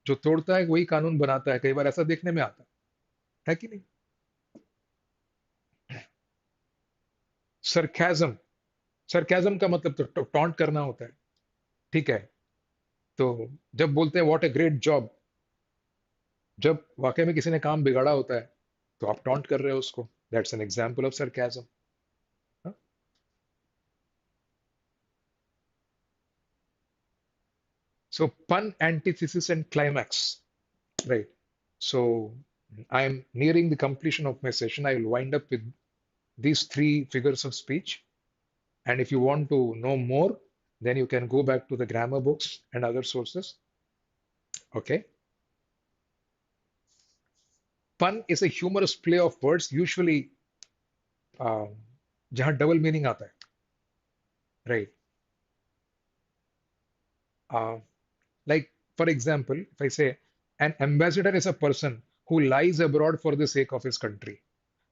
जो तोड़ता है वही कानून बनाता है, कई बार ऐसा देखने में आता है कि नहीं। सरकाजम, सरकाजम का मतलब तो टॉन्ट करना होता है, ठीक है। तो जब बोलते हैं व्हाट ए ग्रेट जॉब, जब वाकई में किसी ने काम बिगाड़ा होता है, तो आप टॉन्ट कर रहे हो उसको। That's an example of sarcasm. So pun, antithesis, and climax. Right. So I'm nearing the completion of my session. I will wind up with these three figures of speech. And if you want to know more, then you can go back to the grammar books and other sources. Okay. Pun is a humorous play of words, usually जहाँ double meaning आता है, right? Uh, like for example, if I say an ambassador is a person who lies abroad for the sake of his country,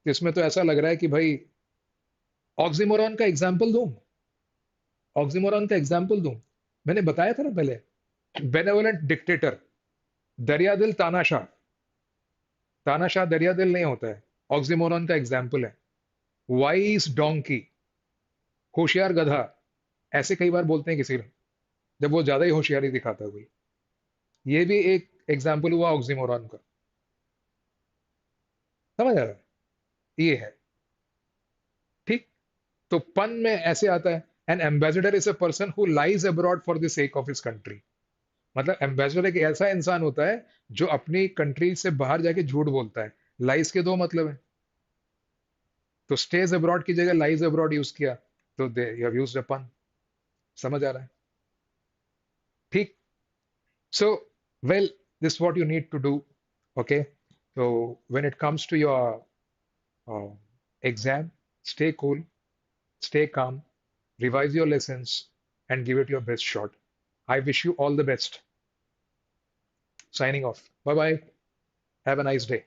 तो इसमें तो ऐसा लग रहा है कि भाई ऑक्सीमोरॉन का एग्जाम्पल दूं, ऑक्सीमोरॉन का एग्जाम्पल दूं। मैंने बताया था ना पहले, बेनेवोलेंट डिक्टेटर, दरियादिल तानाशाह। तानाशाह दरियादिल नहीं होता है, ऑक्सीमोरॉन का एग्जाम्पल है। वाइस डोंकी, होशियार गधा, ऐसे कई बार बोलते हैं किसी ने जब वो ज्यादा ही होशियारी दिखाता है कोई। ये भी एक एग्जाम्पल हुआ ऑक्सीमोरॉन का। समझ आ रहा है, ये है, ठीक। तो पन में ऐसे आता है, N ambassador is a person who lies abroad for the sake of his country. मतलब एम्बेसडर एक ऐसा इंसान होता है जो अपनी कंट्री से बाहर जाके झूठ बोलता है। लाइज के दो मतलब है, तो स्टेज अब्रॉड की जगह लाइज अब्रॉड यूज किया, तो they you have used a pun. समझ आ रहा है, ठीक। So well, this what you need to do, okay. so when it comes to your exam, stay cool, stay calm, revise your lessons, and give it your best shot. I wish you all the best. Signing off. Bye bye. Have a nice day.